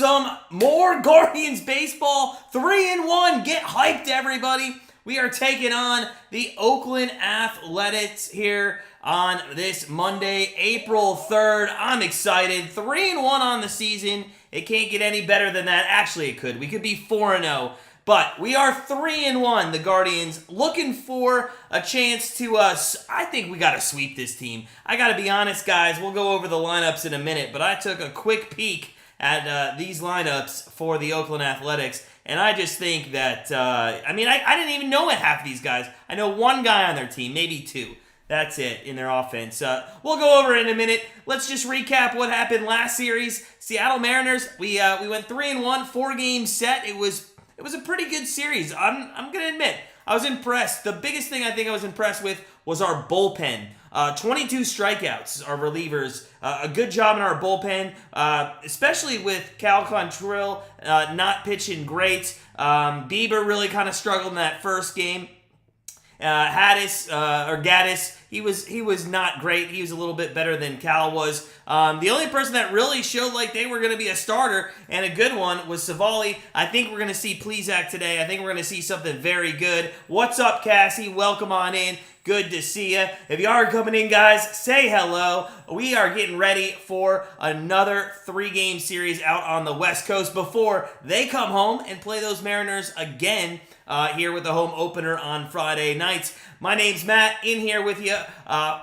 some more Guardians baseball. 3-1. Get hyped, everybody. We are taking on the Oakland Athletics here on this Monday, April 3rd. I'm excited. 3-1 on the season. It can't get any better than that. Actually, it could. We could be 4-0. But we are 3-1, the Guardians, looking for a chance to, I think we got to sweep this team. I got to be honest, guys. We'll go over the lineups in a minute, but I took a quick peek at these lineups for the Oakland Athletics, and I just think that, I didn't even know half of these guys. I know one guy on their team, maybe two. That's it in their offense. We'll go over it in a minute. Let's just recap what happened last series. Seattle Mariners, we went 3-1, 4-game set. It was a pretty good series. I'm going to admit, I was impressed. The biggest thing I think I was impressed with was our bullpen. 22 strikeouts, our relievers. A good job in our bullpen, especially with Cal Quantrill not pitching great. Bieber really kind of struggled in that first game. Gaddis, he was not great. He was a little bit better than Cal was. The only person that really showed like they were going to be a starter and a good one was Savali. I think we're going to see Plesac today. I think we're going to see something very good. What's up, Cassie? Welcome on in. Good to see you. If you are coming in, guys, say hello. We are getting ready for another 3-game series out on the West Coast before they come home and play those Mariners again here with the home opener on Friday nights. My name's Matt, in here with you,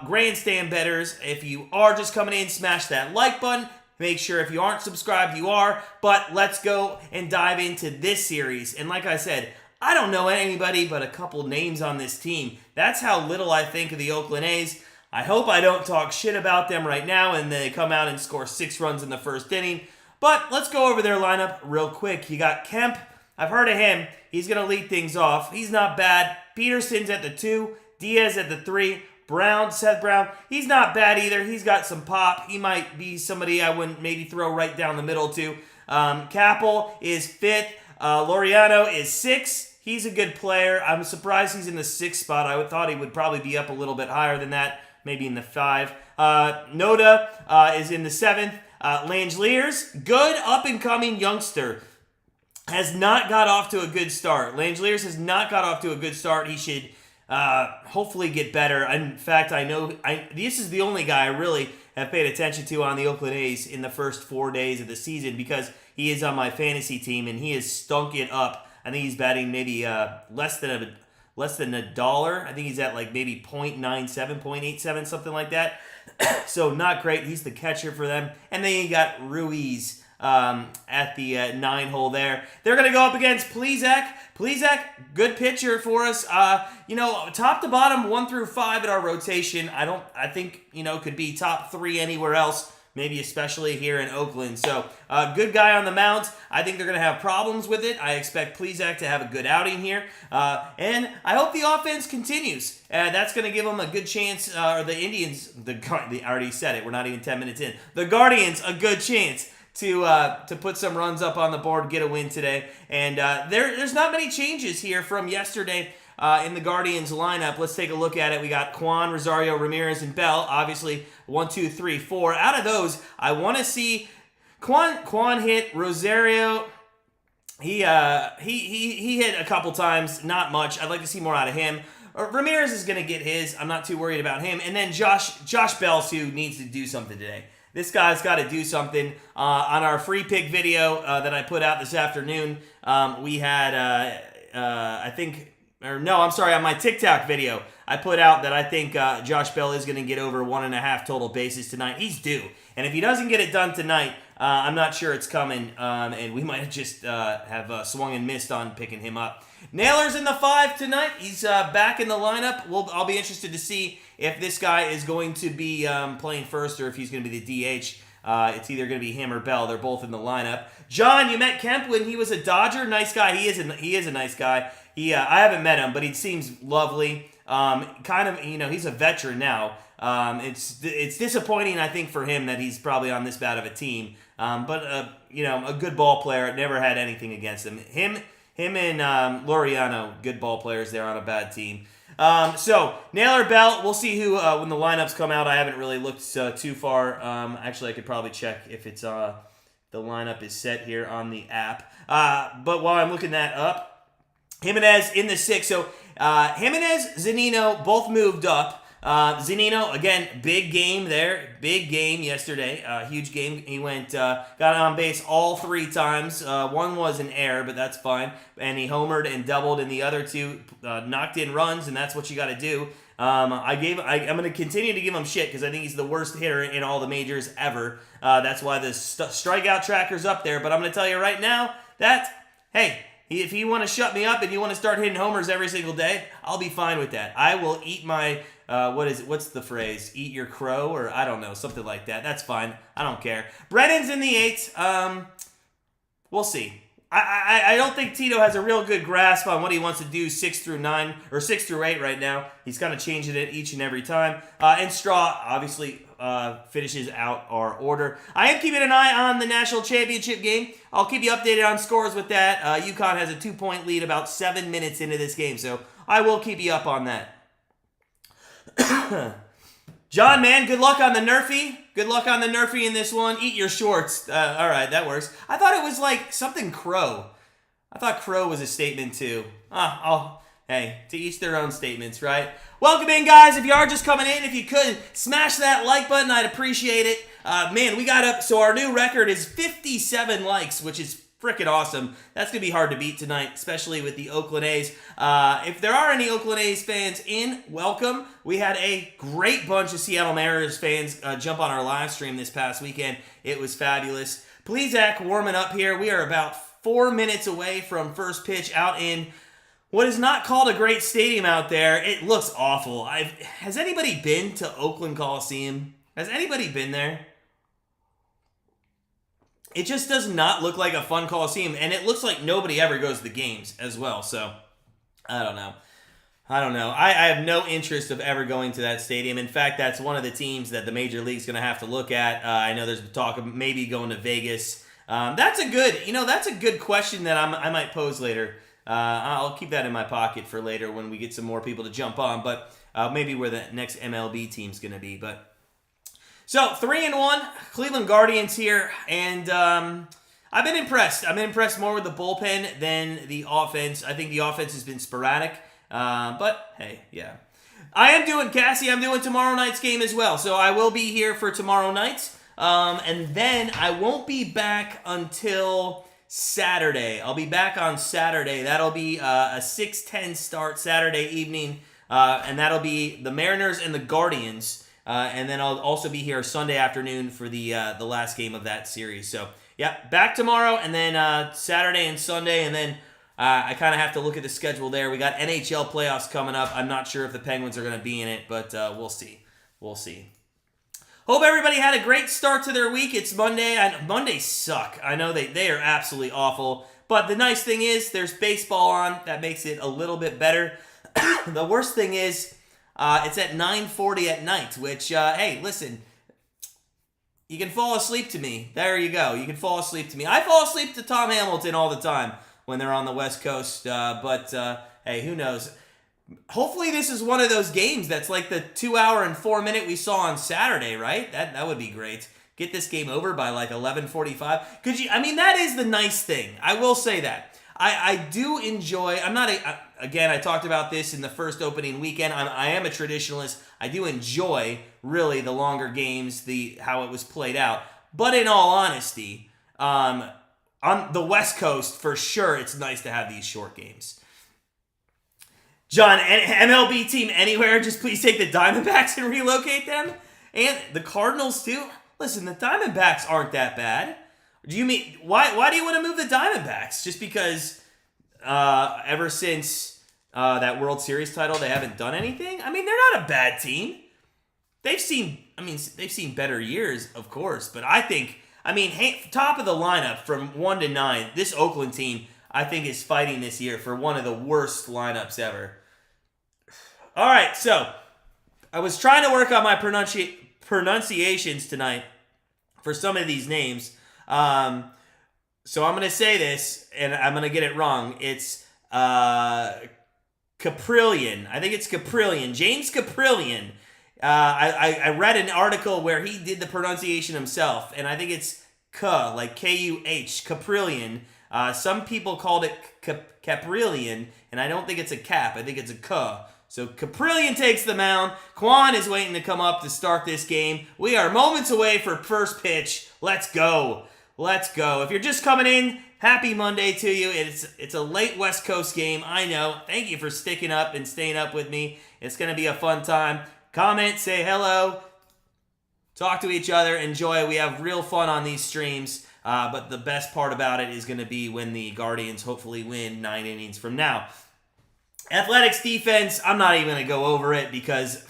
Grandstand Bettors. If you are just coming in, smash that like button. Make sure if you aren't subscribed, you are. But let's go and dive into this series. And like I said, I don't know anybody but a couple names on this team. That's how little I think of the Oakland A's. I hope I don't talk shit about them right now and they come out and score 6 runs in the first inning. But let's go over their lineup real quick. You got Kemp. I've heard of him. He's going to lead things off. He's not bad. Peterson's at the 2. Diaz at the 3. Seth Brown, he's not bad either. He's got some pop. He might be somebody I wouldn't maybe throw right down the middle to. Capel is 5th. Laureano is 6th. He's a good player. I'm surprised he's in the 6th spot. I thought he would probably be up a little bit higher than that, maybe in the 5. Noda is in the 7th. Langeliers, good up-and-coming youngster, has not got off to a good start. Langeliers has not got off to a good start. He should hopefully get better. In fact, I know this is the only guy I really have paid attention to on the Oakland A's in the first 4 days of the season because he is on my fantasy team and he has stunk it up. I think he's batting maybe less than $1. I think he's at like maybe 0.97, 0.87, something like that. So not great. He's the catcher for them. And then you got Ruiz at the 9 hole there. They're going to go up against Plesac. Plesac, good pitcher for us. Top to bottom, 1 through 5 in our rotation. I think could be top 3 anywhere else. Maybe especially here in Oakland. So, good guy on the mound. I think they're going to have problems with it. I expect Plesac to have a good outing here. And I hope the offense continues. That's going to give them a good chance, or the Indians, I already said it, we're not even 10 minutes in. The Guardians, a good chance to put some runs up on the board, get a win today. And there's not many changes here from yesterday. In the Guardians lineup, let's take a look at it. We got Quan, Rosario, Ramirez, and Bell. Obviously, 1, 2, 3, 4. Out of those, I want to see Quan hit. Rosario, he hit a couple times, not much. I'd like to see more out of him. Ramirez is going to get his. I'm not too worried about him. And then Josh Bell, who needs to do something today. This guy's got to do something. On our free pick video that I put out this afternoon, we had, on my TikTok video, I put out that I think Josh Bell is going to get over 1.5 total bases tonight. He's due. And if he doesn't get it done tonight, I'm not sure it's coming. And we might just have swung and missed on picking him up. Naylor's in the 5 tonight. He's back in the lineup. I'll be interested to see if this guy is going to be playing first or if he's going to be the DH. It's either going to be him or Bell. They're both in the lineup. John, you met Kemp when he was a Dodger. Nice guy. He is a nice guy. I haven't met him, but he seems lovely. He's a veteran now. It's disappointing, I think, for him that he's probably on this bad of a team. But a good ball player. Never had anything against him. Him and Laureano, good ball players there on a bad team. So, Naylor, Bell, we'll see who, when the lineups come out. I haven't really looked too far. Actually, I could probably check if it's the lineup is set here on the app. But while I'm looking that up, Jimenez in the 6th. So Jimenez, Zunino both moved up. Zunino, again, big game there. Big game yesterday. Huge game. He got on base all 3 times. One was an error, but that's fine. And he homered and doubled, and the other 2 knocked in runs, and that's what you got to do. I'm going to continue to give him shit because I think he's the worst hitter in all the majors ever. That's why the strikeout tracker's up there. But I'm going to tell you right now that, hey, if you want to shut me up and you want to start hitting homers every single day, I'll be fine with that. I will eat my, what's the phrase? Eat your crow? Or I don't know, something like that. That's fine. I don't care. Brennan's in the 8th. We'll see. I don't think Tito has a real good grasp on what he wants to do 6 through 9 or 6 through 8 right now. He's kind of changing it each and every time. And Straw obviously finishes out our order. I am keeping an eye on the national championship game. I'll keep you updated on scores with that. UConn has a 2-point lead about 7 minutes into this game, so I will keep you up on that. John, man, good luck on the Nerfy. Good luck on the Nerfy in this one. Eat your shorts. All right, that works. I thought it was like something crow. I thought crow was a statement too. Hey, to each their own statements, right? Welcome in, guys. If you are just coming in, if you could, smash that like button. I'd appreciate it. Man, we got up. So our new record is 57 likes, which is freaking awesome. That's going to be hard to beat tonight, especially with the Oakland A's. If there are any Oakland A's fans in, welcome. We had a great bunch of Seattle Mariners fans jump on our live stream this past weekend. It was fabulous. Plesac warming up here. We are about 4 minutes away from first pitch out in what is not called a great stadium out there. It looks awful. Has anybody been to Oakland Coliseum? Has anybody been there? It just does not look like a fun Coliseum, and it looks like nobody ever goes to the games as well, so I don't know. I have no interest of ever going to that stadium. In fact, that's one of the teams that the Major League's going to have to look at. I know there's talk of maybe going to Vegas. That's a good question that I might pose later. I'll keep that in my pocket for later when we get some more people to jump on, but maybe where the next MLB team's going to be, but so, 3-1, Cleveland Guardians here, and I've been impressed. I've been impressed more with the bullpen than the offense. I think the offense has been sporadic, but hey, yeah. I'm doing tomorrow night's game as well, so I will be here for tomorrow night, and then I won't be back until Saturday. I'll be back on Saturday. That'll be a 6:10 start Saturday evening, and that'll be the Mariners and the Guardians. And then I'll also be here Sunday afternoon for the last game of that series. So, yeah, back tomorrow, and then Saturday and Sunday, and then I kind of have to look at the schedule there. We got NHL playoffs coming up. I'm not sure if the Penguins are going to be in it, but we'll see. We'll see. Hope everybody had a great start to their week. It's Monday. Mondays suck. I know they are absolutely awful. But the nice thing is there's baseball on. That makes it a little bit better. The worst thing is it's at 9:40 at night, which, hey, listen, you can fall asleep to me. There you go. You can fall asleep to me. I fall asleep to Tom Hamilton all the time when they're on the West Coast, but hey, who knows? Hopefully this is one of those games that's like the 2-hour and 4-minute we saw on Saturday, right? That would be great. Get this game over by like 11:45. That is the nice thing. I will say that. I do enjoy, again, I talked about this in the first opening weekend. I am a traditionalist. I do enjoy, really, the longer games, how it was played out. But in all honesty, on the West Coast, for sure, it's nice to have these short games. John, MLB team anywhere, just please take the Diamondbacks and relocate them. And the Cardinals, too. Listen, the Diamondbacks aren't that bad. Do you mean, why do you want to move the Diamondbacks? Just because ever since that World Series title, they haven't done anything? I mean, they're not a bad team. They've seen better years, of course. But top of the lineup from 1 to 9, this Oakland team, I think, is fighting this year for one of the worst lineups ever. All right, so I was trying to work on my pronunciations tonight for some of these names. So I'm going to say this, and I'm going to get it wrong. It's Caprillion. I think it's Caprillion. James Caprillion. I read an article where he did the pronunciation himself, and I think it's like Kuh, Caprillion. Some people called it Caprillion, and I don't think it's a cap. I think it's a Kuh. So Caprillion takes the mound. Kwan is waiting to come up to start this game. We are moments away for first pitch. Let's go. Let's go. If you're just coming in, happy Monday to you. It's a late West Coast game. I know. Thank you for sticking up and staying up with me. It's going to be a fun time. Comment, say hello, talk to each other, enjoy. We have real fun on these streams. But the best part about it is going to be when the Guardians hopefully win 9 innings from now. Athletics defense, I'm not even going to go over it because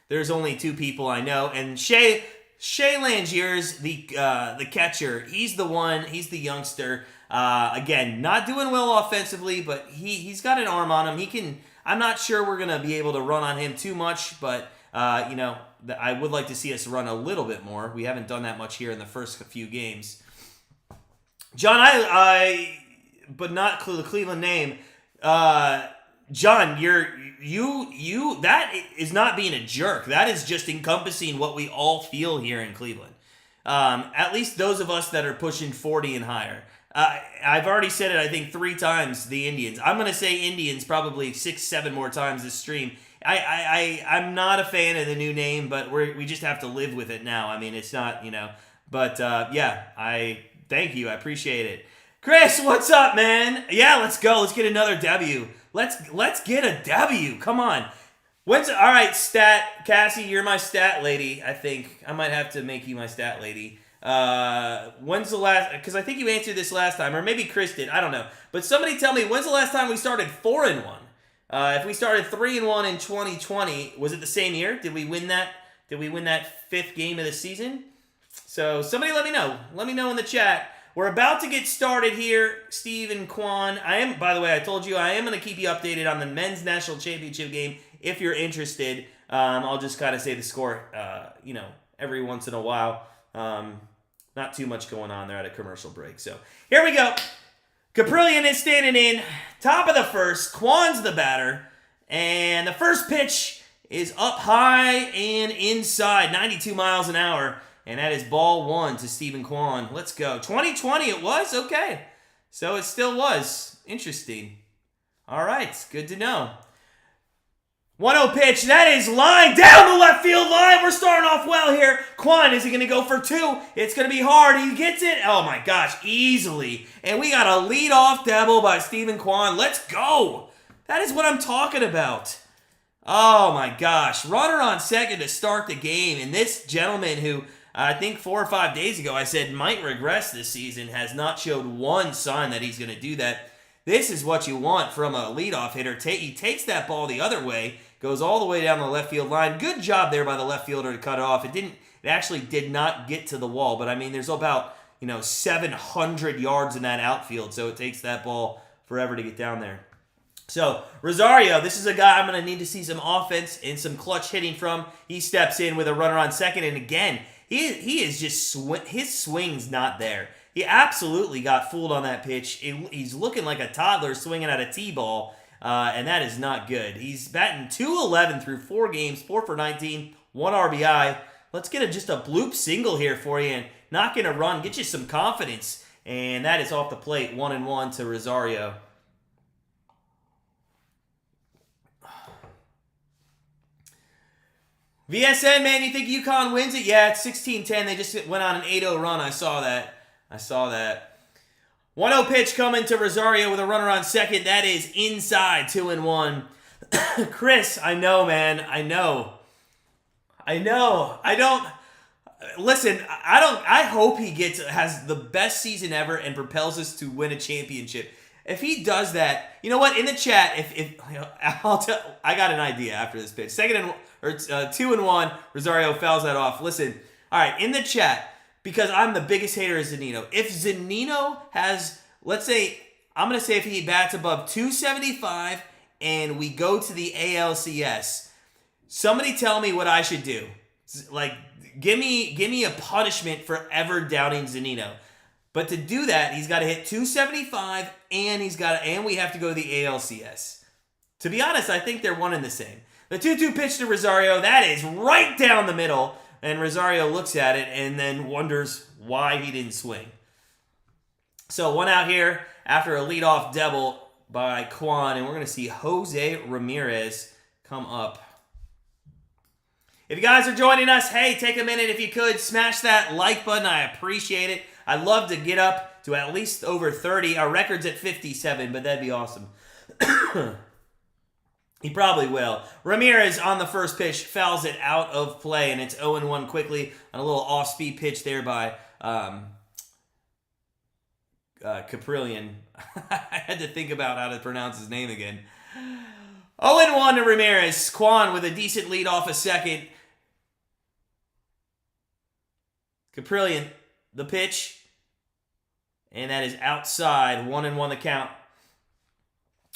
there's only 2 people I know. And Shea Langier's the catcher. He's the one. He's the youngster. Again, not doing well offensively, but he's got an arm on him. He can. I'm not sure we're going to be able to run on him too much, but I would like to see us run a little bit more. We haven't done that much here in the first few games. John, but not the Cleveland name. John, you that is not being a jerk. That is just encompassing what we all feel here in Cleveland. At least those of us that are pushing 40 and higher. I've already said it, I think 3 times, the Indians. I'm going to say Indians probably 6, 7 more times this stream. I'm not a fan of the new name, but we just have to live with it now. I mean, it's not, But, I thank you. I appreciate it. Chris, what's up, man? Yeah, let's go. Let's get another W. Let's get a W. Come on. All right, Cassie, you're my stat lady, I think. I might have to make you my stat lady. When's the last, because I think you answered this last time, or maybe Chris did, I don't know. But somebody tell me, when's the last time we started 4-1? If we started 3-1 in 2020, was it the same year? Did we win that 5th game of the season? So somebody let me know. Let me know in the chat. We're about to get started here, Steve and Quan. By the way, I told you I am going to keep you updated on the men's national championship game if you're interested. I'll just kind of say the score, every once in a while. Not too much going on there at a commercial break. So here we go. Caprillion is standing in, top of the first. Quan's the batter. And the first pitch is up high and inside, 92 miles an hour. And that is ball 1 to Stephen Kwan. Let's go. 2020 it was? Okay. So it still was. Interesting. All right. Good to know. 1-0 pitch. That is line down the left field line. We're starting off well here. Kwan, is he going to go for 2? It's going to be hard. He gets it. Oh, my gosh. Easily. And we got a leadoff double by Stephen Kwan. Let's go. That is what I'm talking about. Oh, my gosh. Runner on second to start the game. And this gentleman who I think 4 or 5 days ago I said might regress this season has not showed one sign that he's going to do that. This is what you want from a leadoff hitter. He takes that ball the other way, goes all the way down the left field line. Good job there by the left fielder to cut it off. It actually did not get to the wall, but I mean, there's about 700 yards in that outfield, so it takes that ball forever to get down there. So, Rosario, this is a guy I'm going to need to see some offense and some clutch hitting from. He steps in with a runner on second, and again, he is just his swing's not there. He absolutely got fooled on that pitch. He's looking like a toddler swinging at a T-ball, and that is not good. He's batting .211 through 4 games, 4 for 19, 1 RBI. Let's get just a bloop single here for you and knock in a run, get you some confidence. And that is off the plate, 1-1 to Rosario. VSN, man, you think UConn wins it? Yeah, it's 16-10. They just went on an 8-0 run. I saw that. 1-0 pitch coming to Rosario with a runner on second. That is inside, 2-1. Chris, I know, man. I know. Listen, I hope he has the best season ever and propels us to win a championship. If he does that, you know what? In the chat, I got an idea after this pitch. 2-1, Rosario fouls that off. Listen, all right, in the chat, because I'm the biggest hater of Zunino. If Zunino has, let's say, I'm going to say if he bats above 275 and we go to the ALCS, somebody tell me what I should do. Like, give me a punishment for ever doubting Zunino. But to do that, he's got to hit 275 and we have to go to the ALCS. To be honest, I think they're one and the same. The 2-2 pitch to Rosario, that is right down the middle. And Rosario looks at it and then wonders why he didn't swing. So 1 out here after a leadoff double by Kwan, and we're going to see Jose Ramirez come up. If you guys are joining us, hey, take a minute if you could. Smash that like button. I appreciate it. I'd love to get up to at least over 30. Our record's at 57, but that'd be awesome. He probably will. Ramirez on the first pitch fouls it out of play, and it's 0-1 quickly on a little off-speed pitch there by Caprillion. I had to think about how to pronounce his name again. 0-1 to Ramirez. Kwan with a decent lead off a second. Caprillion, the pitch. And that is outside. 1-1 the count.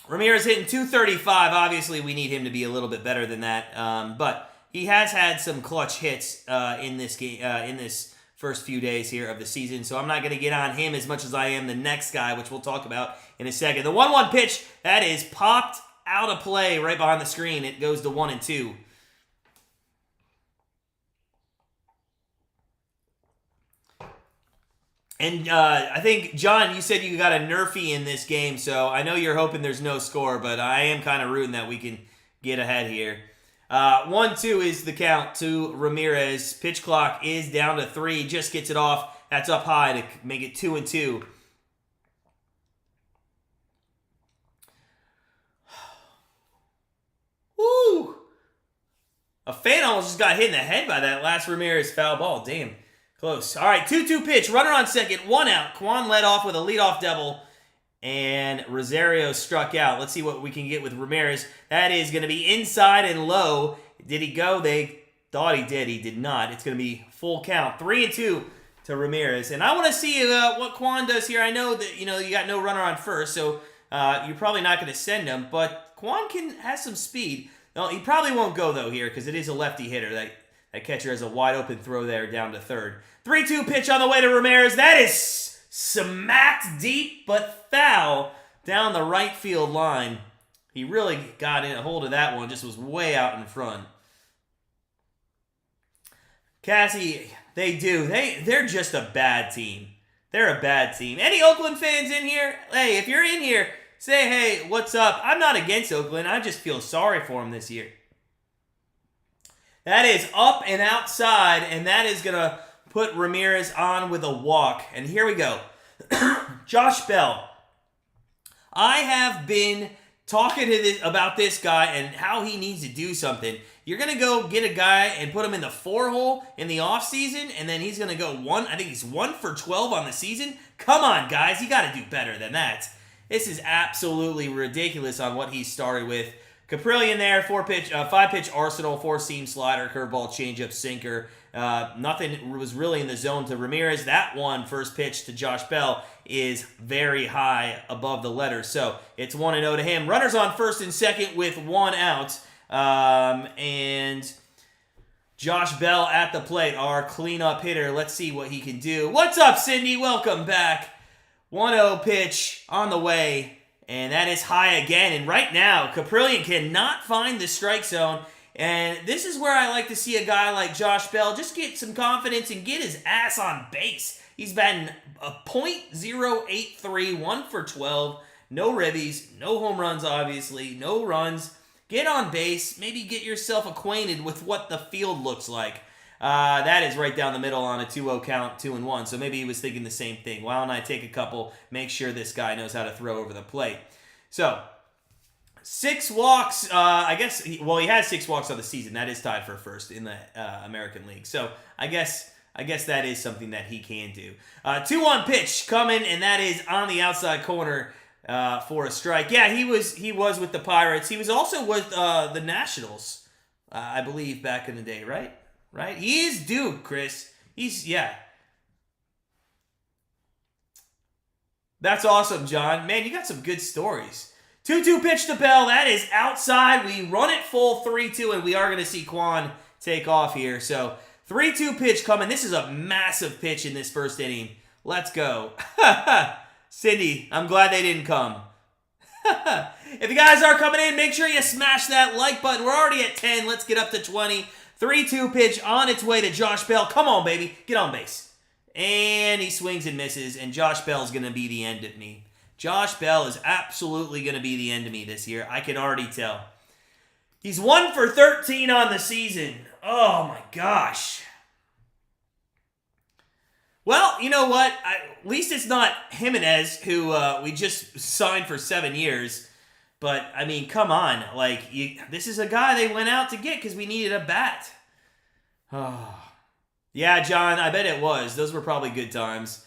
Ramirez hitting .235. Obviously, we need him to be a little bit better than that. But he has had some clutch hits in this game, in this first few days here of the season. So I'm not going to get on him as much as I am the next guy, which we'll talk about in a second. The 1-1 pitch, that is popped out of play right behind the screen. It goes to 1-2. And I think, John, you said you got a nerfy in this game, so I know you're hoping there's no score, but I am kind of rooting that we can get ahead here. 1-2 is the count to Ramirez. Pitch clock is down to 3. Just gets it off. That's up high to make it 2-2. Woo! A fan almost just got hit in the head by that last Ramirez foul ball. Damn. Close. All right, 2-2 pitch. Runner on second. 1 out. Kwan led off with a leadoff double. And Rosario struck out. Let's see what we can get with Ramirez. That is going to be inside and low. Did he go? They thought he did. He did not. It's going to be full count. 3-2 to Ramirez. And I want to see what Kwan does here. I know that you got no runner on first, so you're probably not going to send him. But Kwan has some speed. No, he probably won't go, though, here because it is a lefty hitter. That catcher has a wide open throw there down to third. 3-2 pitch on the way to Ramirez. That is smacked deep but foul down the right field line. He really got in a hold of that one. Just was way out in front. Cassie, they do. They're just a bad team. They're a bad team. Any Oakland fans in here? Hey, if you're in here, say, hey, what's up? I'm not against Oakland. I just feel sorry for them this year. That is up and outside, and that is going to put Ramirez on with a walk. And here we go. Josh Bell. I have been talking about this guy and how he needs to do something. You're going to go get a guy and put him in the 4-hole in the offseason, and then he's going to go I think he's 1 for 12 on the season? Come on, guys. You got to do better than that. This is absolutely ridiculous on what he started with. Caprillion there, 5-pitch arsenal, 4-seam slider, curveball, changeup, sinker. Nothing was really in the zone to Ramirez. That one, first pitch to Josh Bell, is very high above the letters. So it's 1-0 to him. Runners on first and second with 1 out. And Josh Bell at the plate, our cleanup hitter. Let's see what he can do. What's up, Cindy? Welcome back. 1-0 pitch on the way. And that is high again. And right now, Caprillion cannot find the strike zone. And this is where I like to see a guy like Josh Bell just get some confidence and get his ass on base. He's batting a .083, 1 for 12. No ribbies, no home runs, obviously, no runs. Get on base. Maybe get yourself acquainted with what the field looks like. That is right down the middle on a 2-0 count, 2-1. So maybe he was thinking the same thing. Why don't I take a couple, make sure this guy knows how to throw over the plate. So 6 walks, he has 6 walks on the season. That is tied for first in the American League. So I guess that is something that he can do. 2-1 pitch coming, and that is on the outside corner for a strike. Yeah, he was with the Pirates. He was also with the Nationals, I believe, back in the day, right? Right? He is due, Chris. That's awesome, John. Man, you got some good stories. 2-2 pitch to Bell. That is outside. We run it full 3-2, and we are going to see Kwan take off here. So 3-2 pitch coming. This is a massive pitch in this first inning. Let's go. Cindy, I'm glad they didn't come. If you guys are coming in, make sure you smash that like button. We're already at 10. Let's get up to 20. 3-2 pitch on its way to Josh Bell. Come on, baby. Get on base. And he swings and misses, and Josh Bell's going to be the end of me. Josh Bell is absolutely going to be the end of me this year. I can already tell. He's 1 for 13 on the season. Oh, my gosh. Well, you know what? At least it's not Jimenez, who we just signed for 7 years. But, I mean, come on. This is a guy they went out to get because we needed a bat. Oh. Yeah, John, I bet it was. Those were probably good times.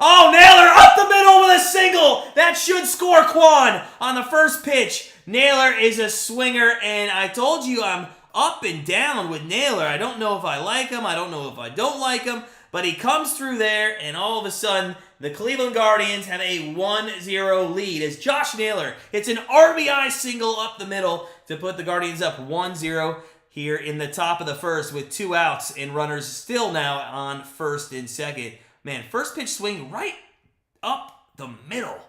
Oh, Naylor up the middle with a single. That should score Quan on the first pitch. Naylor is a swinger, and I told you I'm up and down with Naylor. I don't know if I like him. I don't know if I don't like him. But he comes through there, and all of a sudden, the Cleveland Guardians have a 1-0 lead as Josh Naylor hits an RBI single up the middle to put the Guardians up 1-0 here in the top of the first with 2 outs and runners still now on first and second. Man, first pitch swing right up the middle.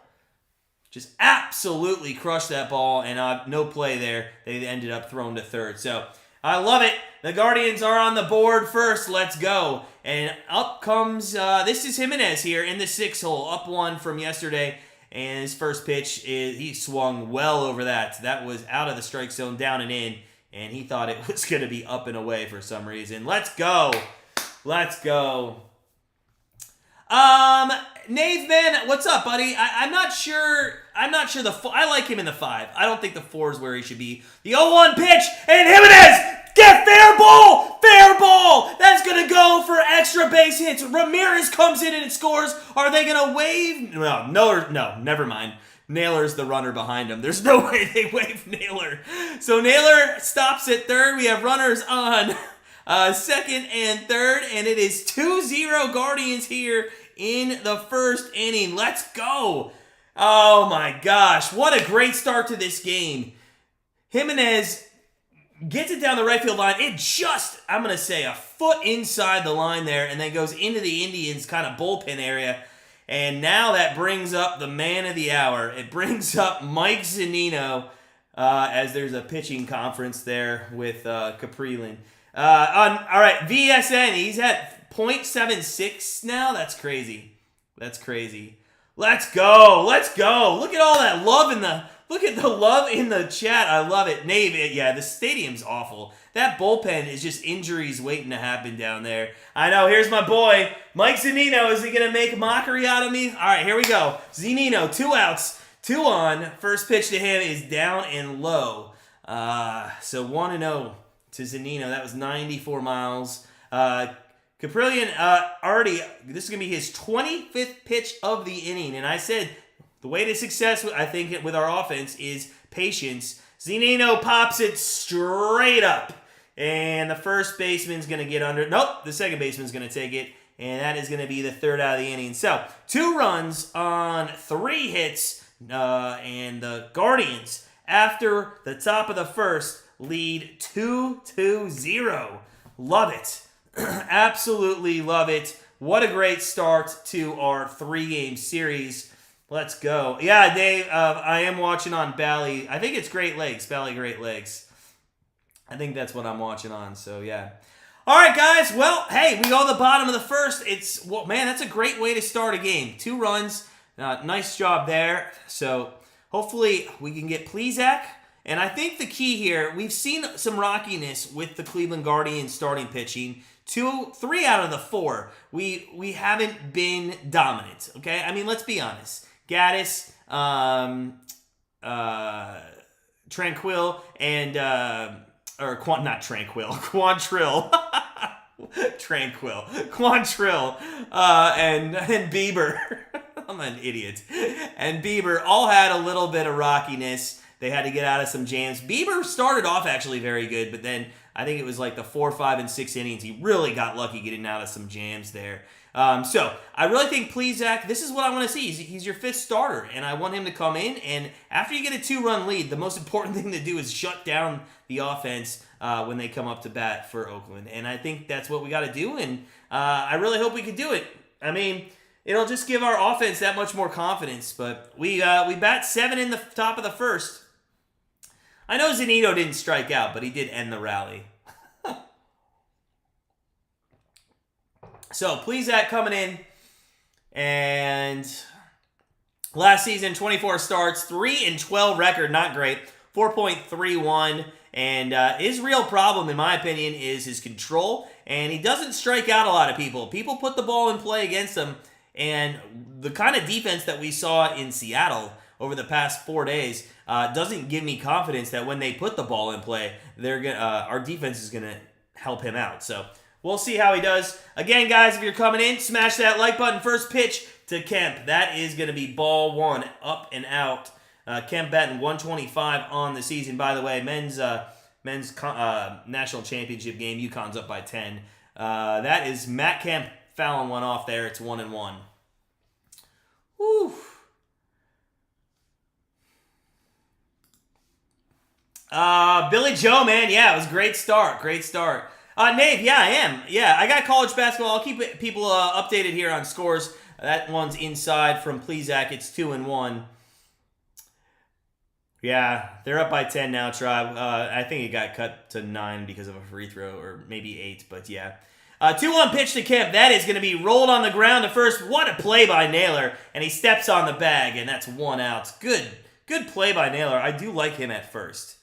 Just absolutely crushed that ball, and no play there. They ended up throwing to third. So I love it. The Guardians are on the board first. Let's go. And up comes, this is Jimenez here in the 6 hole. Up 1 from yesterday. And his first pitch, he swung well over that. That was out of the strike zone, down and in. And he thought it was going to be up and away for some reason. Let's go. Let's go. Nave Man, what's up, buddy? I'm not sure. I like him in the 5. I don't think the 4 is where he should be. The 0-1 pitch, and Jimenez get fair ball. Fair ball. That's gonna go for extra base hits. Ramirez comes in and scores. Are they gonna wave? No. Never mind. Naylor's the runner behind him. There's no way they wave Naylor. So Naylor stops at third. We have runners on second and third, and it is 2-0 Guardians here in the first inning. Let's go. Oh my gosh, what a great start to this game. Jimenez gets it down the right field line. It just, I'm going to say, a foot inside the line there, and then goes into the Indians' kind of bullpen area. And now that brings up the man of the hour. It brings up Mike Zunino as there's a pitching conference there with Caprilin. All right, VSN, he's at .76 now. That's crazy. Let's go. Look at all that love in the chat. I love it. Nave, yeah, the stadium's awful. That bullpen is just injuries waiting to happen down there. I know, here's my boy, Mike Zunino. Is he going to make mockery out of me? All right, here we go. Zunino, 2 outs, 2 on. First pitch to him is down and low. So 1-0 to Zunino. That was 94 miles. Caprillion, this is going to be his 25th pitch of the inning. And I said the way to success, I think, with our offense is patience. Zunino pops it straight up. And the first baseman's going to get under. Nope, the second baseman's going to take it. And that is going to be the 3rd out of the inning. So, 2 runs on 3 hits. And the Guardians, after the top of the first, lead 2-0. Love it. Absolutely love it. What a great start to our 3-game series. Let's go. Yeah, Dave, I am watching on Bally. I think it's Great Lakes. Bally Great Lakes. I think that's what I'm watching on, so yeah. All right, guys. Well, hey, we go to the bottom of the first. Man, that's a great way to start a game. 2 runs. Nice job there. So hopefully we can get Plesac. And I think the key here, we've seen some rockiness with the Cleveland Guardians starting pitching. 3 out of the 4, we haven't been dominant. Okay, I mean, let's be honest. Gaddis, Tranquil, and not Tranquil, Quantrill, Quantrill, and Bieber. I'm an idiot. And Bieber all had a little bit of rockiness. They had to get out of some jams. Bieber started off actually very good, but then I think it was like the 4, 5, and 6 innings. He really got lucky getting out of some jams there. So I really think Plesac, this is what I want to see. He's your 5th starter, and I want him to come in. And after you get a 2-run lead, the most important thing to do is shut down the offense when they come up to bat for Oakland. And I think that's what we got to do, and I really hope we could do it. I mean, it'll just give our offense that much more confidence. But we bat 7 in the top of the first. I know Zunino didn't strike out, but he did end the rally. So Plesac coming in, and last season 24 starts, 3-12 record, not great, 4.31. And his real problem, in my opinion, is his control. And he doesn't strike out a lot of people. People put the ball in play against him. And the kind of defense that we saw in Seattle over the past 4 days doesn't give me confidence that when they put the ball in play, our defense is going to help him out. So we'll see how he does. Again, guys, if you're coming in, smash that like button. First pitch to Kemp. That is going to be ball one, up and out. Kemp batting 125 on the season. By the way, men's national championship game, UConn's up by 10. That is Matt Kemp fouling one off there. It's 1-1. Whew. Billy Joe, man, yeah, it was a great start. Nave, yeah, I am. Yeah, I got college basketball. I'll keep people updated here on scores. That one's inside from Plesac. It's 2-1. Yeah, they're up by 10 now, Tribe. I think it got cut to 9 because of a free throw, or maybe 8, but yeah. 2-1 pitch to Kemp. That is going to be rolled on the ground to first. What a play by Naylor. And he steps on the bag, and that's 1 out. Good play by Naylor. I do like him at first.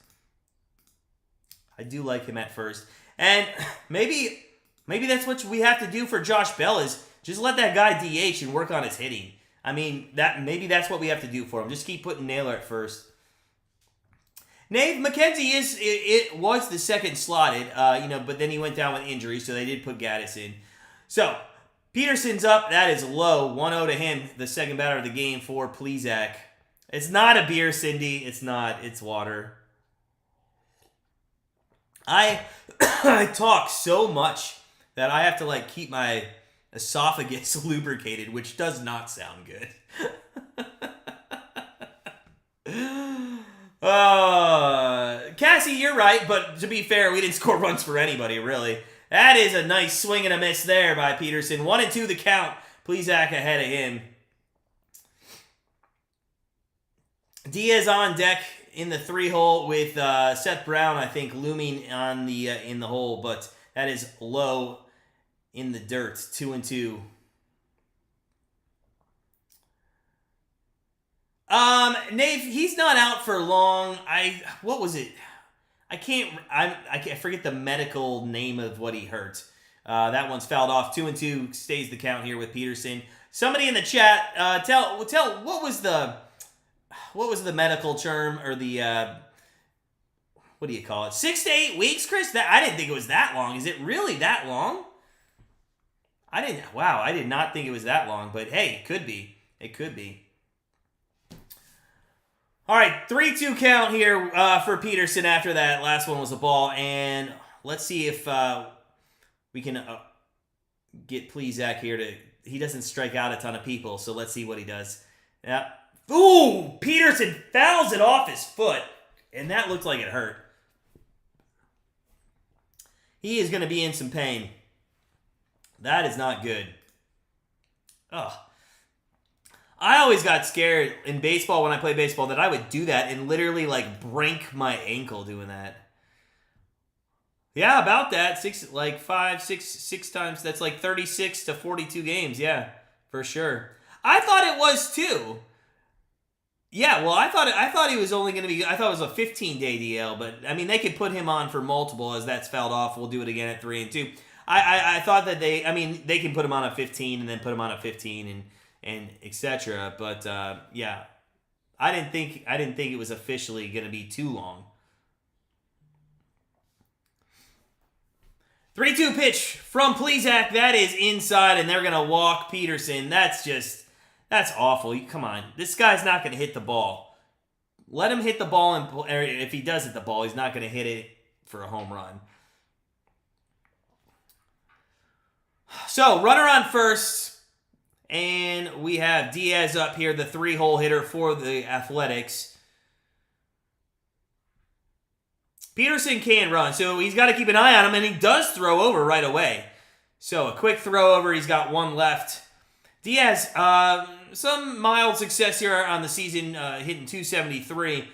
And maybe that's what we have to do for Josh Bell, is just let that guy DH and work on his hitting. I mean, maybe that's what we have to do for him. Just keep putting Naylor at first. Nave McKenzie was the second slotted, but then he went down with injury, so they did put Gaddis in. So, Peterson's up. That is low. 1-0 to him, the second batter of the game for Plesac. It's not a beer, Cindy. It's not. It's water. I talk so much that I have to, keep my esophagus lubricated, which does not sound good. Cassie, you're right, but to be fair, we didn't score runs for anybody, really. That is a nice swing and a miss there by Peterson. 1-2 the count. Plesac ahead of him. Diaz on deck in the 3-hole with Seth Brown, I think, looming on the in the hole, but that is low in the dirt. 2-2. Nave, he's not out for long. What was it? I forget the medical name of what he hurt. That one's fouled off. 2-2 stays the count here with Peterson. Somebody in the chat, tell what was the medical term, or the what do you call it? 6 to 8 weeks, Chris? I didn't think it was that long. Is it really that long? I did not think it was that long, but hey, it could be. It could be. All right, 3-2 count here for Peterson after that. Last one was a ball, and let's see if we can get Plesac here he doesn't strike out a ton of people, so let's see what he does. Yeah. Ooh, Peterson fouls it off his foot, and that looked like it hurt. He is going to be in some pain. That is not good. Ugh. I always got scared in baseball when I played baseball that I would do that and literally break my ankle doing that. Yeah, about that. Six times. That's 36 to 42 games. Yeah, for sure. I thought it was too. Yeah, well, I thought he was only going to be. I thought it was a 15-day DL, but I mean they could put him on for multiple as that's fouled off. We'll do it again at 3-2. I thought that they can put him on a 15 and then put him on a 15 and etc. But yeah, I didn't think it was officially going to be too long. 3-2 pitch from Plesac. That is inside, and they're going to walk Peterson. That's awful. Come on. This guy's not going to hit the ball. Let him hit the ball, and if he does hit the ball, he's not going to hit it for a home run. So, runner on first, and we have Diaz up here, the 3-hole hitter for the Athletics. Peterson can run, so he's got to keep an eye on him, and he does throw over right away. So, a quick throw over. He's got one left. Diaz, some mild success here on the season, hitting 273.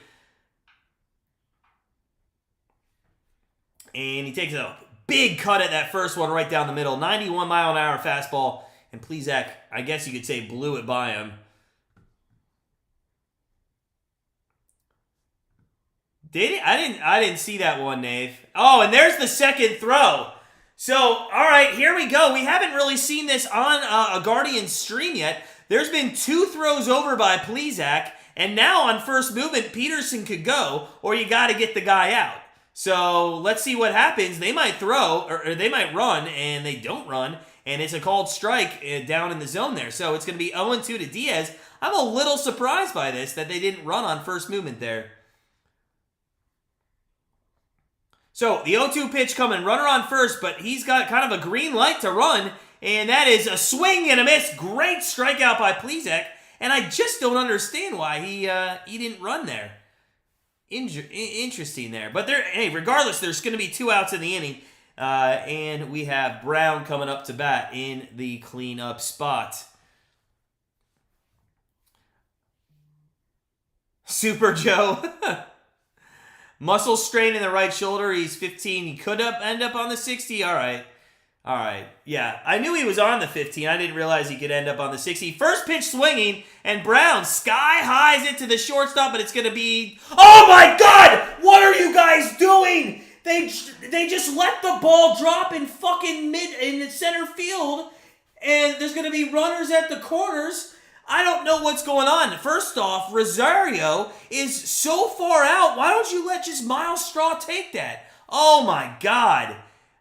And he takes a big cut at that first one right down the middle. 91-mile-an-hour fastball. And Plesac, I guess you could say, blew it by him. Did he? I didn't see that one, Nave. Oh, and there's the second throw. So, all right, here we go. We haven't really seen this on a Guardian stream yet. There's been 2 throws over by Plesac, and now on first movement, Peterson could go, or you got to get the guy out. So let's see what happens. They might throw, or they might run, and they don't run, and it's a called strike down in the zone there. So it's going to be 0-2 to Diaz. I'm a little surprised by this, that they didn't run on first movement there. So the 0-2 pitch coming, runner on first, but he's got kind of a green light to run, and that is a swing and a miss. Great strikeout by Plesac, and I just don't understand why he didn't run there. Interesting there. But hey, regardless, there's going to be 2 outs in the inning, and we have Brown coming up to bat in the cleanup spot. Super Joe. Muscle strain in the right shoulder. He's 15. He could end up on the 60. All right. Yeah, I knew he was on the 15. I didn't realize he could end up on the 60. First pitch swinging, and Brown sky highs it to the shortstop, but it's going to be... Oh, my God! What are you guys doing? They just let the ball drop in fucking in the center field, and there's going to be runners at the corners. I don't know what's going on. First off, Rosario is so far out. Why don't you let just Miles Straw take that? Oh, my God.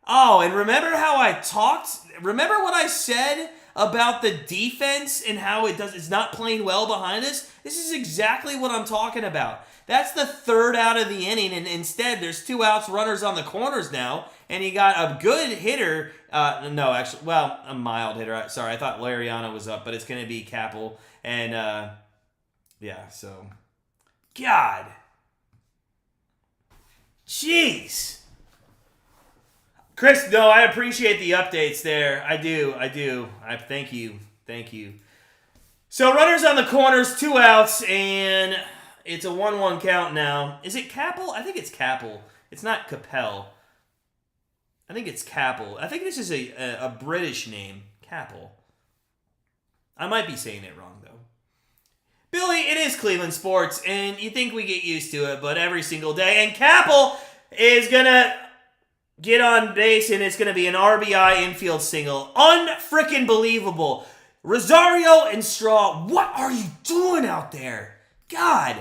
Oh, and remember how I talked? Remember what I said about the defense and how it's not playing well behind us? This is exactly what I'm talking about. That's the 3rd out of the inning, and instead there's 2 outs, runners on the corners now, and you got a good hitter. No, actually, well, a mild hitter. Sorry, I thought Lariano was up, but it's going to be Capel. And, yeah, so. God. Jeez. Chris, no, I appreciate the updates there. I do. Thank you. So, runners on the corners, 2 outs, and it's a 1-1 count now. Is it Capel? I think it's Capel. It's not Capel. I think it's Capel. I think this is a British name. Capel. I might be saying it wrong, though. Billy, it is Cleveland sports, and you think we get used to it, but every single day. And Capel is going to get on base, and it's going to be an RBI infield single. Unfreaking believable. Rosario and Straw, what are you doing out there? God.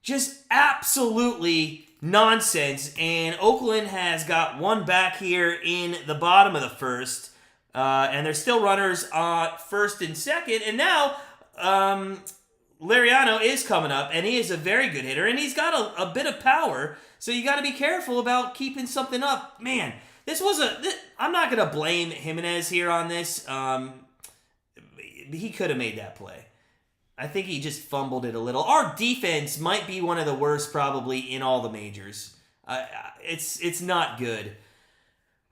Just absolutely nonsense. And Oakland has got 1 back here in the bottom of the first. And there's still runners on first and second. And now Lariano is coming up, and he is a very good hitter. And he's got a bit of power. So you got to be careful about keeping something up. Man, I'm not going to blame Jimenez here on this. He could have made that play. I think he just fumbled it a little. Our defense might be one of the worst probably in all the majors. It's not good.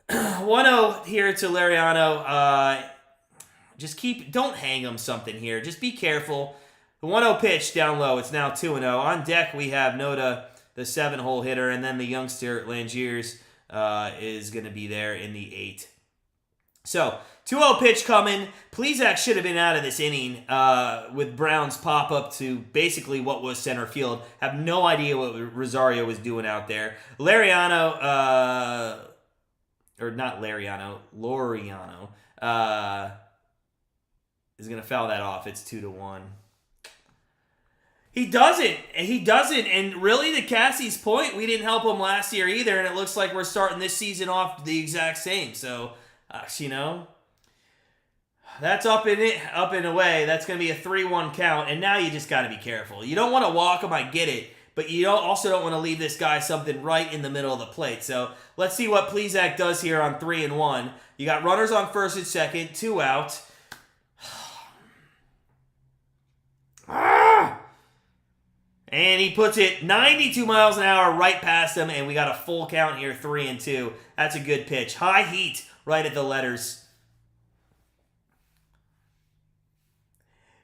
1-0 here to Lariano. Don't hang him something here. Just be careful. The 1-0 pitch down low. It's now 2-0. On deck we have Noda, the 7-hole hitter, and then the youngster Langiers is going to be there in the 8th. So, 2-0 pitch coming. Plesac should have been out of this inning with Brown's pop-up to basically what was center field. Have no idea what Rosario was doing out there. Lariano, or not Lariano, Loriano, is going to foul that off. It's 2-1. He doesn't, and really to Cassie's point, we didn't help him last year either, and it looks like we're starting this season off the exact same, so... that's up and away. That's going to be a 3-1 count, and now you just got to be careful. You don't want to walk him, I get it, but you also don't want to leave this guy something right in the middle of the plate. So let's see what Plesac does here on 3-1. You got runners on first and second, 2 out. And he puts it 92 miles an hour right past him, and we got a full count here, 3-2. That's a good pitch. High heat right at the letters.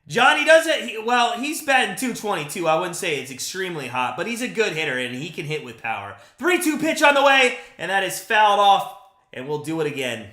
Johnny does it. He's batting 222. I wouldn't say it's extremely hot, but he's a good hitter, and he can hit with power. 3-2 pitch on the way, and that is fouled off and we'll do it again.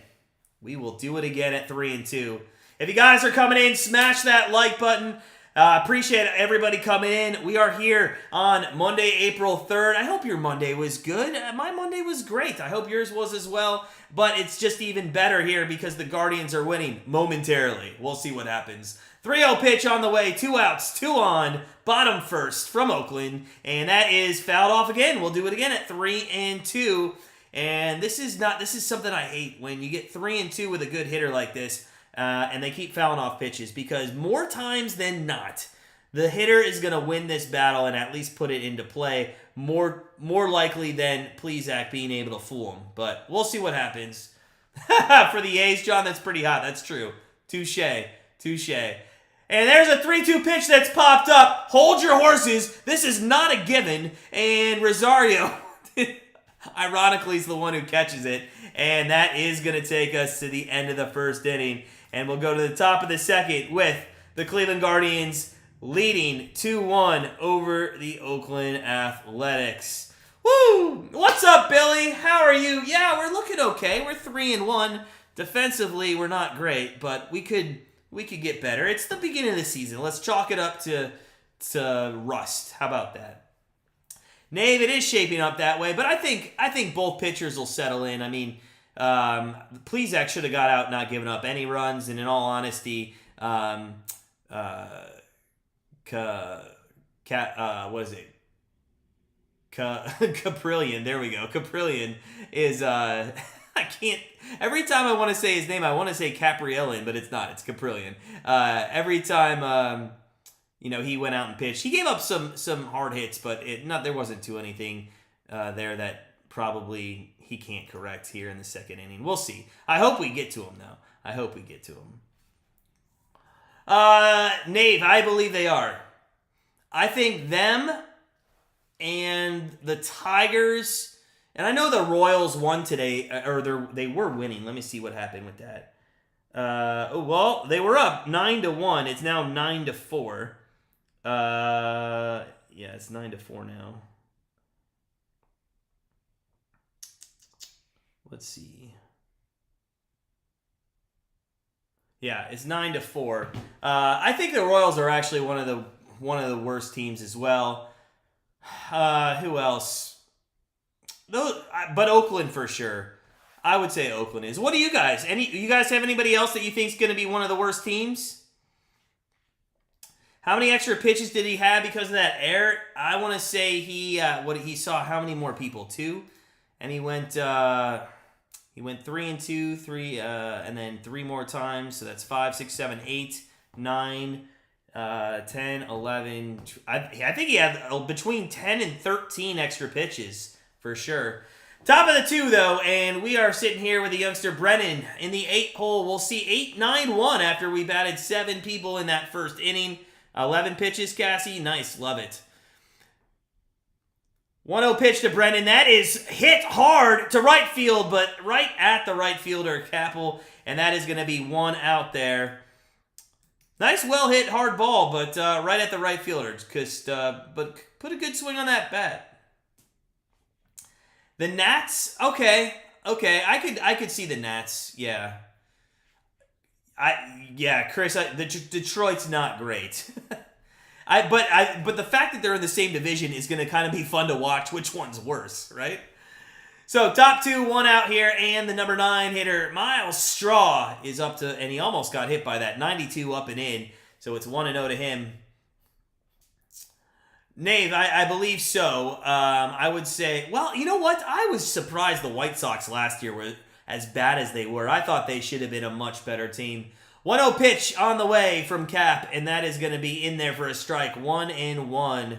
We will do it again at 3-2. If you guys are coming in, smash that like button. Appreciate everybody coming in. We are here on Monday, April 3rd. I hope your Monday was good. My Monday was great. I hope yours was as well. But it's just even better here because the Guardians are winning momentarily. We'll see what happens. 3-0 pitch on the way. 2 outs, 2 on. Bottom first from Oakland. And that is fouled off again. We'll do it again at 3-2. And this is something I hate when you get 3-2 with a good hitter like this. And they keep fouling off pitches because more times than not, the hitter is going to win this battle and at least put it into play more likely than Plesac being able to fool him. But we'll see what happens. For the A's, John, that's pretty hot. That's true. Touche. And there's a 3-2 pitch that's popped up. Hold your horses. This is not a given. And Rosario, ironically, is the one who catches it. And that is going to take us to the end of the first inning. And we'll go to the top of the second with the Cleveland Guardians leading 2-1 over the Oakland Athletics. Woo! What's up, Billy? How are you? Yeah, we're looking okay. We're 3-1. Defensively, we're not great, but we could get better. It's the beginning of the season. Let's chalk it up to rust. How about that? Nave, it is shaping up that way, but I think both pitchers will settle in. I mean, Plesac should have got out, not given up any runs, and in all honesty, what is it? Caprillion. There we go. Caprillion is I can't. Every time I want to say his name, I want to say Capriellin, but it's not. It's Caprillion. Every time he went out and pitched, he gave up some hard hits, but there wasn't anything there that probably he can't correct here in the second inning. We'll see. I hope we get to him, though. I hope we get to him. Nave, I believe they are. I think them and the Tigers, and I know the Royals won today, or they were winning. Let me see what happened with that. Well, they were up 9-1. It's now 9-4. Yeah, it's 9-4 now. Let's see. Yeah, it's 9-4. I think the Royals are actually one of the worst teams as well. Who else? But Oakland for sure. I would say Oakland is. What do you guys? You guys have anybody else that you think is going to be one of the worst teams? How many extra pitches did he have because of that error? I want to say he saw how many more people? 2, and he went 3-2, 3, and then 3 more times. So that's 5, 6, 7, 8, 9, 10, 11. I think he had between 10 and 13 extra pitches for sure. Top of the 2, though, and we are sitting here with the youngster Brennan in the 8th hole. We'll see 8-9-1 after we batted 7 people in that first inning. 11 pitches, Cassie. Nice, love it. 1-0 pitch to Brennan. That is hit hard to right field, but right at the right fielder, Capel, and that is going to be 1 out there. Nice, well-hit, hard ball, but right at the right fielder. But put a good swing on that bat. The Nats, okay, I could see the Nats, yeah. Chris, Detroit's not great. But the fact that they're in the same division is going to kind of be fun to watch. Which one's worse, right? So top 2, 1 out here, and the number 9 hitter Miles Straw is up to, and he almost got hit by that 92 up and in. So it's 1-0 to him. Nave, I believe so. I would say, well, you know what? I was surprised the White Sox last year were as bad as they were. I thought they should have been a much better team. 1-0 pitch on the way from Cap, and that is going to be in there for a strike. 1-1.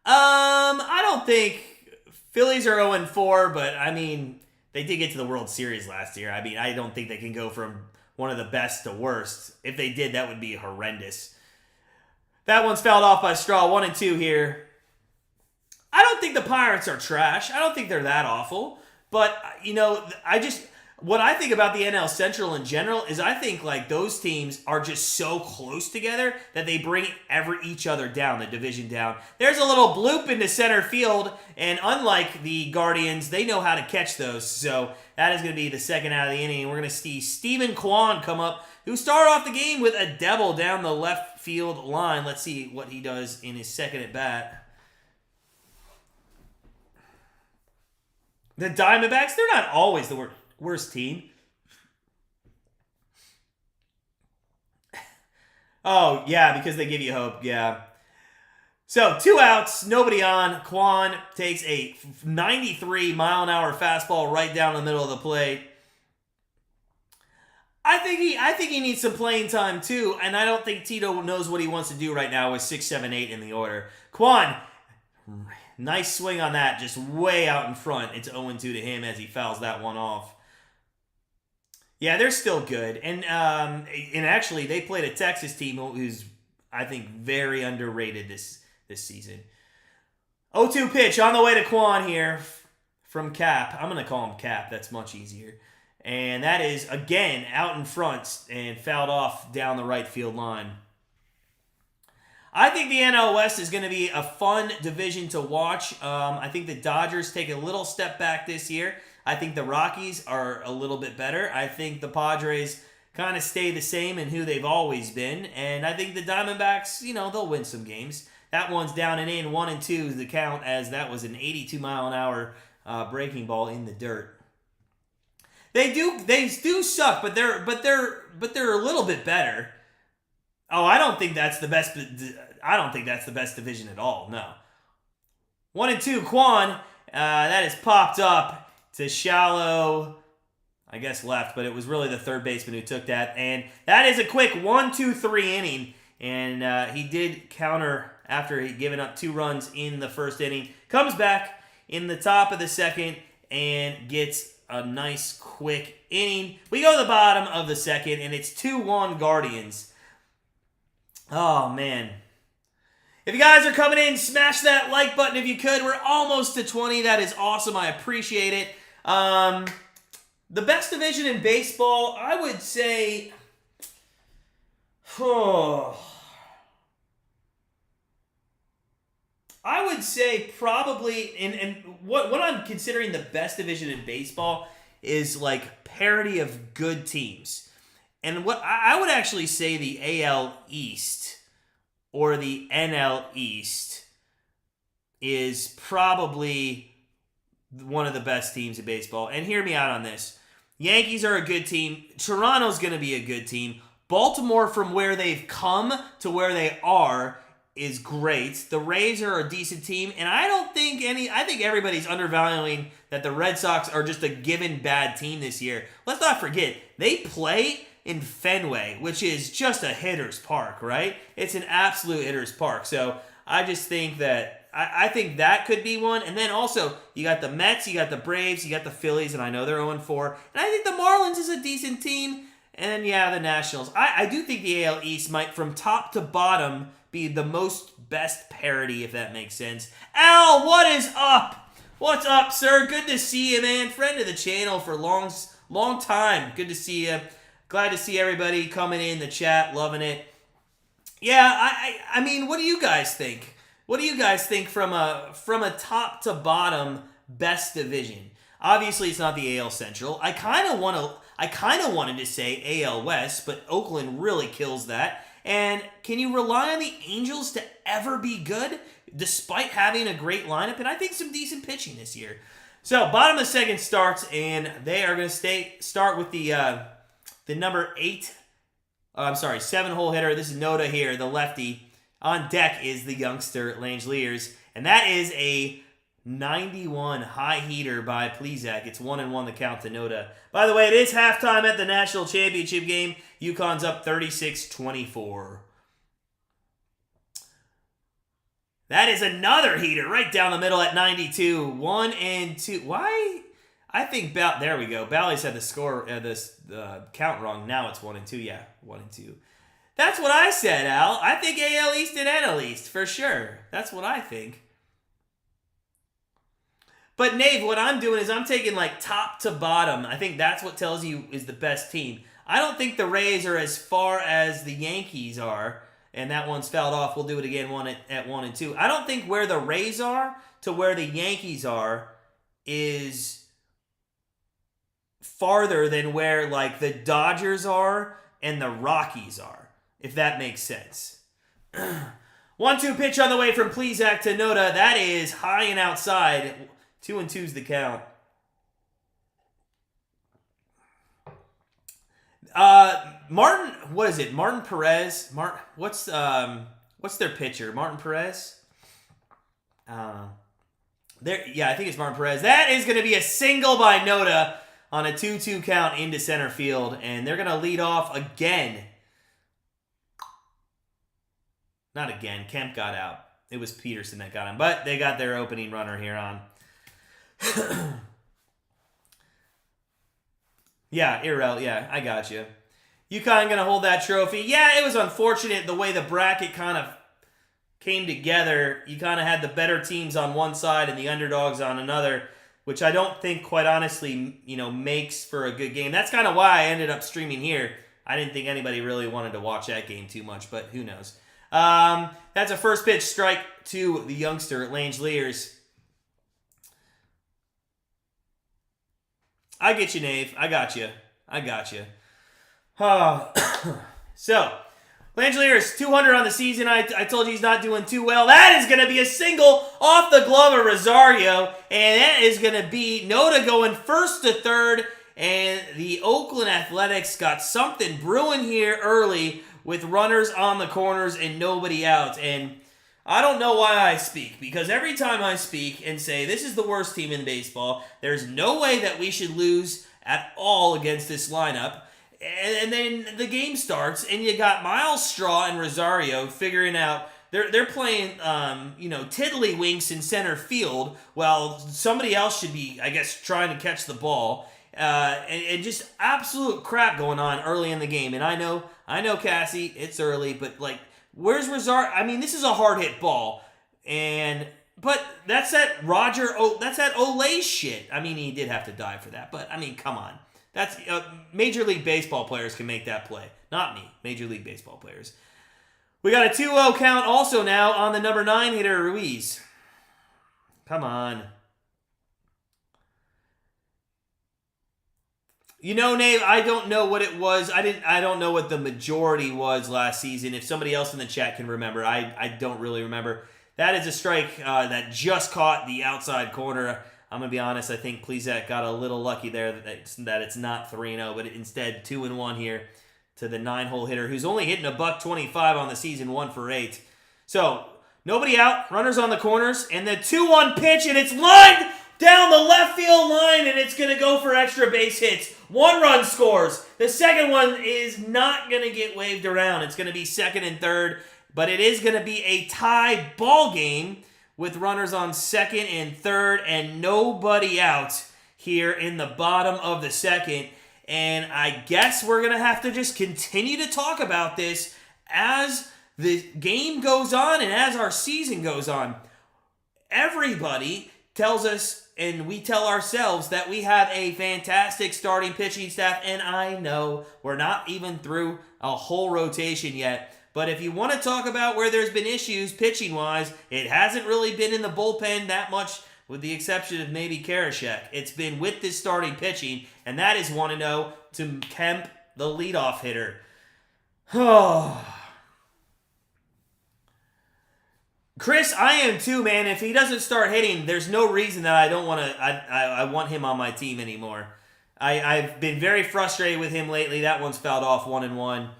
I don't think Phillies are 0-4, but I mean, they did get to the World Series last year. I mean, I don't think they can go from one of the best to worst. If they did, that would be horrendous. That one's fouled off by Straw. 1-2 here. I don't think the Pirates are trash. I don't think they're that awful. But, what I think about the NL Central in general is I think like those teams are just so close together that they bring each other down, the division down. There's a little bloop into center field, and unlike the Guardians, they know how to catch those. So that is going to be the second out of the inning. We're going to see Steven Kwan come up, who started off the game with a double down the left field line. Let's see what he does in his second at bat. The Diamondbacks, they're not always the worst team. Oh, yeah, because they give you hope, yeah. So, 2 outs, nobody on. Kwan takes a 93-mile-an-hour fastball right down the middle of the plate. I think he needs some playing time, too, and I don't think Tito knows what he wants to do right now with 6, 7, 8 in the order. Kwan, nice swing on that, just way out in front. It's 0-2 to him as he fouls that one off. Yeah, they're still good. And actually, they played a Texas team who's, I think, very underrated this season. 0-2 pitch on the way to Kwan here from Cap. I'm going to call him Cap. That's much easier. And that is, again, out in front and fouled off down the right field line. I think the NL West is going to be a fun division to watch. I think the Dodgers take a little step back this year. I think the Rockies are a little bit better. I think the Padres kind of stay the same in who they've always been. And I think the Diamondbacks, they'll win some games. That one's down and in, 1-2 the count, as that was an 82-mile-an-hour breaking ball in the dirt. They do suck, but they're a little bit better. Oh, I don't think that's the best. I don't think that's the best division at all. No. 1-2, Kwan. That is popped up to shallow, I guess left, but it was really the third baseman who took that. And that is a quick 1-2-3 inning. And he did counter after he'd given up 2 runs in the first inning. Comes back in the top of the second and gets a nice quick inning. We go to the bottom of the second, and it's 2-1 Guardians. Oh, man. If you guys are coming in, smash that like button if you could. We're almost to 20. That is awesome. I appreciate it. The best division in baseball, I would say... I would say probably, and what I'm considering the best division in baseball is like parity of good teams. And what I would actually say the AL East or the NL East is probably one of the best teams in baseball. And hear me out on this. Yankees are a good team. Toronto's going to be a good team. Baltimore, from where they've come to where they are, is great. The Rays are a decent team, and I think everybody's undervaluing that the Red Sox are just a given bad team this year. Let's not forget, they play in Fenway, which is just a hitter's park, right? It's an absolute hitter's park. So I just think that I think that could be one. And then also, you got the Mets, you got the Braves, you got the Phillies, and I know they're 0-4. And I think the Marlins is a decent team. And yeah, the Nationals. I do think the AL East might, from top to bottom, be the most best parity, if that makes sense. Al, what is up? What's up, sir? Good to see you, man. Friend of the channel for long time. Good to see you. Glad to see everybody coming in the chat, loving it. Yeah, I mean, what do you guys think? What do you guys think from a top to bottom best division? Obviously, it's not the AL Central. I kind of wanted to say AL West, but Oakland really kills that. And can you rely on the Angels to ever be good, despite having a great lineup? And I think some decent pitching this year. So, bottom of the second starts, and they are going to start with the number 7-hole hitter. This is Noda here, the lefty. On deck is the youngster, Lange Lears. And that is a 91 high heater by Plesac. It's 1-1 the count to Noda. By the way, it is halftime at the National Championship game. UConn's up 36-24. That is another heater right down the middle at 92. 1-2. Why? I think there we go. Bally's had the count wrong. Now it's 1-2. Yeah, 1-2. That's what I said, Al. I think AL East and NL East for sure. That's what I think. But Nave, what I'm doing is I'm taking like top to bottom. I think that's what tells you is the best team. I don't think the Rays are as far as the Yankees are, and that one's fouled off. We'll do it again at 1 and 2. I don't think where the Rays are to where the Yankees are is farther than where like the Dodgers are and the Rockies are, if that makes sense. 1-2 pitch on the way from Plesac to Noda. That is high and outside. 2 and 2's the count. Martin, what is it? Martin Perez. What's their pitcher? Martin Perez. Yeah, I think it's Martin Perez. That is going to be a single by Noda on a 2-2 count into center field, and they're going to lead off again. Not again. Kemp got out. It was Peterson that got him, but they got their opening runner here on. Yeah, irrelevant. Yeah, I got you. UConn going to hold that trophy. Yeah, it was unfortunate the way the bracket kind of came together. You kind of had the better teams on one side and the underdogs on another, which I don't think, quite honestly, makes for a good game. That's kind of why I ended up streaming here. I didn't think anybody really wanted to watch that game too much, but who knows. That's a first pitch strike to the youngster, Lange Lears. I get you, Nave. I got you. So, Lange Lears, 200 on the season. I told you he's not doing too well. That is going to be a single off the glove of Rosario, and that is going to be Noda going first to third, and the Oakland Athletics got something brewing here early with runners on the corners and nobody out. And I don't know why I speak, because every time I speak and say this is the worst team in baseball, there's no way that we should lose at all against this lineup. And then the game starts, and you got Miles Straw and Rosario figuring out they're playing tiddlywinks in center field while somebody else should be, I guess, trying to catch the ball. And just absolute crap going on early in the game. And I know, Cassie, it's early, but like, where's Rosario? I mean, this is a hard hit ball, but that's that that's that Olay shit. I mean, he did have to die for that, but I mean, come on. That's Major League Baseball players can make that play. Not me. Major League Baseball players. We got a 2-0 count also now on the number 9 hitter, Ruiz. Come on. Nave, I don't know what it was. I don't know what the majority was last season. If somebody else in the chat can remember, I don't really remember. That is a strike that just caught the outside corner. I'm going to be honest, I think Plesac got a little lucky there that it's not 3-0, but instead 2-1 here to the 9-hole hitter, who's only hitting $125 on the season, 1 for 8. So, nobody out, runners on the corners, and the 2-1 pitch, and it's lined down the left field line, and it's going to go for extra base hits. 1 run scores. The second one is not going to get waved around. It's going to be second and third, but it is going to be a tie ball game with runners on second and third and nobody out here in the bottom of the second. And I guess we're going to have to just continue to talk about this as the game goes on and as our season goes on. Everybody tells us, and we tell ourselves, that we have a fantastic starting pitching staff, and I know we're not even through a whole rotation yet. But if you want to talk about where there's been issues pitching-wise, it hasn't really been in the bullpen that much, with the exception of maybe Karashek. It's been with this starting pitching, and that is 1-0 to Kemp, the leadoff hitter. Chris, I am too, man. If he doesn't start hitting, there's no reason that I don't want to. I want him on my team anymore. I've been very frustrated with him lately. That one's fouled off 1-1.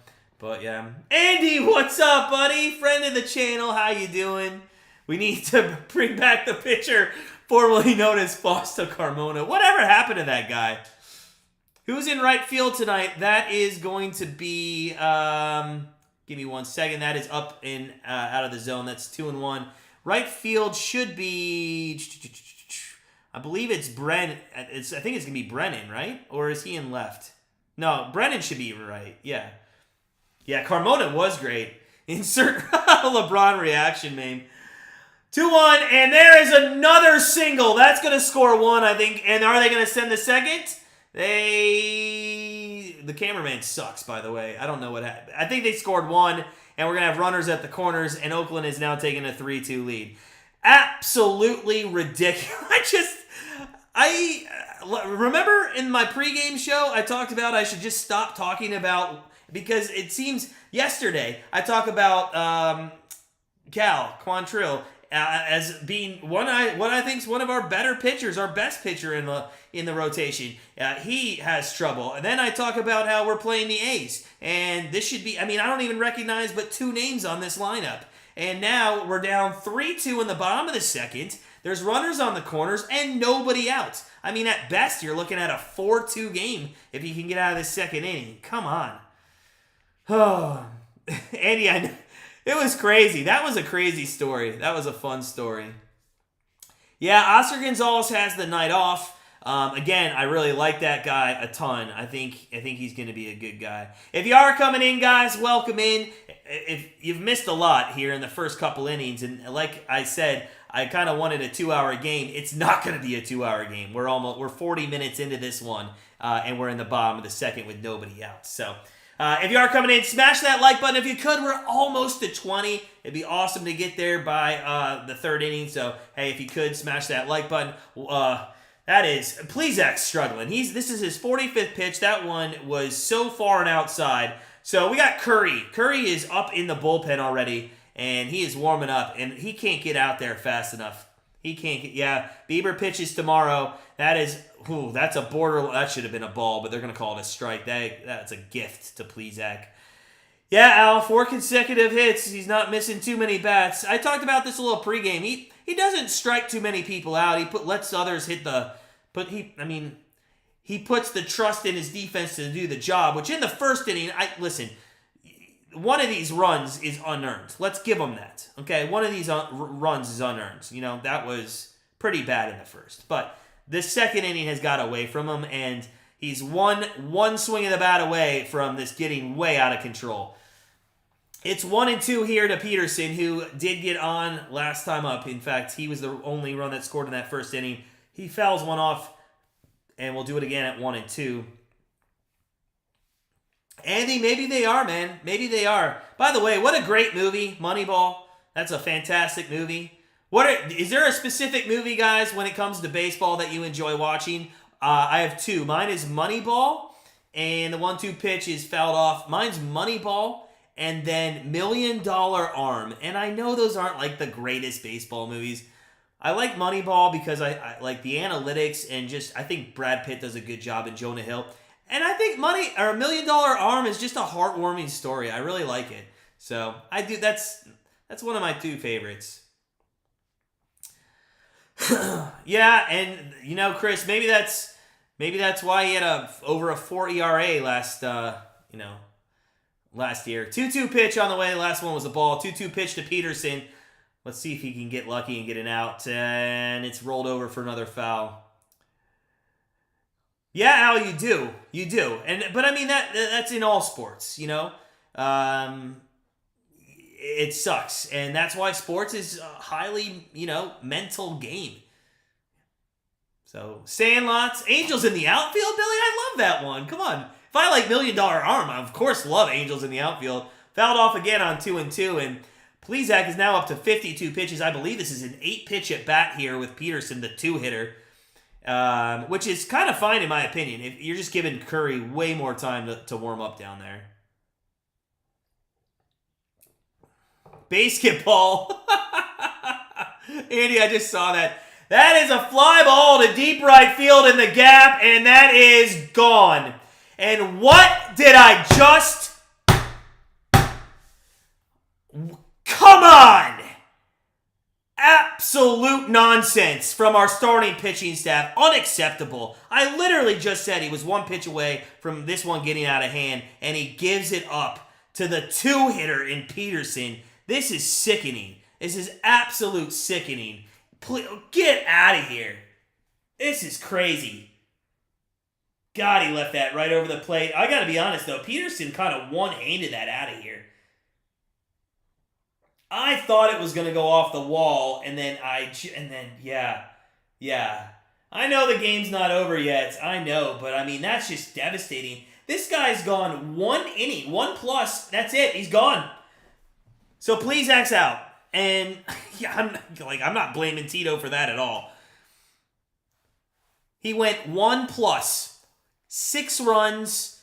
But yeah, Andy, what's up, buddy? Friend of the channel, how you doing? We need to bring back the pitcher formerly known as Fausto Carmona. Whatever happened to that guy? Who's in right field tonight? That is going to be. Give me 1 second. That is up and out of the zone. That's 2-1. Right field should be. I believe it's Brennan. I think it's gonna be Brennan, right? Or is he in left? No, Brennan should be right. Yeah. Yeah, Carmona was great. Insert LeBron reaction meme. 2-1, and there is another single. That's going to score 1, I think. And are they going to send the second? The cameraman sucks, by the way. I don't know what happened. I think they scored 1, and we're going to have runners at the corners, and Oakland is now taking a 3-2 lead. Absolutely ridiculous. I remember in my pregame show, I talked about I should just stop talking about, because it seems yesterday I talk about Quantrill as being what I think is one of our better pitchers, our best pitcher in the rotation. He has trouble. And then I talk about how we're playing the A's. And this should be, I don't even recognize but 2 names on this lineup. And now we're down 3-2 in the bottom of the second. There's runners on the corners and nobody out. At best, you're looking at a 4-2 game if you can get out of this second inning. Come on. Oh, Andy, I know. It was crazy. That was a crazy story. That was a fun story. Yeah, Oscar Gonzalez has the night off. Again, I really like that guy a ton. I think he's going to be a good guy. If you are coming in, guys, welcome in. If you've missed a lot here in the first couple innings, and like I said, I kind of wanted a 2-hour game. It's not going to be a 2-hour game. We're 40 minutes into this one, and we're in the bottom of the second with nobody out. So. If you are coming in, smash that like button if you could. We're almost to 20. It'd be awesome to get there by the third inning. So, hey, if you could, smash that like button. That is, Plesac struggling. This is his 45th pitch. That one was so far and outside. So we got Curry. Curry is up in the bullpen already, and he is warming up, and he can't get out there fast enough. He can't get, Bieber pitches tomorrow. That's a border. That should have been a ball, but they're going to call it a strike. That's a gift to Plesac. Yeah, Al, 4 consecutive hits. He's not missing too many bats. I talked about this a little pregame. He doesn't strike too many people out. He lets others hit he puts the trust in his defense to do the job, which in the first inning, one of these runs is unearned. Let's give him that. Okay, one of these runs is unearned. That was pretty bad in the first. But the second inning has got away from him, and he's one swing of the bat away from this getting way out of control. It's 1-2 here to Peterson, who did get on last time up. In fact, he was the only run that scored in that first inning. He fouls one off, and we'll do it again at 1-2. Andy, maybe they are, man. Maybe they are. By the way, what a great movie, Moneyball. That's a fantastic movie. Is there a specific movie, guys, when it comes to baseball that you enjoy watching? I have 2. Mine is Moneyball, and the 1-2 pitch is fouled off. Mine's Moneyball, and then $1 Million Arm. And I know those aren't like the greatest baseball movies. I like Moneyball because I like the analytics, and I think Brad Pitt does a good job, and Jonah Hill. And I think $1 Million Arm is just a heartwarming story. I really like it. So I do. That's one of my 2 favorites. Yeah, and Chris, maybe that's why he had over a 4 ERA last year. 2-2 pitch on the way. The last one was a ball. 2-2 pitch to Peterson. Let's see if he can get lucky and get an out. And it's rolled over for another foul. Yeah, Al, you do. But that's in all sports, It sucks. And that's why sports is a highly, mental game. So, Sandlots, Angels in the outfield, Billy, I love that one. Come on. If I like $1 Million Arm, I of course love Angels in the outfield. Fouled off again on 2-2, and Plesac is now up to 52 pitches. I believe this is an 8-pitch at bat here with Peterson, the 2-hitter. Which is kind of fine in my opinion. If you're just giving Curry way more time to warm up down there. Basketball. Andy, I just saw that. That is a fly ball to deep right field in the gap, and that is gone. And what did I just... Come on! Absolute nonsense from our starting pitching staff. Unacceptable. I literally just said he was 1 pitch away from this one getting out of hand, and he gives it up to the 2-hitter in Peterson. This is sickening. This is absolute sickening. Please, get out of here. This is crazy. God, he left that right over the plate. I gotta be honest, though. Peterson kind of one-handed that out of here. I thought it was going to go off the wall, and then yeah. I know the game's not over yet. I know, but I mean, that's just devastating. This guy's gone 1 inning, 1+. That's it. He's gone. So Plesac's out. And yeah, I'm not blaming Tito for that at all. He went 1+, 6 runs,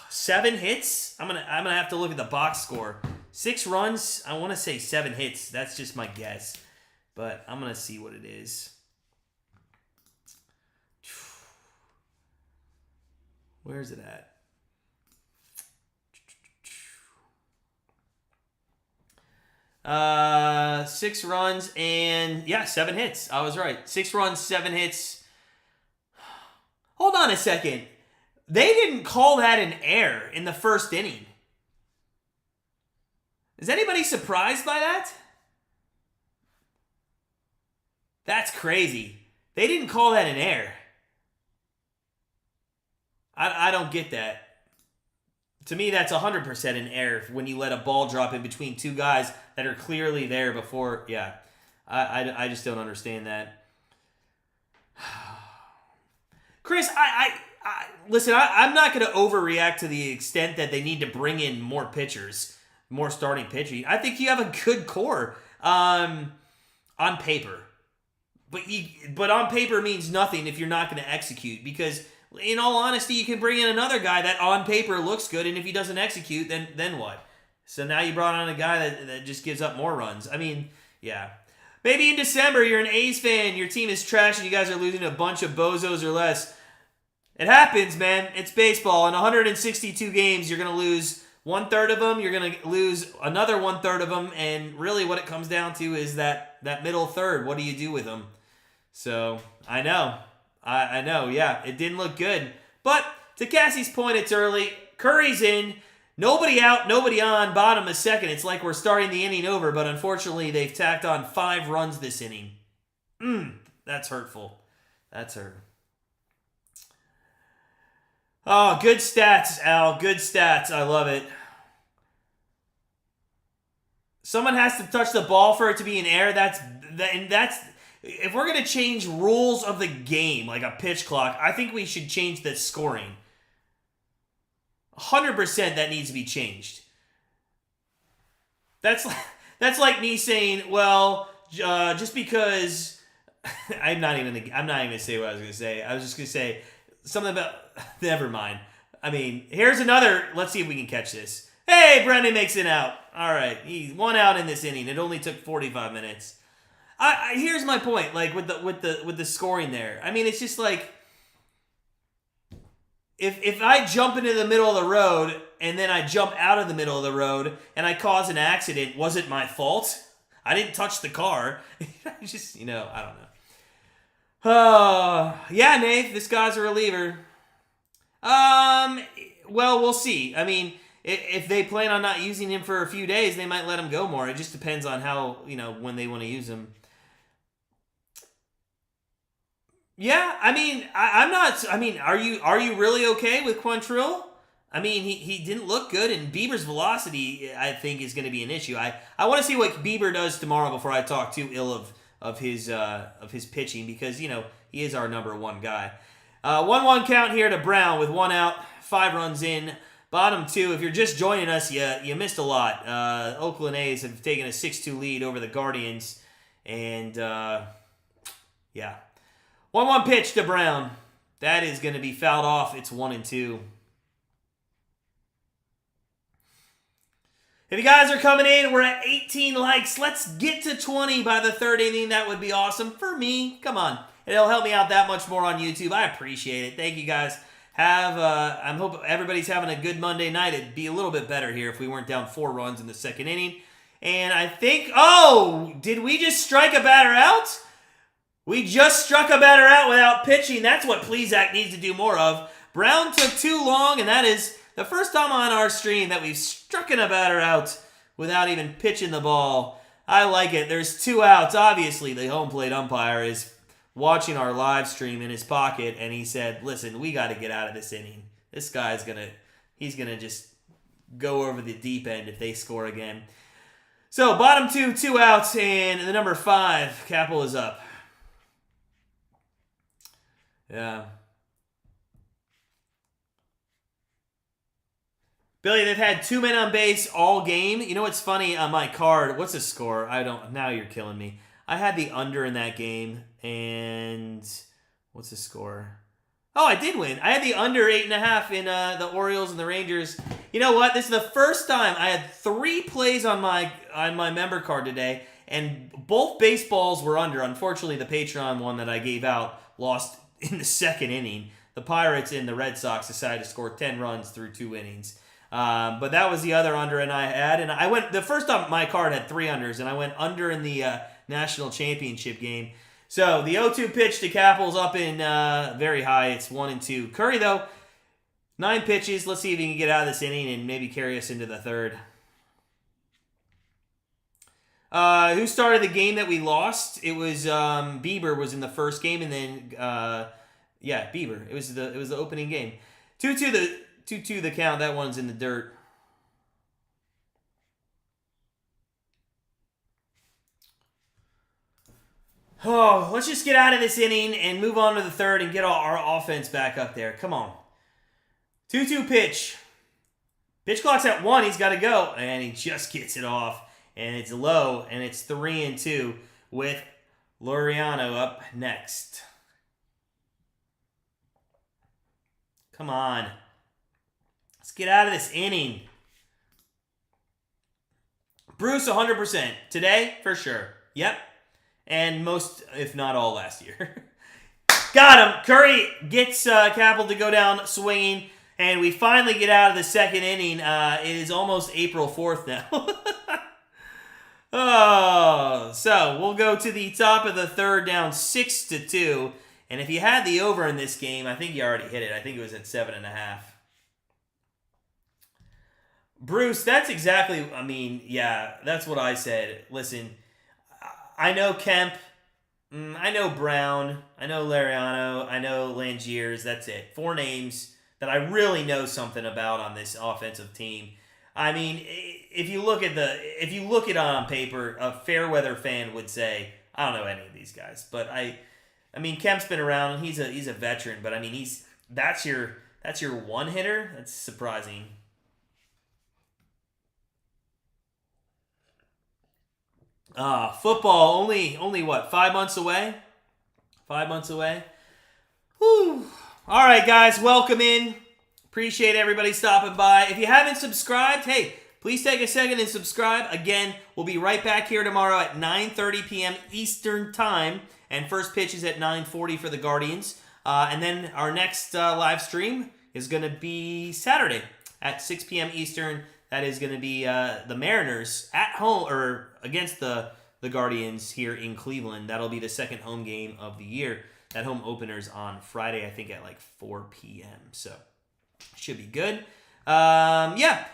7 hits. I'm gonna have to look at the box score. 6 runs. I want to say 7 hits. That's just my guess, but I'm gonna see what it is. Where is it at? 6 runs and 7 hits. I was right. 6 runs, 7 hits. Hold on a second. They didn't call that an error in the first inning. Is anybody surprised by that? That's crazy. They didn't call that an error. I don't get that. To me, that's 100% an error when you let a ball drop in between 2 guys that are clearly there before. Yeah, I just don't understand that. Chris, listen, I'm not going to overreact to the extent that they need to bring in more pitchers, more starting pitching. I think you have a good core on paper. But on paper means nothing if you're not going to execute, because in all honesty, you can bring in another guy that on paper looks good, and if he doesn't execute, then what? So now you brought on a guy that just gives up more runs. I mean, yeah. Maybe in December, you're an A's fan, your team is trash, and you guys are losing a bunch of bozos or less. It happens, man. It's baseball. In 162 games, you're going to lose 1/3 of them. You're going to lose another 1/3 of them, and really what it comes down to is that middle third. What do you do with them? So, I know. I know, yeah, it didn't look good. But to Cassie's point, it's early. Curry's in. Nobody out, nobody on, bottom of second. It's like we're starting the inning over, but unfortunately, they've tacked on 5 runs this inning. That's hurtful. That's hurt. Oh, good stats, Al. Good stats. I love it. Someone has to touch the ball for it to be an error. That's if we're going to change rules of the game, like a pitch clock, I think we should change the scoring. 100% that needs to be changed. That's like me saying, well, just because I'm not even going to say what I was going to say. I was just going to say something about never mind. I mean, here's another. Let's see if we can catch this. Hey, Brendan makes it out. All right, he's 1 out in this inning. It only took 45 minutes. Here's my point, like with the scoring there. I mean, it's just like if I jump into the middle of the road and then I jump out of the middle of the road and I cause an accident, was it my fault? I didn't touch the car. Just, I don't know. Yeah, Nate, this guy's a reliever. Well, we'll see. I mean, if they plan on not using him for a few days, they might let him go more. It just depends on how, when they want to use him. Yeah, I mean, I'm not. I mean, are you really okay with Quantrill? I mean, he didn't look good, and Bieber's velocity, I think, is going to be an issue. I want to see what Bieber does tomorrow before I talk too ill of his pitching, because he is our number 1 guy. 1-1 count here to Brown with 1 out, 5 runs in. Bottom 2. If you're just joining us, you missed a lot. Oakland A's have taken a 6-2 lead over the Guardians, and yeah. 1-1 pitch to Brown. That is going to be fouled off. It's 1-2. If you guys are coming in, we're at 18 likes. Let's get to 20 by the 3rd inning. That would be awesome for me. Come on. It'll help me out that much more on YouTube. I appreciate it. Thank you guys. I hope everybody's having a good Monday night. It'd be a little bit better here if we weren't down 4 runs in the 2nd inning. And I think, did we just strike a batter out? We just struck a batter out without pitching. That's what Plesac needs to do more of. Brown took too long, and that is the first time on our stream that we've struck a batter out without even pitching the ball. I like it. There's 2 outs. Obviously, the home plate umpire is watching our live stream in his pocket, and he said, listen, we got to get out of this inning. This guy's he's going to just go over the deep end if they score again. So, bottom two, 2 outs, and the number 5, Capel is up. Yeah. Billy, they've had 2 men on base all game. You know what's funny on my card? What's the score? Now you're killing me. I had the under in that game, and what's the score? Oh, I did win. I had the under 8.5 in the Orioles and the Rangers. You know what? This is the first time I had 3 plays on my member card today, and both baseballs were under. Unfortunately, the Patreon one that I gave out lost in the second inning. The Pirates and the Red Sox decided to score 10 runs through 2 innings. But that was the other under, and I went the first time my card had 3 unders, and I went under in the national championship game. So the 0-2 pitch to Capel's up in very high. It's 1-2. Curry, though, 9 pitches. Let's see if he can get out of this inning and maybe carry us into the third. Who started the game that we lost? It was Bieber was in the first game, and then Bieber. It was the opening game. 2-2 the count. That one's in the dirt. Oh, let's just get out of this inning and move on to the third and get our offense back up there. Come on. 2-2 pitch. Pitch clock's at 1. He's got to go. And he just gets it off. And it's low. And it's 3-2 with Laureano up next. Come on. Let's get out of this inning. Bruce, 100%. Today, for sure. Yep. And most, if not all, last year. Got him. Curry gets Capel to go down swinging. And we finally get out of the second inning. It is almost April 4th now. So we'll go to the top of the third, down 6-2. And if you had the over in this game, I think you already hit it. I think it was at 7.5. Bruce, that's exactly, that's what I said. Listen, I know Kemp, I know Brown, I know Laureano, I know Langiers. That's it. 4 names that I really know something about on this offensive team. I mean, if you look at it on paper, a fair weather fan would say, I don't know any of these guys. But I mean, Kemp's been around, and he's a veteran. But I mean, that's your one hitter. That's surprising. Football only what, 5 months away? 5 months away. Whew. All right, guys, welcome in. Appreciate everybody stopping by. If you haven't subscribed, hey, please take a second and subscribe. Again, we'll be right back here tomorrow at 9:30 p.m. Eastern Time, and first pitch is at 9:40 for the Guardians. And then our next live stream is going to be Saturday at 6 p.m. Eastern. That is going to be the Mariners at home or against the Guardians here in Cleveland. That'll be the second home game of the year. That home opener's on Friday, I think at like 4 p.m. So should be good.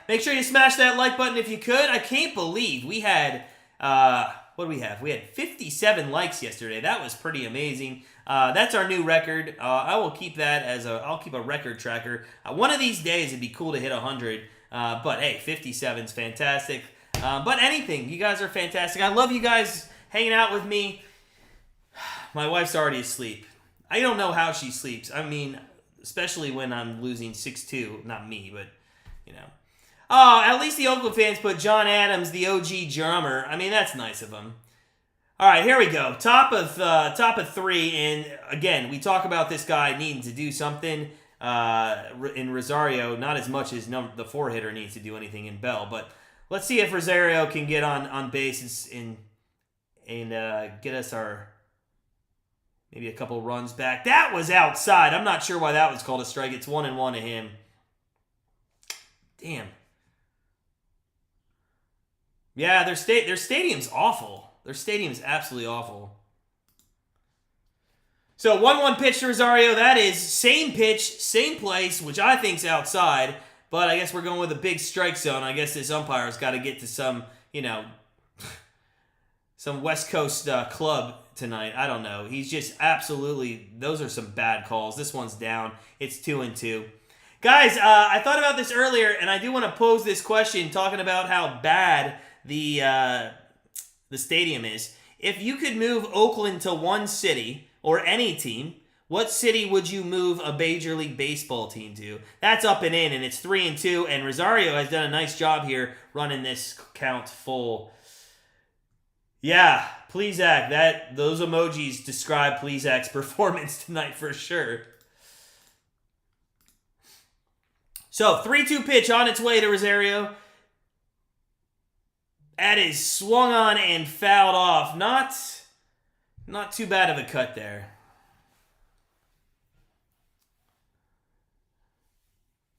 Make sure you smash that like button if you could. I can't believe we had what do we have? We had 57 likes yesterday. That was pretty amazing. That's our new record. I will keep that I'll keep a record tracker. One of these days it'd be cool to hit 100. But hey, 57's fantastic. But anything, you guys are fantastic. I love you guys hanging out with me. My wife's already asleep. I don't know how she sleeps. I mean, especially when I'm losing 6-2. Not me, but, you know. Oh, at least the Oakland fans put John Adams, the OG drummer. I mean, that's nice of them. All right, here we go. Top of 3. And, again, we talk about this guy needing to do something in Rosario. Not as much as the 4 hitter needs to do anything in Bell. But let's see if Rosario can get on base and get us maybe a couple runs back. That was outside. I'm not sure why that was called a strike. It's 1-1 to him. Damn. Yeah, their stadium's awful. Their stadium's absolutely awful. So 1-1 pitch to Rosario. That is same pitch, same place, which I think's outside. But I guess we're going with a big strike zone. I guess this umpire's got to get to some West Coast club tonight. I don't know. He's just absolutely, those are some bad calls. This one's down. It's 2-2. Guys, I thought about this earlier, and I do want to pose this question talking about how bad the stadium is. If you could move Oakland to one city or any team, what city would you move a Major League Baseball team to? That's up and in, and it's 3-2, and Rosario has done a nice job here running this count full. Yeah, Plesac, those emojis describe Plesac's performance tonight for sure. So, 3-2 pitch on its way to Rosario. That is swung on and fouled off. Not too bad of a cut there.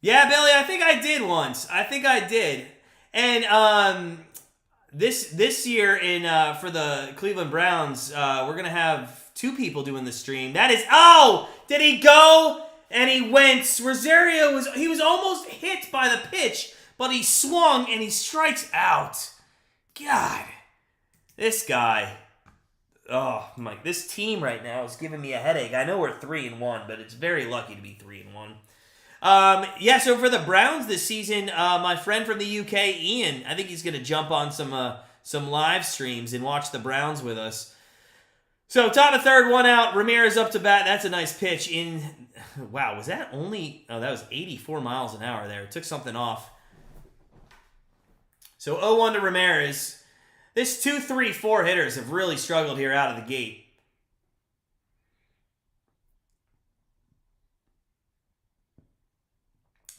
Yeah, Billy, I think I did once. I think I did. And this year for the Cleveland Browns, we're gonna have 2 people doing the stream. That is, did he go? And he went. Rosario was almost hit by the pitch, but he swung and he strikes out. God, this guy. Oh my! This team right now is giving me a headache. I know we're 3-1, but it's very lucky to be 3-1. So for the Browns this season, my friend from the UK, Ian, I think he's going to jump on some live streams and watch the Browns with us. So top of third, 1 out, Ramirez up to bat. That's a nice pitch wow, was that only, that was 84 miles an hour there. It took something off. So 0-1 to Ramirez. This 2-3-4 hitters have really struggled here out of the gate.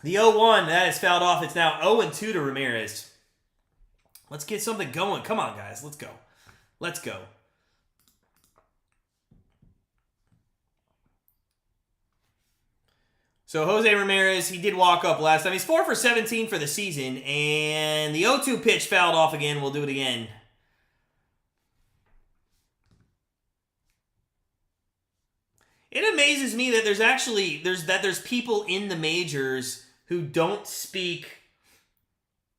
The 0-1, that is fouled off. It's now 0-2 to Ramirez. Let's get something going. Come on, guys. Let's go. Let's go. So Jose Ramirez, he did walk up last time. He's 4 for 17 for the season. And the 0-2 pitch fouled off again. We'll do it again. It amazes me that there's people in the majors who don't speak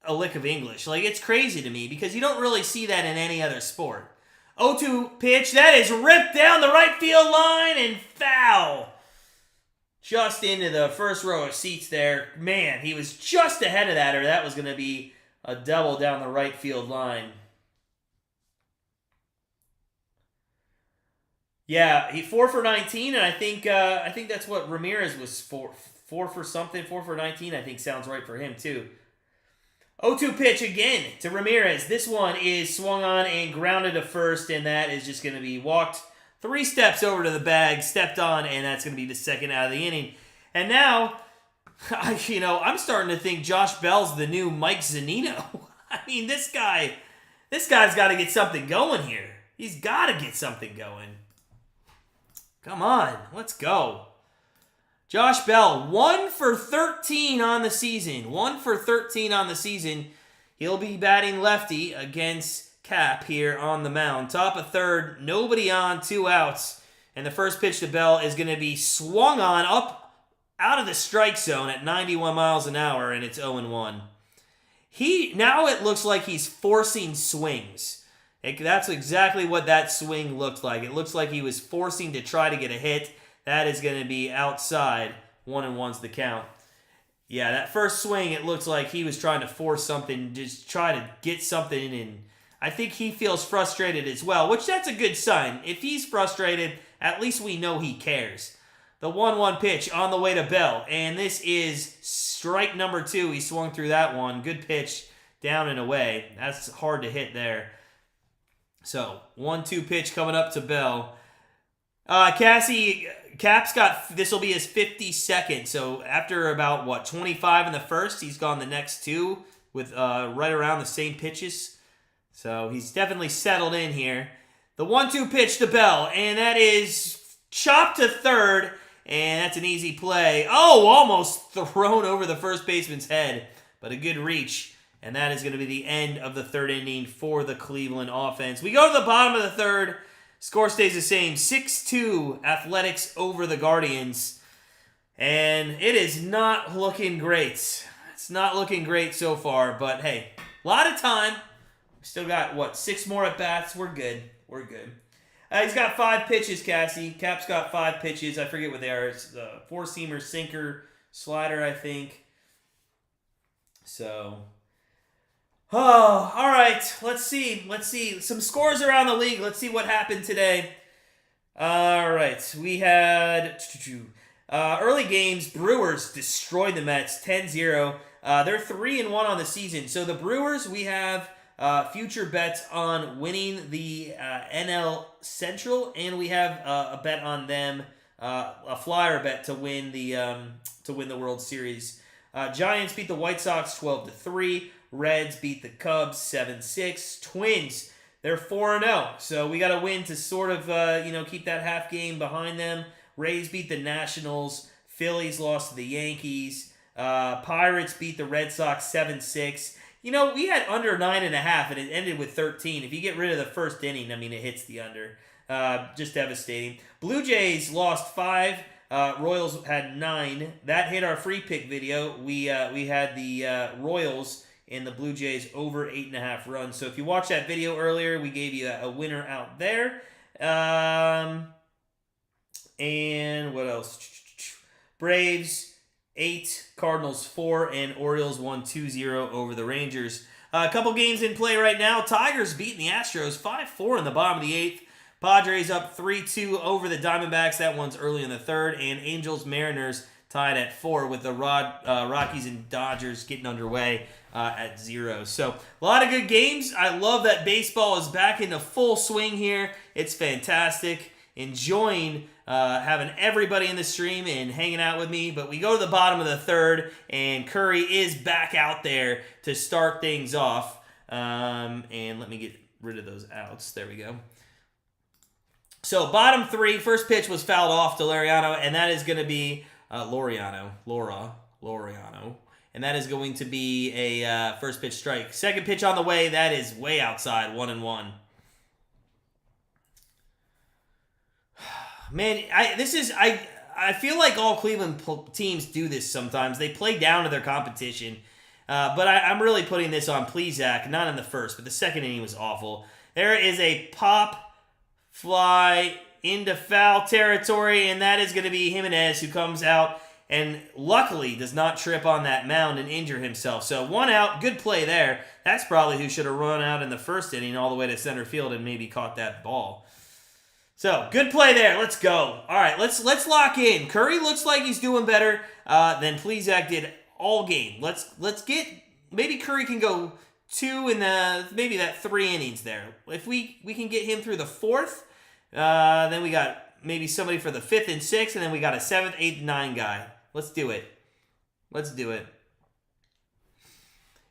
a lick of English. Like, it's crazy to me because you don't really see that in any other sport. 0-2 pitch, that is ripped down the right field line and foul. Just into the first row of seats there. Man, he was just ahead of that, or that was going to be a double down the right field line. Yeah, he 4 for 19, and I think that's what Ramirez was for 4 for 19. I think sounds right for him too. 0-2 pitch again to Ramirez. This one is swung on and grounded to first, and that is just going to be walked 3 steps over to the bag, stepped on, and that's going to be the second out of the inning. And now, I'm starting to think Josh Bell's the new Mike Zunino. I mean, this guy's got to get something going here. He's got to get something going. Come on, let's go. Josh Bell, 1 for 13 on the season. 1 for 13 on the season. He'll be batting lefty against Cap here on the mound. Top of third, nobody on, 2 outs. And the first pitch to Bell is going to be swung on up out of the strike zone at 91 miles an hour, and it's 0-1. Now it looks like he's forcing swings. That's exactly what that swing looked like. It looks like he was forcing to try to get a hit. That is going to be outside. 1-1's the count. Yeah, that first swing, it looks like he was trying to force something, just try to get something in. I think he feels frustrated as well, which that's a good sign. If he's frustrated, at least we know he cares. The 1-1 pitch on the way to Bell, and this is strike number 2. He swung through that one. Good pitch, down and away. That's hard to hit there. So, 1-2 pitch coming up to Bell. Cap's got, this will be his 52nd. So, after about, 25 in the first, he's gone the next 2 with right around the same pitches. So he's definitely settled in here. The 1-2 pitch to Bell, and that is chopped to third, and that's an easy play. Oh, almost thrown over the first baseman's head, but a good reach, and that is going to be the end of the third inning for the Cleveland offense. We go to the bottom of the third. Score stays the same, 6-2 Athletics over the Guardians, and it is not looking great. It's not looking great so far, but hey, a lot of time. Still got, 6 more at-bats. We're good. We're good. He's got 5 pitches, Cassie. Cap's got 5 pitches. I forget what they are. It's the 4-seamer, sinker, slider, I think. So, Oh, all right. Let's see. Some scores around the league. Let's see what happened today. All right. We had early games. Brewers destroyed the Mets 10-0. They're 3-1 on the season. So the Brewers, we have future bets on winning the NL Central, and we have a bet on them, a flyer bet to win the World Series. Giants beat the White Sox 12-3. Reds beat the Cubs 7-6. Twins, they're 4-0. So we got to win to sort of keep that half game behind them. Rays beat the Nationals. Phillies lost to the Yankees. Pirates beat the Red Sox 7-6. We had under 9.5 and it ended with 13. If you get rid of the first inning, it hits the under. Just devastating. Blue Jays lost 5. Royals had 9. That hit our free pick video. We had the Royals and the Blue Jays over 8.5 runs. So if you watched that video earlier, we gave you a winner out there. And what else? Braves 8, Cardinals 4, and Orioles won 2-0 over the Rangers. A couple games in play right now. Tigers beating the Astros 5-4 in the bottom of the 8th. Padres up 3-2 over the Diamondbacks. That one's early in the 3rd. And Angels Mariners tied at 4 with the Rockies and Dodgers getting underway at 0. So a lot of good games. I love that baseball is back into full swing here. It's fantastic. Enjoying having everybody in the stream and hanging out with me. But we go to the bottom of the 3rd, and Curry is back out there to start things off. And let me get rid of those outs. There we go. So bottom 3, first pitch was fouled off to Laureano, and that is going to be Laureano, and that is going to be a first pitch strike. Second pitch on the way, that is way outside, 1-1. Man, I feel like all Cleveland teams do this sometimes. They play down to their competition, but I'm really putting this on Plesac, not in the first, but the second inning was awful. There is a pop fly into foul territory, and that is going to be Jimenez, who comes out and luckily does not trip on that mound and injure himself. So 1 out, good play there. That's probably who should have run out in the first inning all the way to center field and maybe caught that ball. So good play there. Let's go. All right, let's lock in. Curry looks like he's doing better than Plesac did all game. Let's get, maybe Curry can go 2 in maybe that 3 innings there. If we can get him through the 4th, then we got maybe somebody for the 5th and 6th, and then we got a 7th, 8th, 9 guy. Let's do it.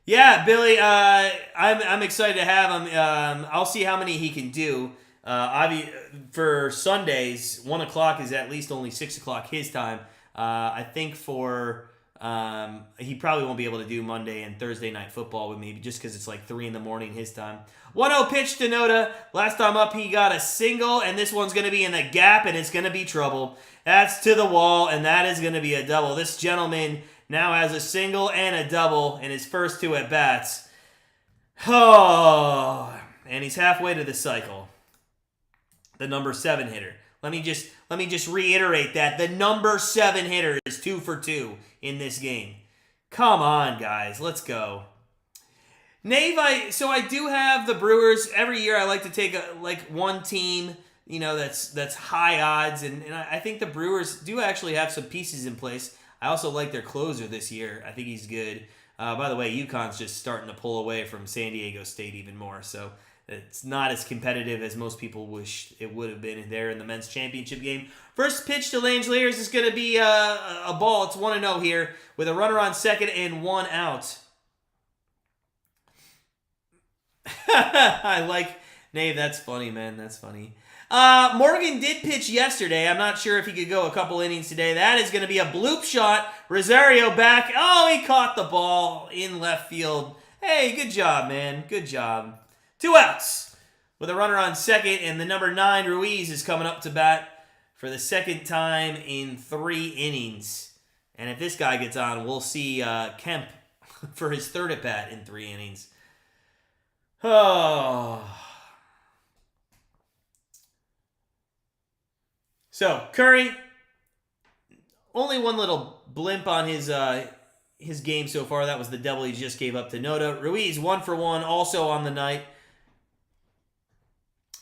Yeah, Billy, I'm excited to have him. I'll see how many he can do. For Sundays, 1 o'clock is at least only 6 o'clock his time. I think he probably won't be able to do Monday and Thursday night football with me just because it's like 3 in the morning his time. 1-0 pitch to Noda. Last time up, he got a single, and this one's going to be in the gap, and it's going to be trouble. That's to the wall, and that is going to be a double. This gentleman now has a single and a double in his first 2 at-bats. Oh, and he's halfway to the cycle. The number 7 hitter. Let me just reiterate that. The number 7 hitter is 2 for 2 in this game. Come on, guys. Let's go. Nave, so I do have the Brewers. Every year I like to take one team, that's high odds, and I think the Brewers do actually have some pieces in place. I also like their closer this year. I think he's good. By the way, UConn's just starting to pull away from San Diego State even more, so it's not as competitive as most people wish it would have been there in the men's championship game. First pitch to Langeliers is going to be a ball. It's 1-0 here with a runner on second and 1 out. I like Nave. That's funny, man. That's funny. Morgan did pitch yesterday. I'm not sure if he could go a couple innings today. That is going to be a bloop shot. Rosario back. Oh, he caught the ball in left field. Hey, good job, man. Good job. 2 outs with a runner on second, and the number 9, Ruiz, is coming up to bat for the second time in 3 innings. And if this guy gets on, we'll see Kemp for his 3rd at bat in 3 innings. Oh. So, Curry, only one little blimp on his his game so far. That was the double he just gave up to Noda. Ruiz, 1 for 1, also on the night.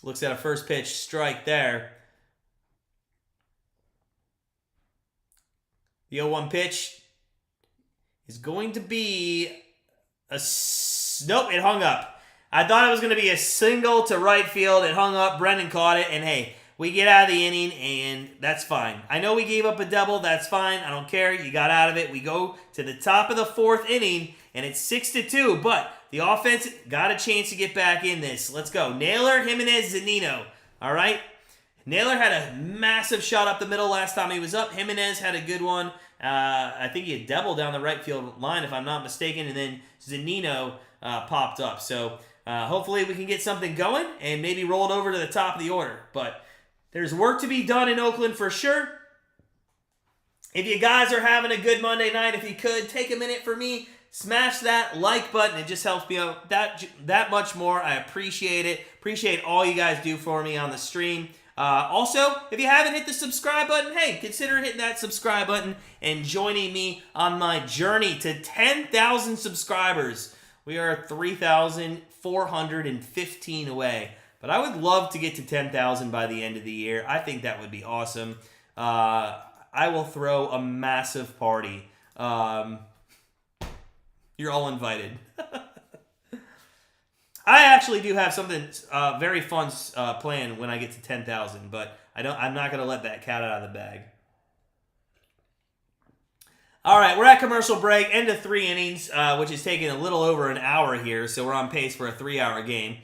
Looks at a first pitch strike there. The 0-1 pitch is going to be a... Nope, it hung up. I thought it was going to be a single to right field. It hung up. Brendan caught it, and hey, we get out of the inning, and that's fine. I know we gave up a double. That's fine. I don't care. You got out of it. We go to the top of the 4th inning, and it's 6-2, but the offense got a chance to get back in this. Let's go. Naylor, Jimenez, Zunino. All right? Naylor had a massive shot up the middle last time he was up. Jimenez had a good one. I think he had doubled down the right field line, if I'm not mistaken, and then Zunino popped up. So hopefully we can get something going and maybe roll it over to the top of the order. But there's work to be done in Oakland for sure. If you guys are having a good Monday night, if you could, take a minute for me, smash that like button. It just helps me out that much more. I appreciate it. Appreciate all you guys do for me on the stream. Also, if you haven't hit the subscribe button, hey, consider hitting that subscribe button and joining me on my journey to 10,000 subscribers. We are 3,415 away. But I would love to get to 10,000 by the end of the year. I think that would be awesome. I will throw a massive party. You're all invited. I actually do have something very fun planned when I get to 10,000, but I'm not going to let that cat out of the bag. All right, we're at commercial break, end of 3 innings, which is taking a little over an hour here, so we're on pace for a 3-hour game.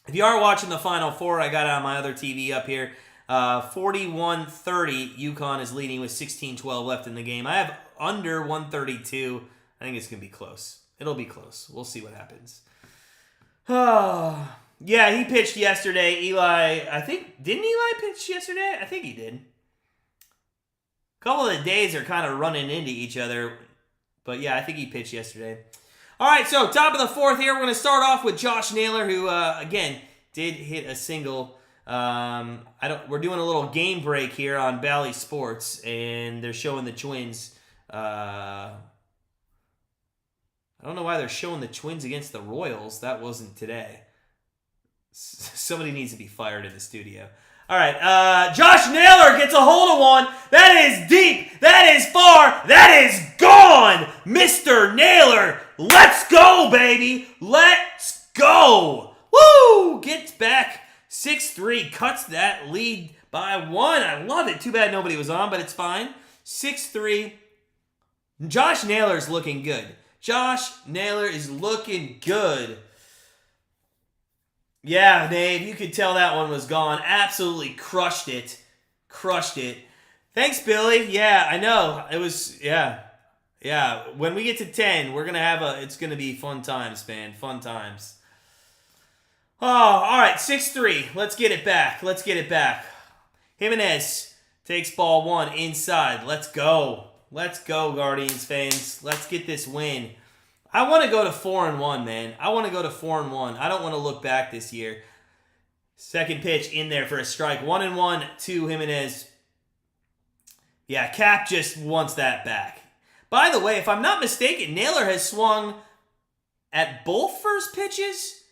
If you are watching the Final Four, I got it on my other TV up here. 41-30, UConn is leading with 16-12 left in the game. I have under 132. I think it's going to be close. It'll be close. We'll see what happens. Yeah, he pitched yesterday. Eli, didn't Eli pitch yesterday? I think he did. A couple of the days are kind of running into each other. But yeah, I think he pitched yesterday. All right, so top of the 4th here. We're going to start off with Josh Naylor, who, again, did hit a single. We're doing a little game break here on Bally Sports, and they're showing the Twins. I don't know why they're showing the Twins against the Royals. That wasn't today. Somebody needs to be fired in the studio. All right, Josh Naylor gets a hold of one. That is deep. That is far. That is gone. Mr. Naylor, let's go, baby. Let's go. Woo! Gets back 6-3. Cuts that lead by 1. I love it. Too bad nobody was on, but it's fine. 6-3. Josh Naylor's looking good. Josh Naylor is looking good. Yeah, Dave, you could tell that one was gone. Absolutely crushed it. Crushed it. Thanks, Billy. Yeah, I know. It was, yeah. Yeah, when we get to 10, we're going to have it's going to be fun times, man. Fun times. Oh, all right, 6-3. Let's get it back. Let's get it back. Jimenez takes ball 1 inside. Let's go. Let's go, Guardians fans. Let's get this win. I want to go to 4-1, man. I want to go to 4-1. I don't want to look back this year. Second pitch in there for a strike. 1-1 to Jimenez. Yeah, Cap just wants that back. By the way, if I'm not mistaken, Naylor has swung at both first pitches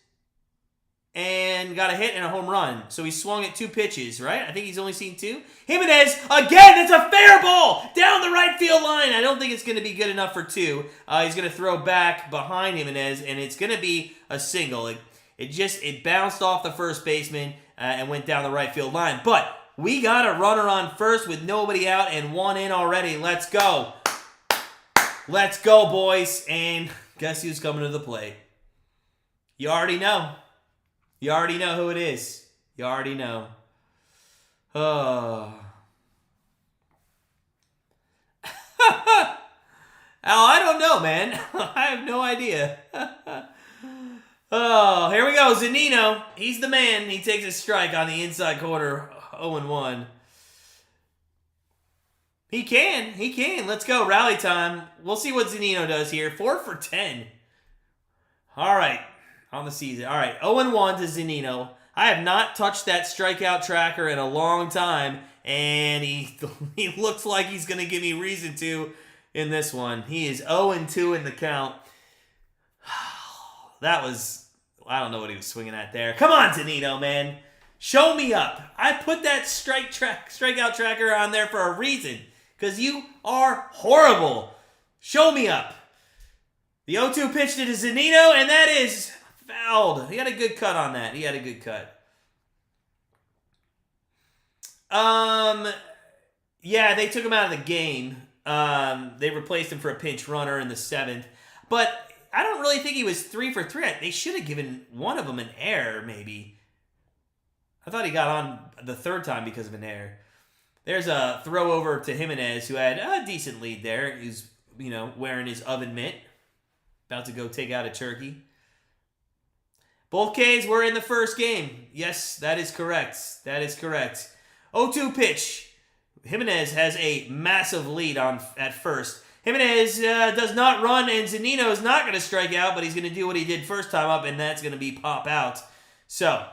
and got a hit and a home run. So he swung at 2 pitches, right? I think he's only seen 2. Jimenez, again, it's a fair ball down the right field line. I don't think it's going to be good enough for 2. He's going to throw back behind Jimenez, and it's going to be a single. It bounced off the first baseman and went down the right field line. But we got a runner on first with nobody out and 1 in already. Let's go. Let's go, boys. And guess who's coming to the plate? You already know. You already know who it is. You already know. Oh. I don't know, man. I have no idea. Oh, here we go. Zunino. He's the man. He takes a strike on the inside corner. 0-1. He can. He can. Let's go. Rally time. We'll see what Zunino does here. 4 for 10. All right. On the season. All right. 0-1 to Zunino. I have not touched that strikeout tracker in a long time, and he looks like he's going to give me reason to. in this one. He is 0-2 in the count. That was, I don't know what he was swinging at there. Come on, Zunino, man. Show me up. I put that strikeout tracker on there for a reason. Because you are horrible. Show me up. The 0-2 pitch to Zunino, and that is fouled. He had a good cut on that. He had a good cut. Yeah, they took him out of the game. They replaced him for a pinch runner in the 7th. But I don't really think he was 3 for 3. They should have given one of them an error, maybe. I thought he got on the 3rd time because of an error. There's a throw over to Jimenez, who had a decent lead there. He's, wearing his oven mitt. About to go take out a turkey. Both Ks were in the first game. Yes, that is correct. That is correct. 0-2 pitch. Jimenez has a massive lead at first. Jimenez does not run, and Zunino is not going to strike out, but he's going to do what he did first time up, and that's going to be pop out. So,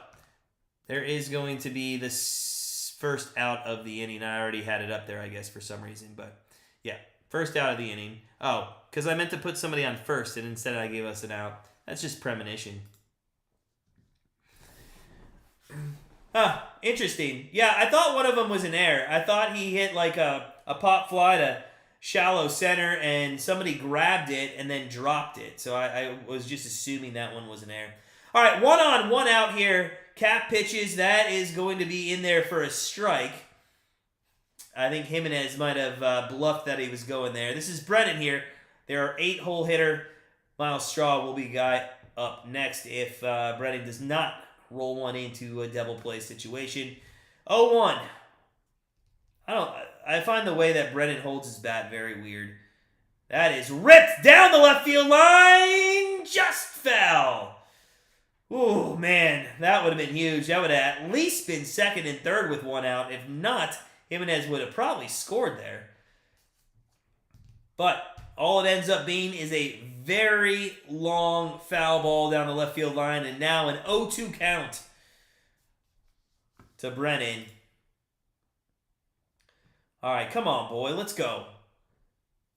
there is going to be this first out of the inning. I already had it up there, I guess, for some reason, but yeah, first out of the inning. Oh, because I meant to put somebody on first, and instead I gave us an out. That's just premonition. Huh, interesting. Yeah, I thought one of them was an error. I thought he hit like a pop fly to shallow center, and somebody grabbed it and then dropped it. So I was just assuming that one was an error. All right, 1 on, 1 out here. Cap pitches. That is going to be in there for a strike. I think Jimenez might have bluffed that he was going there. This is Brennan here. There are 8-hole hitter. Miles Straw will be guy up next if Brennan does not roll one into a double play situation. 0-1. I find the way that Brennan holds his bat very weird. That is ripped down the left field line. Just foul. Ooh, man, that would have been huge. That would have at least been second and third with 1 out. If not, Jimenez would have probably scored there. But all it ends up being is a very long foul ball down the left field line, and now an 0-2 count to Brennan. All right, come on, boy. Let's go.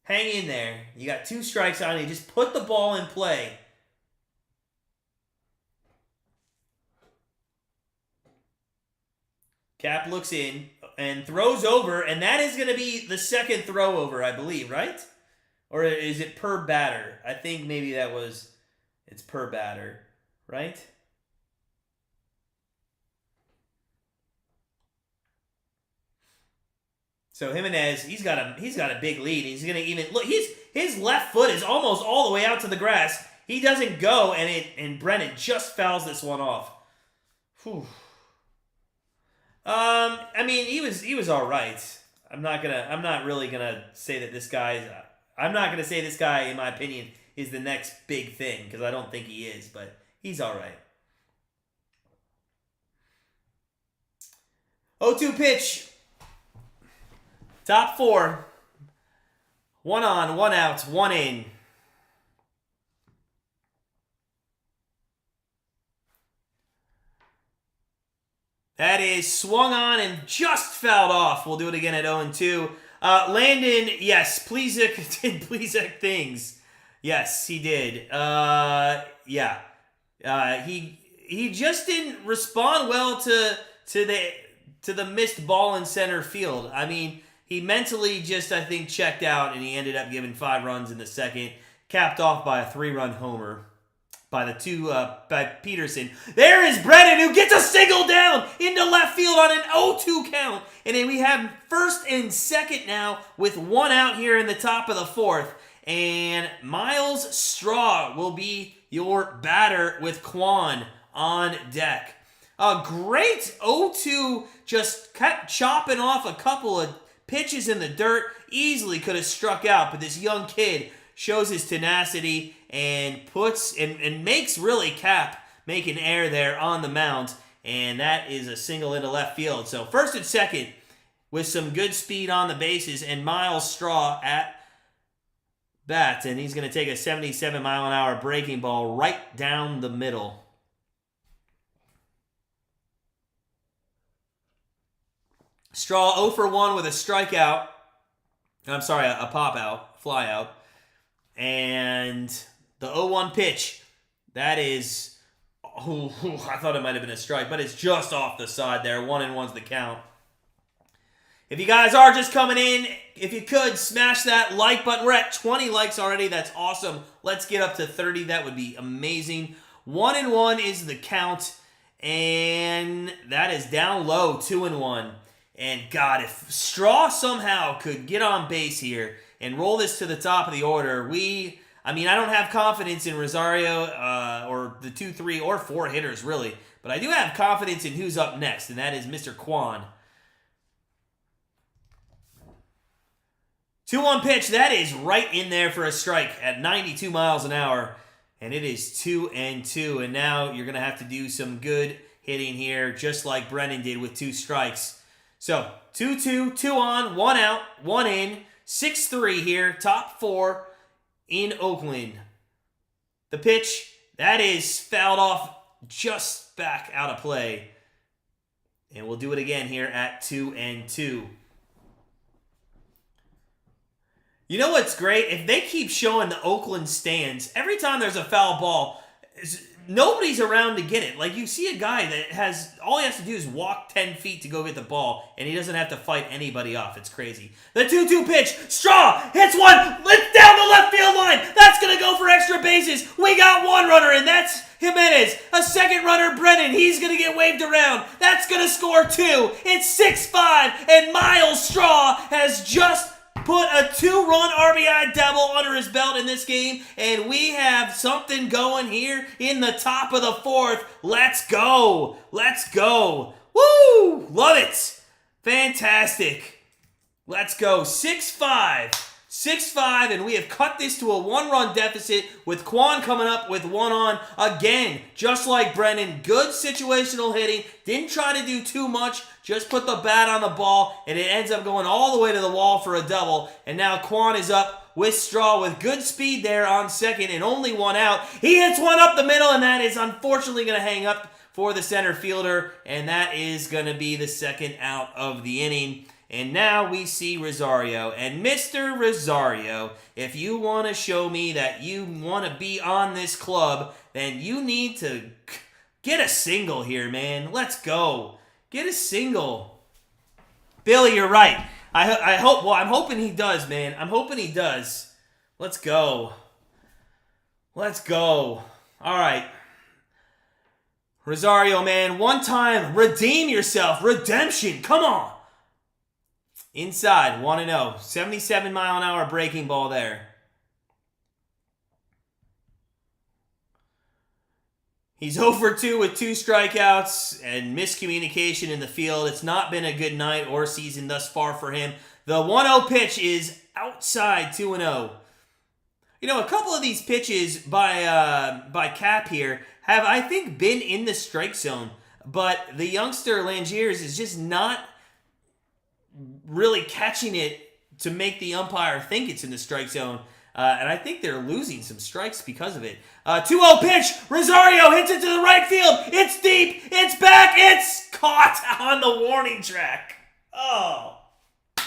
Hang in there. You got 2 strikes on you. Just put the ball in play. Cap looks in and throws over, and that is going to be the second throw over, I believe, right? Or is it per batter? I think maybe it's per batter, right? So Jimenez, he's got a big lead. He's going to even look. His left foot is almost all the way out to the grass. He doesn't go, and Brennan just fouls this one off. Whew. I mean, he was all right. I'm not really gonna say that this guy's. I'm not gonna say this guy, in my opinion, is the next big thing, because I don't think he is, but he's all right. 0-2 pitch. Top 4. 1 on, 1 out, 1 in. That is swung on and just fouled off. We'll do it again at 0-2. Landon, yes, Plesac did Plesac things. Yes, he did. Yeah. He just didn't respond well to the missed ball in center field. I mean, he mentally just, I think, checked out, and he ended up giving 5 runs in the second, capped off by a 3-run homer by Peterson. There is Brennan, who gets a single down into left field on an 0-2 count. And then we have first and second now with 1 out here in the top of the 4th. And Miles Straw will be your batter with Quan on deck. A great 0-2, just kept chopping off a couple of pitches in the dirt. Easily could have struck out, but this young kid shows his tenacity and makes really Cap make an error there on the mound, and that is a single into left field. So first and second with some good speed on the bases, and Miles Straw at bat, and he's going to take a 77-mile-an-hour breaking ball right down the middle. Straw 0 for 1 with a strikeout. I'm sorry, a pop out, fly out. And the 0-1 pitch, that is, I thought it might have been a strike, but it's just off the side there. 1-1's the count. If you guys are just coming in, if you could, smash that like button. We're at 20 likes already. That's awesome. Let's get up to 30. That would be amazing. 1-1 is the count, and that is down low, 2-1. And God, if Straw somehow could get on base here and roll this to the top of the order, I don't have confidence in Rosario or the 2, 3, or 4 hitters, really. But I do have confidence in who's up next, and that is Mr. Kwan. 2-1 pitch, that is right in there for a strike at 92 miles an hour. And it is 2-2. And now you're going to have to do some good hitting here, just like Brennan did with 2 strikes. So, 2-2, 2 on, 1 out, 1 in, 6-3 here, top 4 in Oakland. The pitch, that is fouled off just back out of play. And we'll do it again here at 2-2. You know what's great? If they keep showing the Oakland stands, every time there's a foul ball, nobody's around to get it. Like, you see a guy that all he has to do is walk 10 feet to go get the ball, and he doesn't have to fight anybody off. It's crazy. The 2-2 pitch. Straw hits one. It's down the left field line. That's going to go for extra bases. We got 1 runner, and that's Jimenez. A second runner, Brennan. He's going to get waved around. That's going to score 2. It's 6-5, and Miles Straw has just put a 2-run RBI double under his belt in this game, and we have something going here in the top of the 4th. Let's go. Let's go. Woo! Love it. Fantastic. Let's go. 6-5. 6-5, and we have cut this to a 1-run deficit with Kwan coming up with 1 on. Again, just like Brennan, good situational hitting. Didn't try to do too much. Just put the bat on the ball, and it ends up going all the way to the wall for a double. And now Kwan is up with Straw with good speed there on second and only 1 out. He hits one up the middle, and that is unfortunately going to hang up for the center fielder, and that is going to be the second out of the inning. And now we see Rosario. And Mr. Rosario, if you want to show me that you want to be on this club, then you need to get a single here, man. Let's go. Get a single. Billy, you're right. I hope, well, I'm hoping he does, man. I'm hoping he does. Let's go. Let's go. All right. Rosario, man, one time, redeem yourself. Redemption. Come on. Inside, 1-0. 77-mile-an-hour breaking ball there. He's 0 for 2 with 2 strikeouts and miscommunication in the field. It's not been a good night or season thus far for him. The 1-0 pitch is outside, 2-0. You know, a couple of these pitches by Cap here have, I think, been in the strike zone. But the youngster, Langiers, is just not really catching it to make the umpire think it's in the strike zone. And I think they're losing some strikes because of it. 2-0 pitch. Rosario hits it to the right field. It's deep. It's back. It's caught on the warning track. Oh. At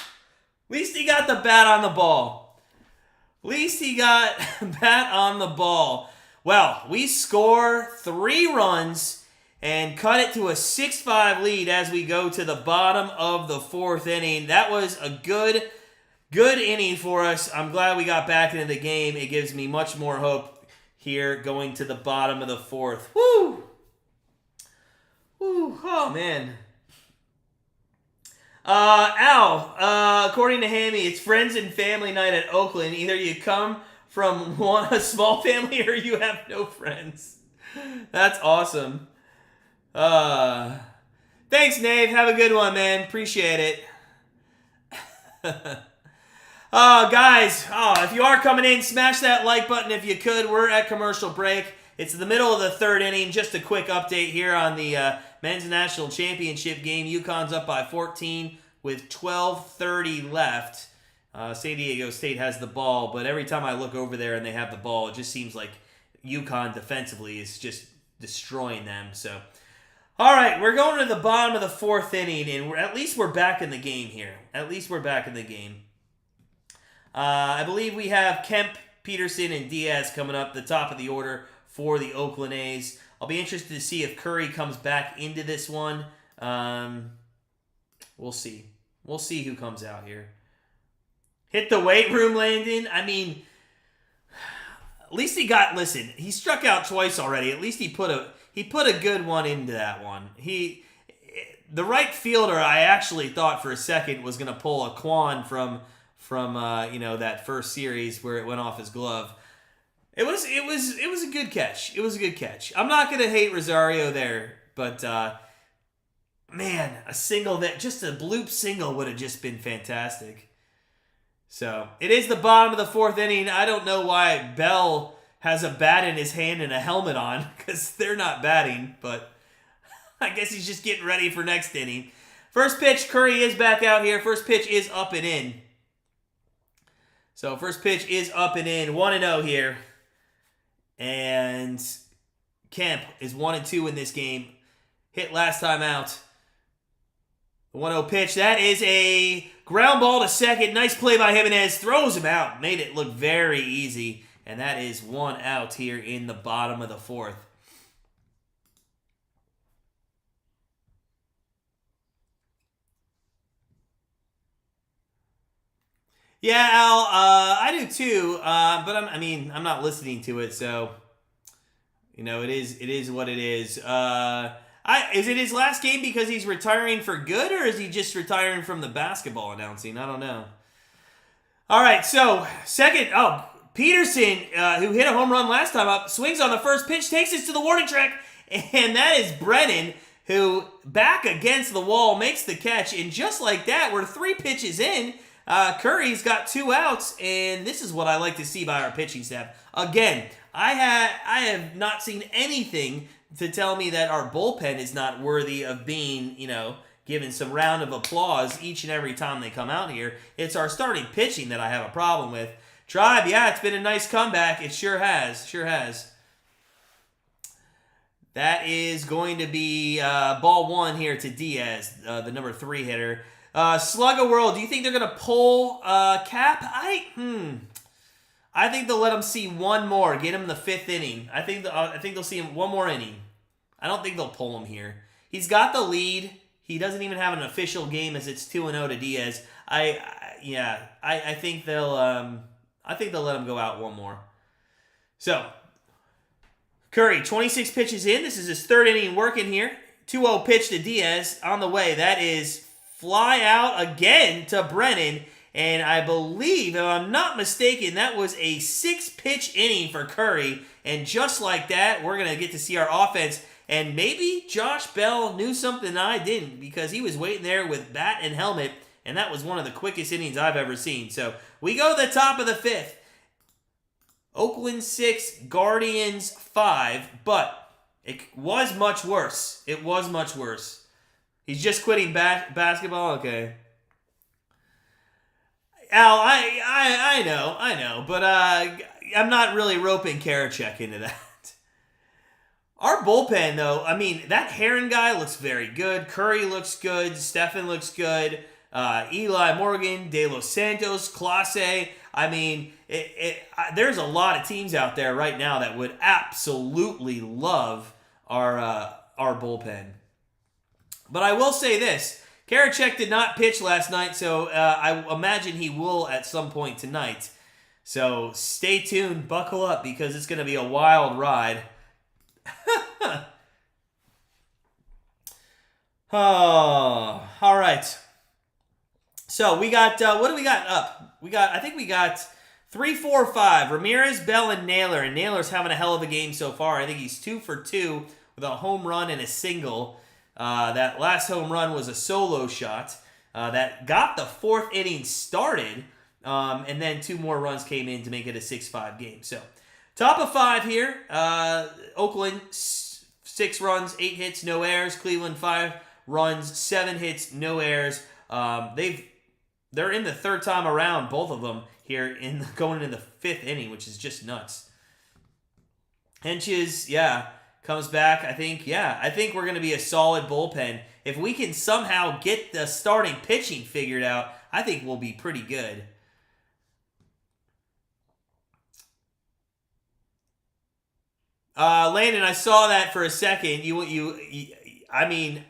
least he got the bat on the ball. At least he got bat on the ball. Well, we score 3 runs and cut it to a 6-5 lead as we go to the bottom of the 4th inning. That was a good inning for us. I'm glad we got back into the game. It gives me much more hope here going to the bottom of the 4th. Woo! Woo! Oh, man. Al, according to Hammy, it's friends and family night at Oakland. Either you come from a small family or you have no friends. That's awesome. Thanks, Nave. Have a good one, man. Appreciate it. Guys, if you are coming in, smash that like button if you could. We're at commercial break. It's the middle of the 3rd inning. Just a quick update here on the Men's National Championship game. UConn's up by 14 with 12:30 left. San Diego State has the ball, but every time I look over there and they have the ball, it just seems like UConn defensively is just destroying them. So, all right, we're going to the bottom of the 4th inning, and at least we're back in the game here. At least we're back in the game. I believe we have Kemp, Peterson, and Diaz coming up the top of the order for the Oakland A's. I'll be interested to see if Curry comes back into this one. We'll see. We'll see who comes out here. Hit the weight room, Landon. I mean, at least he struck out twice already. At least he put a good one into that one. The right fielder, I actually thought for a second was going to pull a Quan from that first series where it went off his glove. It was a good catch. It was a good catch. I'm not going to hate Rosario there, but man, a bloop single would have just been fantastic. So it is the bottom of the fourth inning. I don't know why Bell has a bat in his hand and a helmet on, because they're not batting, but I guess he's just getting ready for next inning. First pitch, Curry is back out here. First pitch is up and in. So first pitch is up and in. 1-0 here. And Kemp is 1-2 in this game. Hit last time out. The 1-0 pitch. That is a ground ball to second. Nice play by Jimenez. Throws him out. Made it look very easy. And that is 1 out here in the bottom of the fourth. Yeah, Al, I do too, but I'm not listening to it, so it is what it is. Is it his last game because he's retiring for good, or is he just retiring from the basketball announcing? I don't know. All right, so Peterson, who hit a home run last time up, swings on the first pitch, takes us to the warning track, and that is Brennan, who back against the wall makes the catch, and just like that, we're 3 pitches in. Curry's got 2 outs, and this is what I like to see by our pitching staff. Again, I have not seen anything to tell me that our bullpen is not worthy of being, given some round of applause each and every time they come out here. It's our starting pitching that I have a problem with. Tribe, yeah, it's been a nice comeback. It sure has. That is going to be ball 1 here to Diaz, the number 3 hitter. Slugger World, do you think they're going to pull Cap? I think they'll let him see one more, get him in the 5th inning. I think they'll see him one more inning. I don't think they'll pull him here. He's got the lead. He doesn't even have an official game as it's 2-0 to Diaz. I think they'll let him go out one more. So, Curry, 26 pitches in. This is his 3rd inning working here. 2-0 pitch to Diaz on the way. That is fly out again to Brennan, and I believe, if I'm not mistaken, that was a 6-pitch inning for Curry, and just like that, we're going to get to see our offense, and maybe Josh Bell knew something I didn't, because he was waiting there with bat and helmet, and that was one of the quickest innings I've ever seen. So, we go to the top of the 5th. Oakland 6, Guardians 5, but it was much worse. He's just quitting basketball? Okay. Al, I know, but I'm not really roping Karachek into that. Our bullpen, though, that Heron guy looks very good. Curry looks good. Stefan looks good. Eli Morgan, De Los Santos, Clase. There's a lot of teams out there right now that would absolutely love our bullpen. But I will say this. Karachek did not pitch last night, so I imagine he will at some point tonight. So stay tuned, buckle up, because it's going to be a wild ride. Oh, all right. So we got, what do we got up? I think we got 3, 4, 5. Ramirez, Bell, and Naylor. And Naylor's having a hell of a game so far. I think he's 2 for 2 with a home run and a single. That last home run was a solo shot that got the 4th inning started, and then 2 more runs came in to make it a 6-5 game. So, top of 5 here. Oakland, 6 runs, 8 hits, no errors. Cleveland, 5 runs, 7 hits, no errors. They're in the 3rd time around, both of them here, going into the 5th inning, which is just nuts. Henches, comes back. I think we're going to be a solid bullpen. If we can somehow get the starting pitching figured out, I think we'll be pretty good. Landon, I saw that for a second. I mean,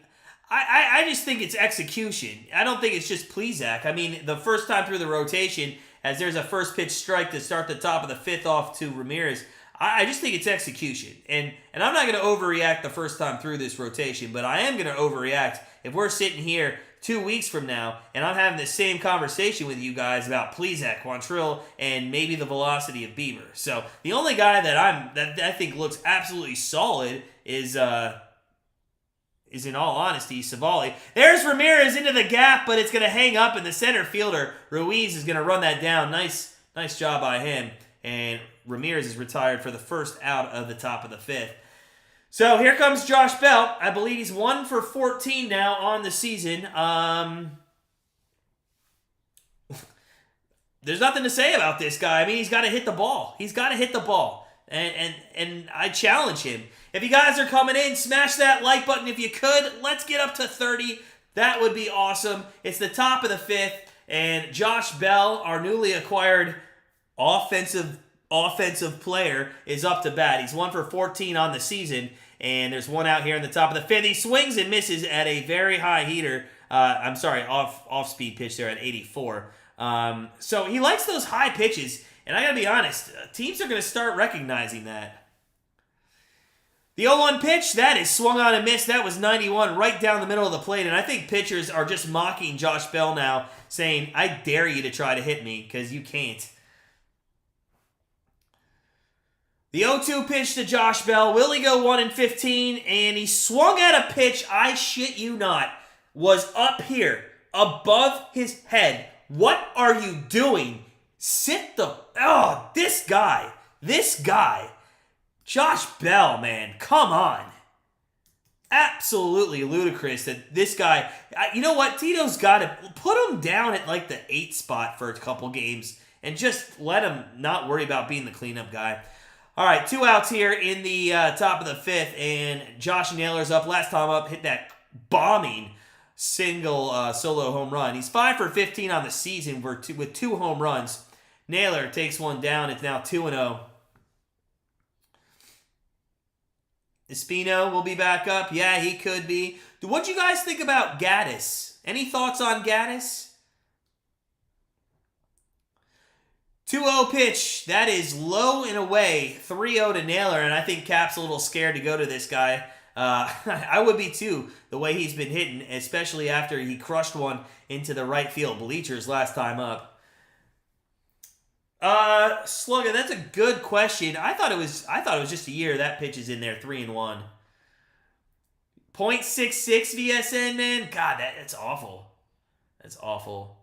I just think it's execution. I don't think it's just Plesac. I mean, the first time through the rotation, as there's a first pitch strike to start the top of the fifth off to Ramirez, I just think it's execution. And I'm not going to overreact the first time through this rotation, but I am going to overreact if we're sitting here 2 weeks from now and I'm having the same conversation with you guys about Plesac, Quantrill, and maybe the velocity of Bieber. So the only guy that I think looks absolutely solid is in all honesty, Savali. There's Ramirez into the gap, but it's going to hang up, and the center fielder, Ruiz, is going to run that down. Nice job by him. And Ramirez is retired for the first out of the top of the fifth. So here comes Josh Bell. I believe he's 1 for 14 now on the season. There's nothing to say about this guy. I mean, he's got to hit the ball. He's got to hit the ball. And I challenge him. If you guys are coming in, smash that like button if you could. Let's get up to 30. That would be awesome. It's the top of the fifth, and Josh Bell, our newly acquired offensive player, is up to bat. He's 1 for 14 on the season, and there's one out here in the top of the fifth. He swings and misses at a very high heater. Off-speed pitch there at 84. So he likes those high pitches, and I got to be honest, teams are going to start recognizing that. The 0-1 pitch, that is swung on and missed. That was 91 right down the middle of the plate, and I think pitchers are just mocking Josh Bell now, saying, I dare you to try to hit me, because you can't. The 0-2 pitch to Josh Bell. Will he go 1 and 15? And he swung at a pitch, I shit you not, was up here, above his head. What are you doing? This guy. Josh Bell, man, come on. Absolutely ludicrous that this guy, you know what, Tito's got to put him down at like the 8th spot for a couple games and just let him not worry about being the cleanup guy. All right, 2 outs here in the top of the fifth, and Josh Naylor's up. Last time up, hit that bombing single solo home run. He's 5 for 15 on the season with 2 home runs. Naylor takes one down. It's now 2-0. Espino will be back up. Yeah, he could be. What'd you guys think about Gaddis? Any thoughts on Gaddis? 2-0 pitch. That is low and away. 3-0 to Naylor, and I think Cap's a little scared to go to this guy. I would be too, the way he's been hitting, especially after he crushed one into the right field bleachers last time up. Slugger, that's a good question. I thought it was just a year. That pitch is in there, 3-1. 0.66 VSN, man. God, that's awful. That's awful.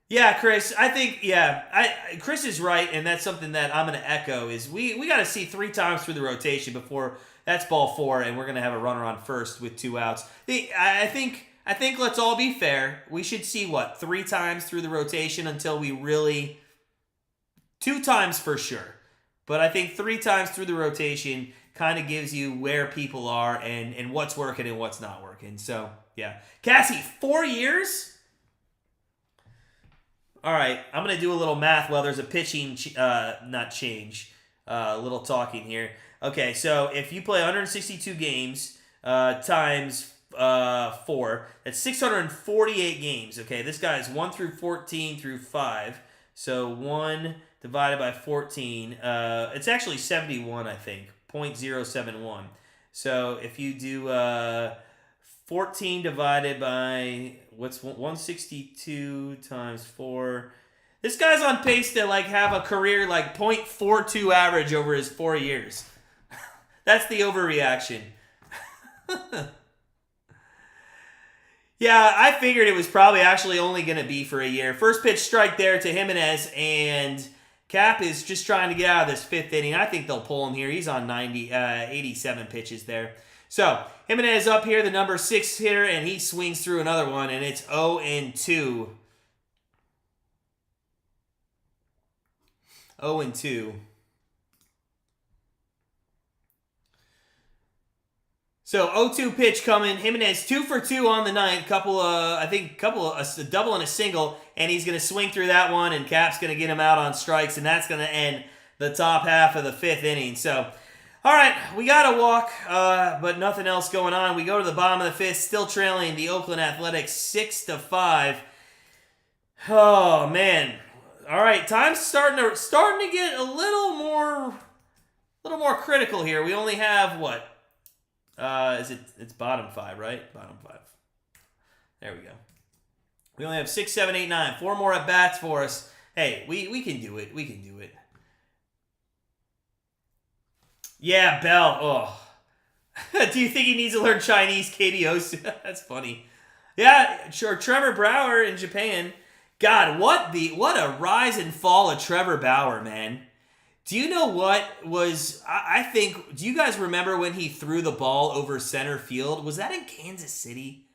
Yeah, Chris, I think, Chris is right, and that's something that I'm going to echo, is we got to see 3 times through the rotation before that's ball 4, and we're going to have a runner on first with 2 outs. I think let's all be fair. We should see, 3 times through the rotation until we really... 2 times for sure. But I think 3 times through the rotation kind of gives you where people are and what's working and what's not working. So, yeah. Cassie, 4 years? All right, I'm going to do a little math while there's a pitching, little talking here. Okay, so if you play 162 games times 4, that's 648 games. Okay, this guy is 1 through 14 through 5. So 1 divided by 14, it's actually 71, I think, 0.071. So if you do 14 divided by, 162 times 4, this guy's on pace to have a career 0.42 average over his 4 years. That's the overreaction. Yeah, I figured it was probably actually only going to be for a year. First pitch strike there to Jimenez, and Cap is just trying to get out of this 5th inning. I think they'll pull him here. He's on 87 pitches there. So, Jimenez up here, the number 6 hitter, and he swings through another one, and it's 0-2. 0-2. So 0-2 pitch coming. Jimenez 2 for 2 on the night. A double and a single, and he's going to swing through that one, and Cap's going to get him out on strikes, and that's going to end the top half of the 5th inning. So All right, we got to walk, but nothing else going on. We go to the bottom of the fifth, still trailing the Oakland Athletics 6-5. Oh, man. All right, time's starting to get a little more critical here. We only have what? It's bottom five, right? Bottom five. There we go. We only have 6, 7, 8, 9. 4 more at bats for us. Hey, we can do it. We can do it. Yeah, Bell. Oh. Do you think he needs to learn Chinese, KDOs? That's funny. Yeah, sure. Trevor Bauer in Japan. God, what a rise and fall of Trevor Bauer, man. Do you know what was, I think, do you guys remember when he threw the ball over center field? Was that in Kansas City?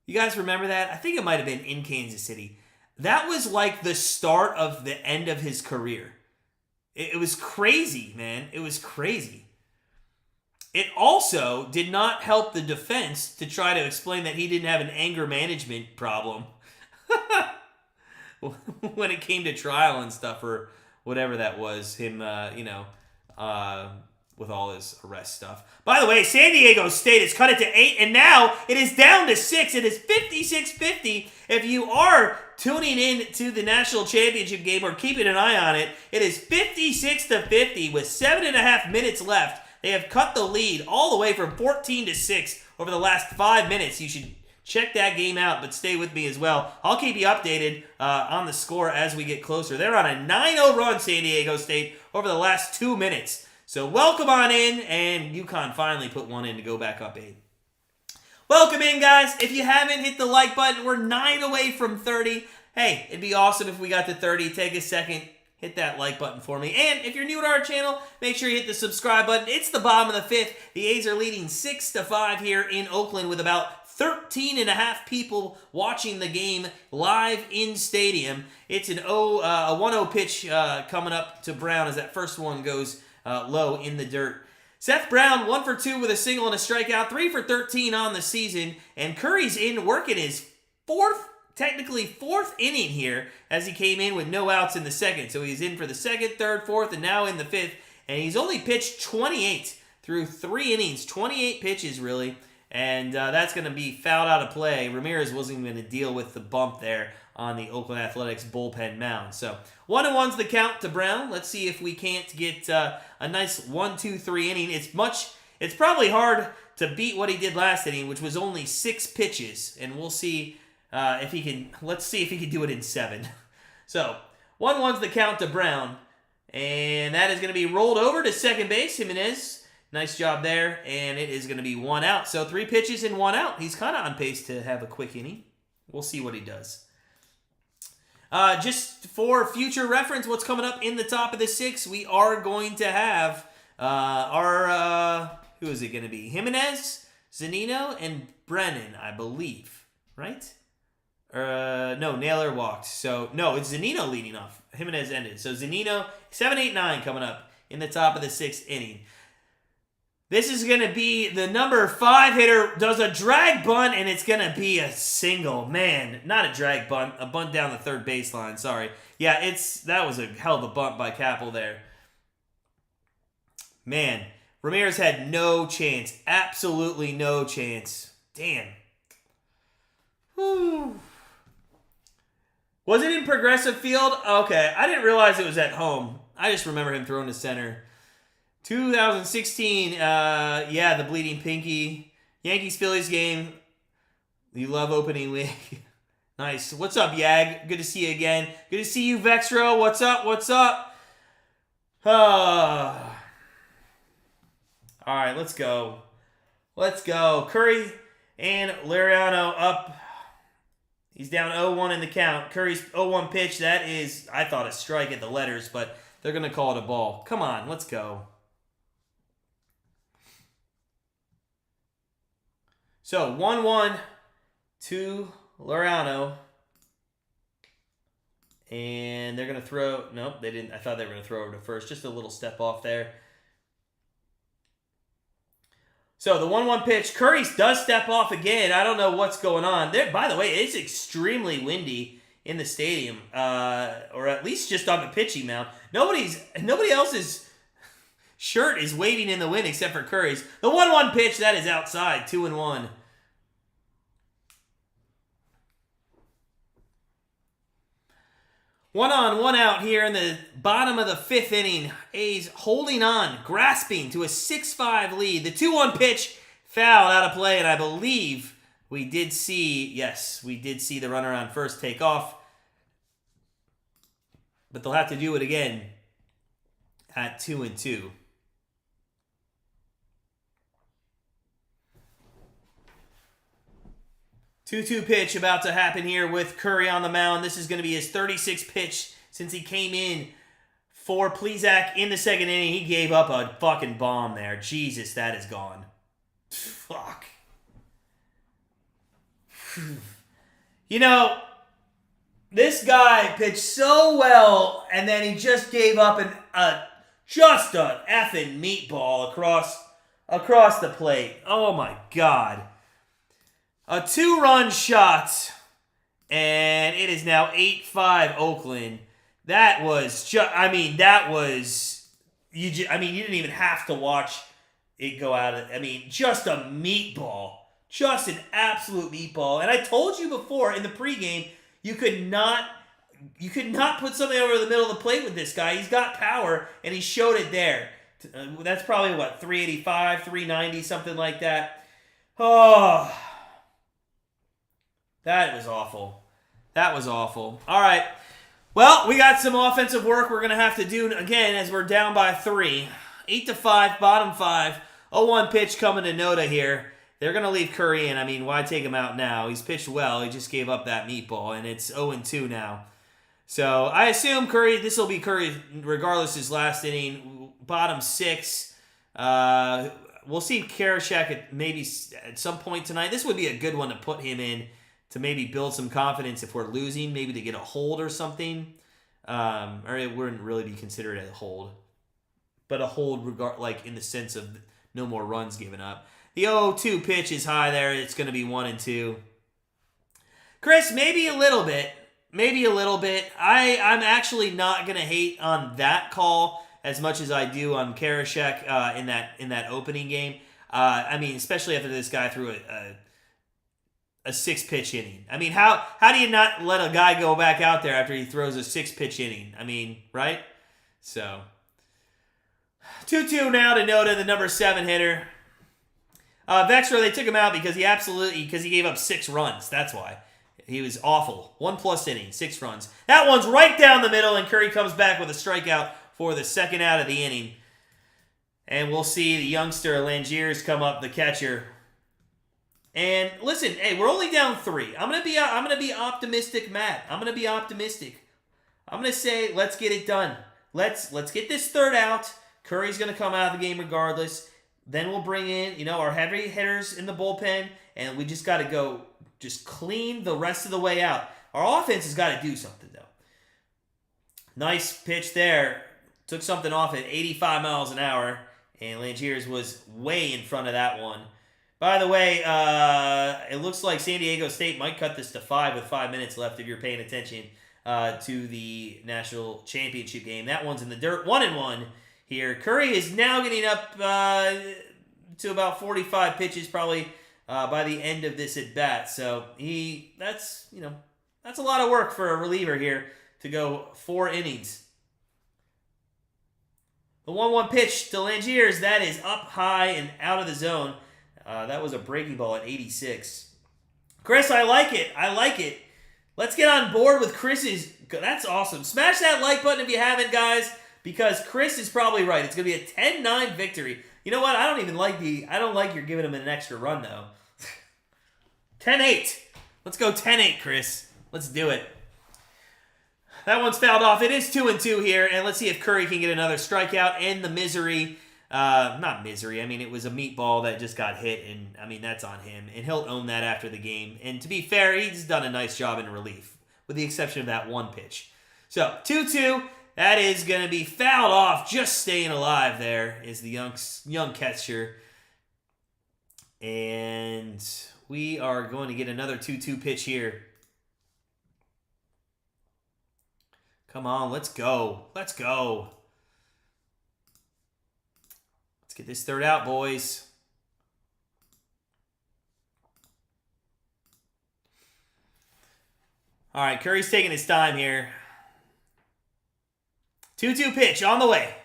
You guys remember that? I think it might have been in Kansas City. That was like the start of the end of his career. It was crazy, man. It was crazy. It also did not help the defense to try to explain that he didn't have an anger management problem when it came to trial and stuff, or whatever that was, him, with all his arrest stuff. By the way, San Diego State has cut it to 8, and now it is down to 6. It is 56-50. If you are tuning in to the national championship game or keeping an eye on it, it is 56-50 with 7.5 minutes left. They have cut the lead all the way from 14-6 over the last 5 minutes. You should check that game out, but stay with me as well. I'll keep you updated on the score as we get closer. They're on a 9-0 run, San Diego State, over the last 2 minutes. So welcome on in, and UConn finally put one in to go back up 8. Welcome in, guys. If you haven't hit the like button, we're 9 away from 30. Hey, it'd be awesome if we got to 30. Take a second, hit that like button for me. And if you're new to our channel, make sure you hit the subscribe button. It's the bottom of the fifth. The A's are leading 6-5 here in Oakland with about 13.5 people watching the game live in stadium. It's a 1-0 pitch coming up to Brown as that first one goes low in the dirt. Seth Brown, 1 for 2 with a single and a strikeout, 3 for 13 on the season, and Curry's in working his technically fourth inning here as he came in with no outs in the second. So he's in for the second, third, fourth, and now in the fifth, and he's only pitched 28 through 3 innings, 28 pitches really, and that's going to be fouled out of play. Ramirez wasn't even going to deal with the bump there on the Oakland Athletics bullpen mound. So 1-1's the count to Brown. Let's see if we can't get a nice 1-2-3 inning. It's probably hard to beat what he did last inning, which was only 6 pitches, and we'll see if he can. Let's see if he can do it in 7. So 1-1's the count to Brown, and that is going to be rolled over to second base. Jimenez, nice job there, and it is going to be 1 out. So 3 pitches and 1 out. He's kind of on pace to have a quick inning. We'll see what he does. Just for future reference, what's coming up in the top of the 6, we are going to have who is it going to be? Jimenez, Zunino, and Brennan, I believe. Right? No, Naylor walked. So, no, it's Zunino leading off. Jimenez ended. So, Zunino, 7, 8, 9 coming up in the top of the 6th inning. This is going to be the number 5 hitter, does a drag bunt, and it's going to be a single. Man, not a drag bunt, a bunt down the third baseline, sorry. Yeah, that was a hell of a bunt by Capel there. Man, Ramirez had no chance, absolutely no chance. Damn. Whew. Was it in Progressive Field? Okay, I didn't realize it was at home. I just remember him throwing to center. 2016, the Bleeding Pinky. Yankees-Phillies game. You love opening week. Nice. What's up, Yag? Good to see you again. Good to see you, Vexro. What's up? What's up? All right, let's go. Let's go. Curry and Liriano up. He's down 0-1 in the count. Curry's 0-1 pitch. That is, I thought, a strike at the letters, but they're going to call it a ball. Come on, let's go. So, 1-1 to Liriano. And they're going to throw... Nope, they didn't. I thought they were going to throw over to first. Just a little step off there. So, the 1-1 pitch. Curry does step off again. I don't know what's going on. There. By the way, it's extremely windy in the stadium. Or at least just on the pitching mound. Nobody else is shirt is waving in the wind except for Curry's. The 1-1 pitch, that is outside. 2-1. One on, one out here in the bottom of the 5th inning. A's holding on, grasping to a 6-5 lead. The 2-1 pitch fouled out of play, and I believe we did see the runner on first take off. But they'll have to do it again at 2-2. Two-two pitch about to happen here with Curry on the mound. This is going to be his 36th pitch since he came in for Plesac in the 2nd inning. He gave up a fucking bomb there. Jesus, that is gone. Fuck. You know, this guy pitched so well, and then he just gave up just an effing meatball across the plate. Oh my God. A 2-run shot, and it is now 8-5 Oakland. That was just, you didn't even have to watch it go out. Just a meatball. Just an absolute meatball. And I told you before in the pregame, you could not put something over the middle of the plate with this guy. He's got power, and he showed it there. That's probably, 385, 390, something like that. Oh, that was awful. That was awful. All right. Well, we got some offensive work we're going to have to do again as we're down by 3. 8-5, bottom 5. 0-1 pitch coming to Noda here. They're going to leave Curry in. Why take him out now? He's pitched well. He just gave up that meatball, and it's 0-2 now. So I assume this will be Curry regardless his last inning. Bottom 6. We'll see Karashek maybe at some point tonight. This would be a good one to put him in to maybe build some confidence if we're losing, maybe to get a hold or something. Or it wouldn't really be considered a hold. But a hold in the sense of no more runs given up. The 0-2 pitch is high there. It's going to be 1-2. Chris, maybe a little bit. Maybe a little bit. I'm actually not going to hate on that call as much as I do on Karashek in that opening game. Especially after this guy threw a 6-pitch inning. How do you not let a guy go back out there after he throws a 6-pitch inning? Right? So 2-2 now to Noda, the number 7 hitter. Vexler, they took him out because he gave up 6 runs. That's why. He was awful. 1+ inning, 6 runs. That one's right down the middle, and Curry comes back with a strikeout for the 2nd out of the inning. And we'll see the youngster Langiers come up, the catcher. And listen, hey, we're only down 3. I'm gonna be optimistic, Matt. I'm gonna be optimistic. I'm gonna say, let's get it done. Let's get this 3rd out. Curry's gonna come out of the game regardless. Then we'll bring in, our heavy hitters in the bullpen, and we just got to go just clean the rest of the way out. Our offense has got to do something, though. Nice pitch there. Took something off at 85 miles an hour, and Langiers was way in front of that one. By the way, it looks like San Diego State might cut this to 5 with 5 minutes left if you're paying attention to the national championship game. That one's in the dirt, 1-1. Here, Curry is now getting up to about 45 pitches, probably by the end of this at bat. So that's a lot of work for a reliever here to go 4 innings. The 1-1 pitch to Langiers, that is up high and out of the zone. That was a breaking ball at 86. Chris, I like it. Let's get on board with Chris's. That's awesome. Smash that like button if you haven't, guys. Because Chris is probably right. It's going to be a 10-9 victory. You know what? I don't like you're giving him an extra run, though. 10-8. Let's go 10-8, Chris. Let's do it. That one's fouled off. It is 2-2 here, and let's see if Curry can get another strikeout and the misery. Not misery. It was a meatball that just got hit, and that's on him. And he'll own that after the game. And to be fair, he's done a nice job in relief, with the exception of that one pitch. So, 2-2. That is going to be fouled off. Just staying alive there is the young catcher. And we are going to get another 2-2 pitch here. Come on, let's go. Let's go. Let's get this third out, boys. All right, Curry's taking his time here. 2-2 pitch on the way.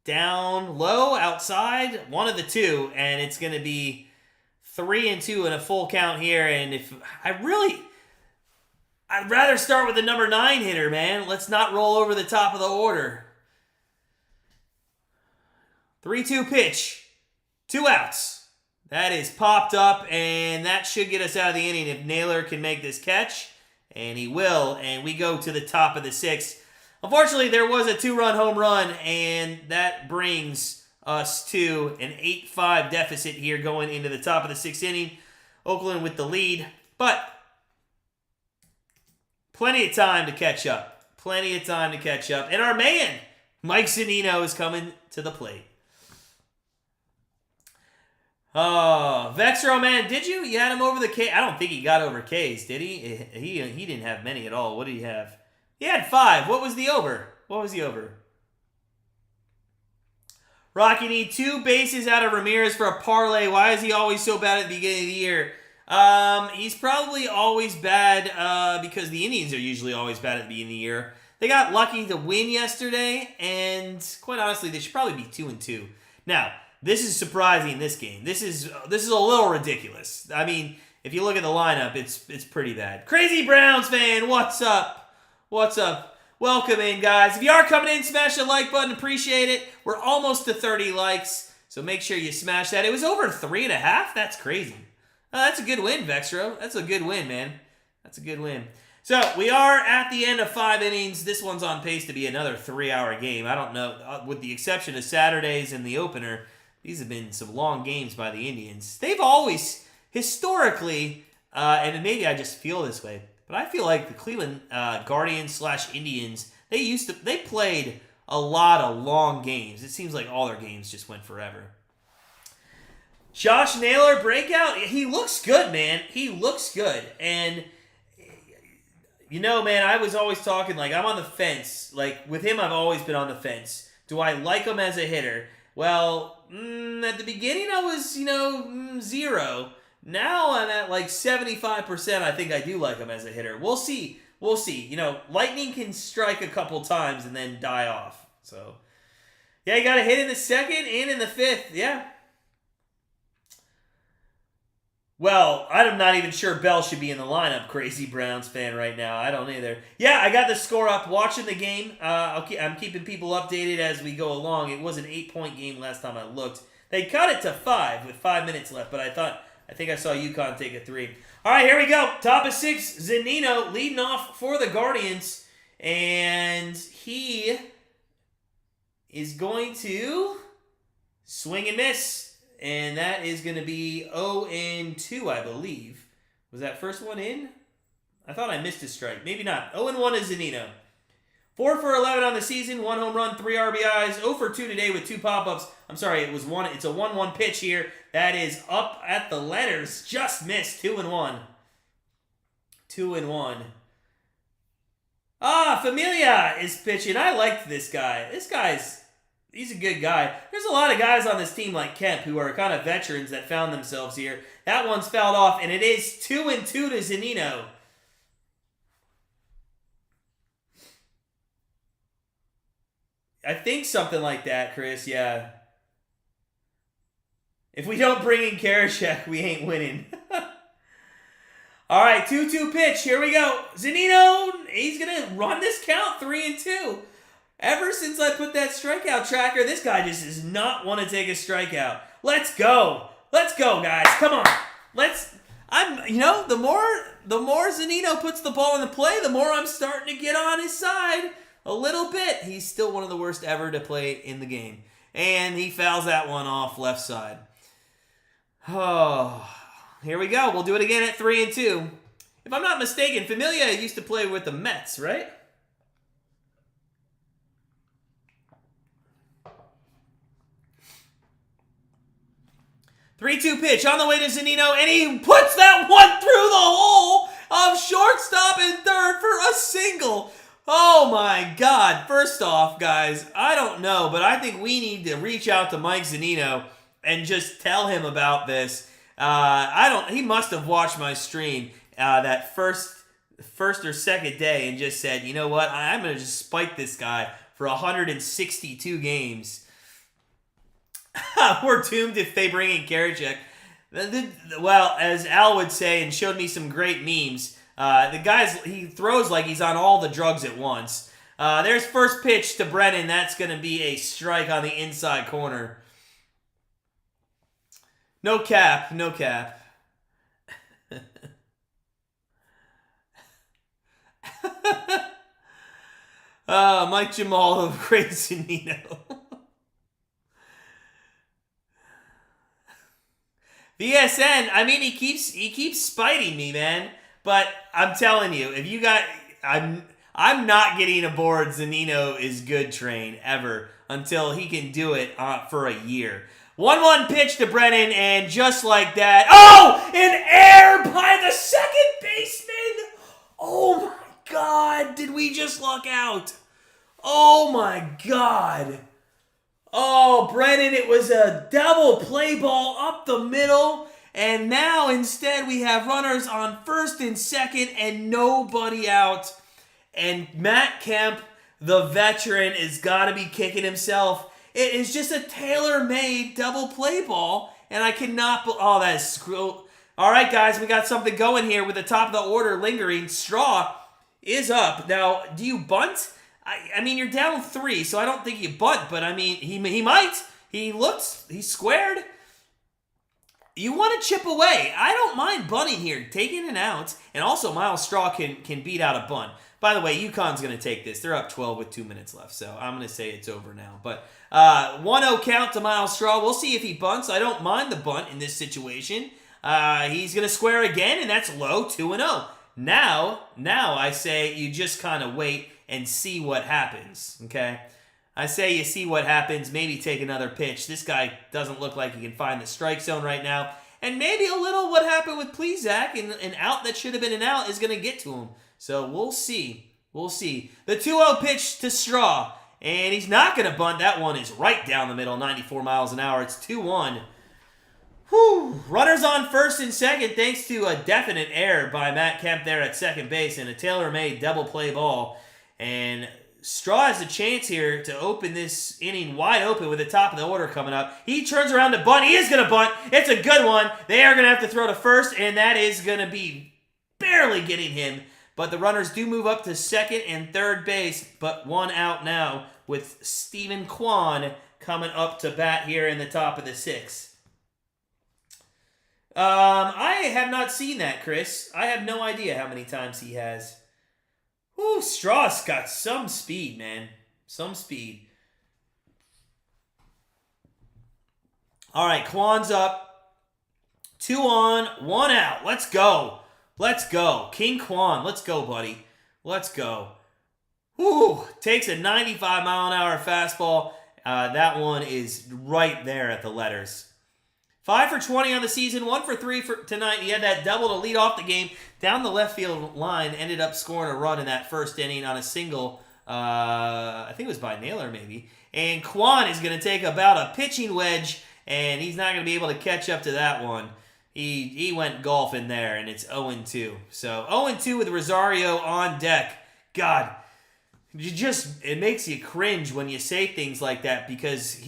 Down low, outside, one of the two, and it's going to be 3-2 in a full count here. And if I'd rather start with the number 9 hitter, man. Let's not roll over the top of the order. 3-2 pitch, 2 outs. That is popped up, and that should get us out of the inning if Naylor can make this catch, and he will. And we go to the top of the 6th. Unfortunately, there was a 2-run home run, and that brings us to an 8-5 deficit here going into the top of the 6th inning. Oakland with the lead, but plenty of time to catch up. Plenty of time to catch up. And our man, Mike Zunino, is coming to the plate. Oh, Vexro, man, did you? You had him over the K. I don't think he got over Ks, did he? He didn't have many at all. What did he have? He had 5. What was the over? What was the over? Rocky, need 2 bases out of Ramirez for a parlay. Why is he always so bad at the beginning of the year? He's probably always bad because the Indians are usually always bad at the beginning of the year. They got lucky to win yesterday, and quite honestly, they should probably be 2-2. Now, this is surprising in this game. This is a little ridiculous. I mean, if you look at the lineup, it's pretty bad. Crazy Browns fan, what's up? What's up? Welcome in, guys. If you are coming in, smash the like button. Appreciate it. We're almost to 30 likes, so make sure you smash that. It was over 3.5? That's crazy. That's a good win, Vexro. That's a good win, man. That's a good win. So, we are at the end of 5 innings. This one's on pace to be another 3-hour game. I don't know. With the exception of Saturdays and the opener, these have been some long games by the Indians. They've always, historically, and maybe I just feel this way, but I feel like the Cleveland Guardians/Indians, they played a lot of long games. It seems like all their games just went forever. Josh Naylor breakout. He looks good, man. He looks good. And, you know, man, I was always talking, like, I'm on the fence. Like, with him, I've always been on the fence. Do I like him as a hitter? Well, at the beginning, I was, 0. Now I'm at like 75%. I think I do like him as a hitter. We'll see. We'll see. Lightning can strike a couple times and then die off. So, yeah, he got a hit in the 2nd and in the 5th. Yeah. Well, I'm not even sure Bell should be in the lineup, crazy Browns fan right now. I don't either. Yeah, I got the score up watching the game. I'm keeping people updated as we go along. It was an 8-point game last time I looked. They cut it to 5 with 5 minutes left, but I think I saw UConn take a 3. All right, here we go. Top of 6, Zunino leading off for the Guardians. And he is going to swing and miss. And that is going to be 0-2, I believe. Was that first one in? I thought I missed a strike. Maybe not. 0-1 is Zunino. 4 for 11 on the season, 1 home run, 3 RBIs, 0 for 2 today with 2 pop-ups. I'm sorry, it's a 1-1 pitch here. That is up at the letters. Just missed. 2-1. 2-1. Familia is pitching. I liked this guy. He's a good guy. There's a lot of guys on this team like Kemp who are kind of veterans that found themselves here. That one's fouled off, and it is 2-2 to Zunino. I think something like that, Chris, yeah. If we don't bring in Karashek, we ain't winning. All right, 2-2 pitch. Here we go. Zunino, he's going to run this count 3-2. Ever since I put that strikeout tracker, this guy just does not want to take a strikeout. Let's go. Let's go, guys. Come on. The more Zunino puts the ball in the play, the more I'm starting to get on his side. A little bit. He's still one of the worst ever to play in the game. And he fouls that one off left side. Oh, here we go. We'll do it again at 3-2. If I'm not mistaken, Familia used to play with the Mets, right? Three-two pitch on the way to Zunino, and he puts that one through the hole of shortstop and third for a single. Oh my God. First off, guys, I don't know, but I think we need to reach out to Mike Zunino and just tell him about this. He must have watched my stream that first or second day and just said, you know what, I'm going to just spike this guy for 162 games. We're doomed if they bring in Karachek. Well, as Al would say, and showed me some great memes, he throws like he's on all the drugs at once. There's first pitch to Brennan. That's going to be a strike on the inside corner. No cap. Mike Jamal of Great Zunino. VSN, I mean, he keeps spiting me, man. But I'm telling you, I'm not getting aboard Zunino is good train ever until he can do it for a year. 1-1 pitch to Brennan, and just like that, an error by the second baseman. Oh my God, did we just luck out? Oh my God. Oh, Brennan, it was a double play ball up the middle. And now instead we have runners on first and second and nobody out. And Matt Kemp, the veteran, has got to be kicking himself. It is just a tailor-made double play ball. And I cannot... Oh, that is screw... All right, guys, we got something going here with the top of the order lingering. Straw is up. Now, do you bunt? I mean, you're down 3, so I don't think you bunt. But, I mean, he might. He's squared. You want to chip away. I don't mind bunting here, taking an out. And also, Miles Straw can beat out a bunt. By the way, UConn's going to take this. They're up 12 with 2 minutes left, so I'm going to say it's over now. But 1-0 count to Miles Straw. We'll see if he bunts. I don't mind the bunt in this situation. He's going to square again, and that's low, 2-0. Now I say you just kind of wait and see what happens, okay? I say you see what happens, maybe take another pitch. This guy doesn't look like he can find the strike zone right now. And maybe a little what happened with Plesac, and an out that should have been an out is going to get to him. So we'll see. The 2-0 pitch to Straw, and he's not going to bunt. That one is right down the middle, 94 miles an hour. It's 2-1. Whew. Runners on first and second thanks to a definite error by Matt Kemp there at second base and a tailor-made double play ball. And Straw has a chance here to open this inning wide open with the top of the order coming up. He turns around to bunt. He is going to bunt. It's a good one. They are going to have to throw to first, and that is going to be barely getting him. But the runners do move up to second and third base, but one out now with Steven Kwan coming up to bat here in the top of the 6th. I have not seen that, Chris. I have no idea how many times he has. Ooh, Straw's got some speed, man. Some speed. All right, Kwan's up. 2 on, 1 out. Let's go. King Kwan, let's go, buddy. Let's go. Whew, takes a 95-mile-an-hour fastball. That one is right there at the letters. 5 for 20 on the season, 1 for 3 tonight. He had that double to lead off the game. Down the left field line, ended up scoring a run in that first inning on a single. I think it was by Naylor, maybe. And Kwan is going to take about a pitching wedge, and he's not going to be able to catch up to that one. He went golfing there, and it's 0-2. So 0-2 with Rosario on deck. God, it makes you cringe when you say things like that because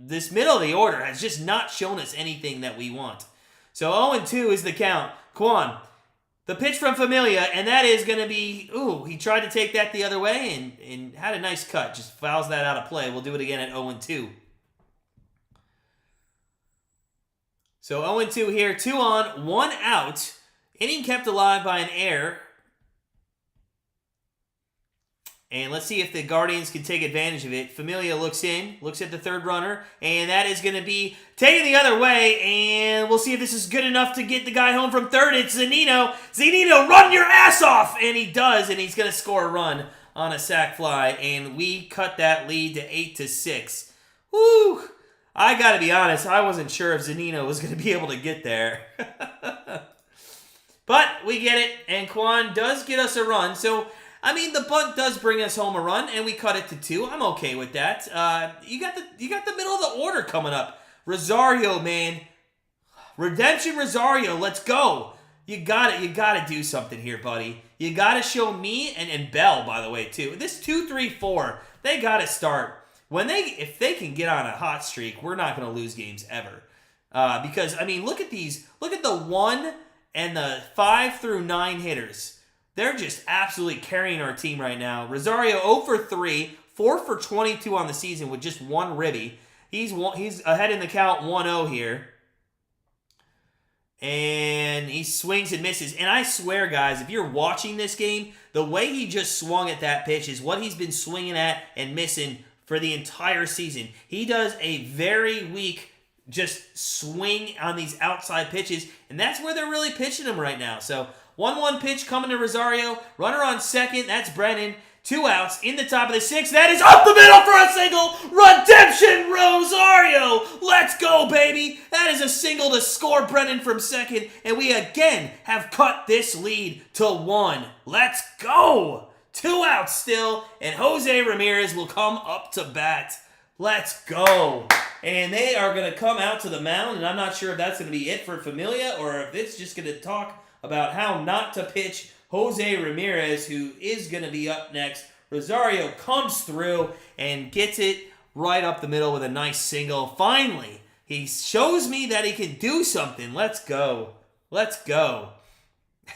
this middle of the order has just not shown us anything that we want. So 0-2 is the count. Kwan, the pitch from Familia, and that is going to be, he tried to take that the other way and had a nice cut. Just fouls that out of play. We'll do it again at 0-2. So 0-2 here, 2 on, 1 out. Inning kept alive by an error. And let's see if the Guardians can take advantage of it. Familia looks at the third runner, and that is going to be taken the other way, and we'll see if this is good enough to get the guy home from third. It's Zunino. Zunino, run your ass off! And he does, and he's going to score a run on a sac fly, and we cut that lead to 8-6. Woo! I got to be honest, I wasn't sure if Zunino was going to be able to get there. But we get it, and Kwan does get us a run. So I mean, the bunt does bring us home a run, and we cut it to 2. I'm okay with that. You got the middle of the order coming up. Rosario, man. Redemption Rosario, let's go. You got to do something here, buddy. You got to show me and Bell, by the way, too. This 2-3-4, they got to start. If they can get on a hot streak, we're not going to lose games ever. Because, I mean, look at these. Look at the 1 and the 5 through 9 hitters. They're just absolutely carrying our team right now. Rosario 0 for 3, 4 for 22 on the season with just 1 ribby. He's ahead in the count 1-0 here. And he swings and misses. And I swear, guys, if you're watching this game, the way he just swung at that pitch is what he's been swinging at and missing for the entire season. He does a very weak just swing on these outside pitches, and that's where they're really pitching him right now. So 1-1 pitch coming to Rosario. Runner on second. That's Brennan. 2 outs in the top of the 6th. That is up the middle for a single. Redemption Rosario. Let's go, baby. That is a single to score Brennan from second. And we again have cut this lead to 1. Let's go. 2 outs still. And Jose Ramirez will come up to bat. Let's go. And they are going to come out to the mound. And I'm not sure if that's going to be it for Familia or if it's just going to talk about how not to pitch Jose Ramirez, who is going to be up next. Rosario comes through and gets it right up the middle with a nice single. Finally, he shows me that he can do something. Let's go. Let's go.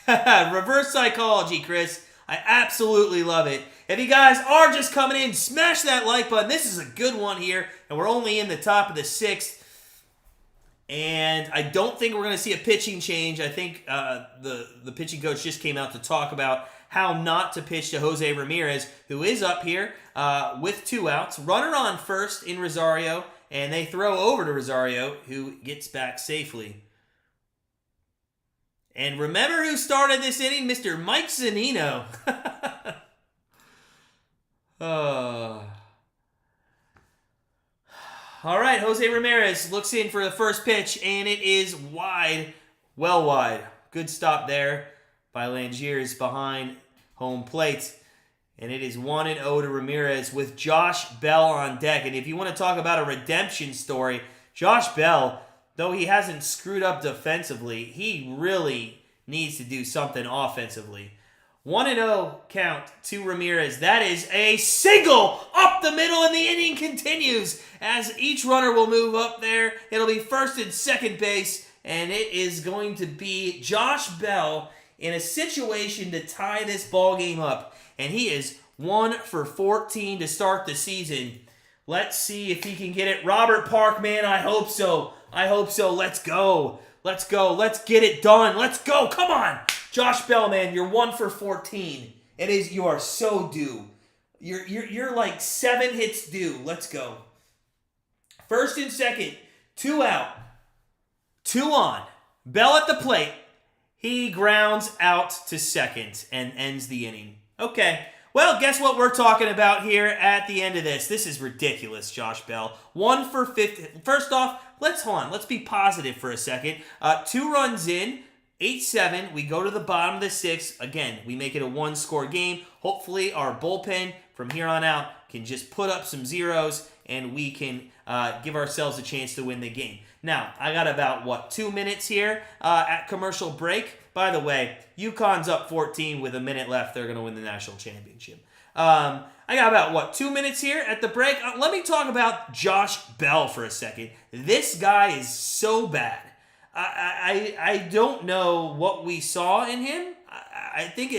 Reverse psychology, Chris. I absolutely love it. If you guys are just coming in, smash that like button. This is a good one here, and we're only in the top of the 6th. And I don't think we're going to see a pitching change. I think the pitching coach just came out to talk about how not to pitch to Jose Ramirez, who is up here with 2 outs. Runner on first in Rosario, and they throw over to Rosario, who gets back safely. And remember who started this inning? Mr. Mike Zunino. All right, Jose Ramirez looks in for the first pitch, and it is wide, well wide. Good stop there by Langiers behind home plate. And it is 1-0 to Ramirez with Josh Bell on deck. And if you want to talk about a redemption story, Josh Bell, though he hasn't screwed up defensively, he really needs to do something offensively. 1-0 count to Ramirez. That is a single up the middle, and the inning continues as each runner will move up there. It'll be first and second base, and it is going to be Josh Bell in a situation to tie this ball game up. And he is 1 for 14 to start the season. Let's see if he can get it. Robert Park, man, I hope so. I hope so. Let's go. Let's go. Let's get it done. Let's go. Come on. Josh Bell, man, you're 1 for 14. You are so due. You're like 7 hits due. Let's go. First and second, 2 out, 2 on. Bell at the plate. He grounds out to second and ends the inning. Okay. Well, guess what we're talking about here at the end of this? This is ridiculous, Josh Bell. 1 for 50. First off, let's be positive for a second. 2 runs in. 8-7, we go to the bottom of the 6th. Again, we make it a 1-score game. Hopefully, our bullpen from here on out can just put up some zeros, and we can give ourselves a chance to win the game. Now, I got about, 2 minutes here at commercial break. By the way, UConn's up 14 with a minute left. They're going to win the national championship. I got about, 2 minutes here at the break. Let me talk about Josh Bell for a second. This guy is so bad. I don't know what we saw in him. I think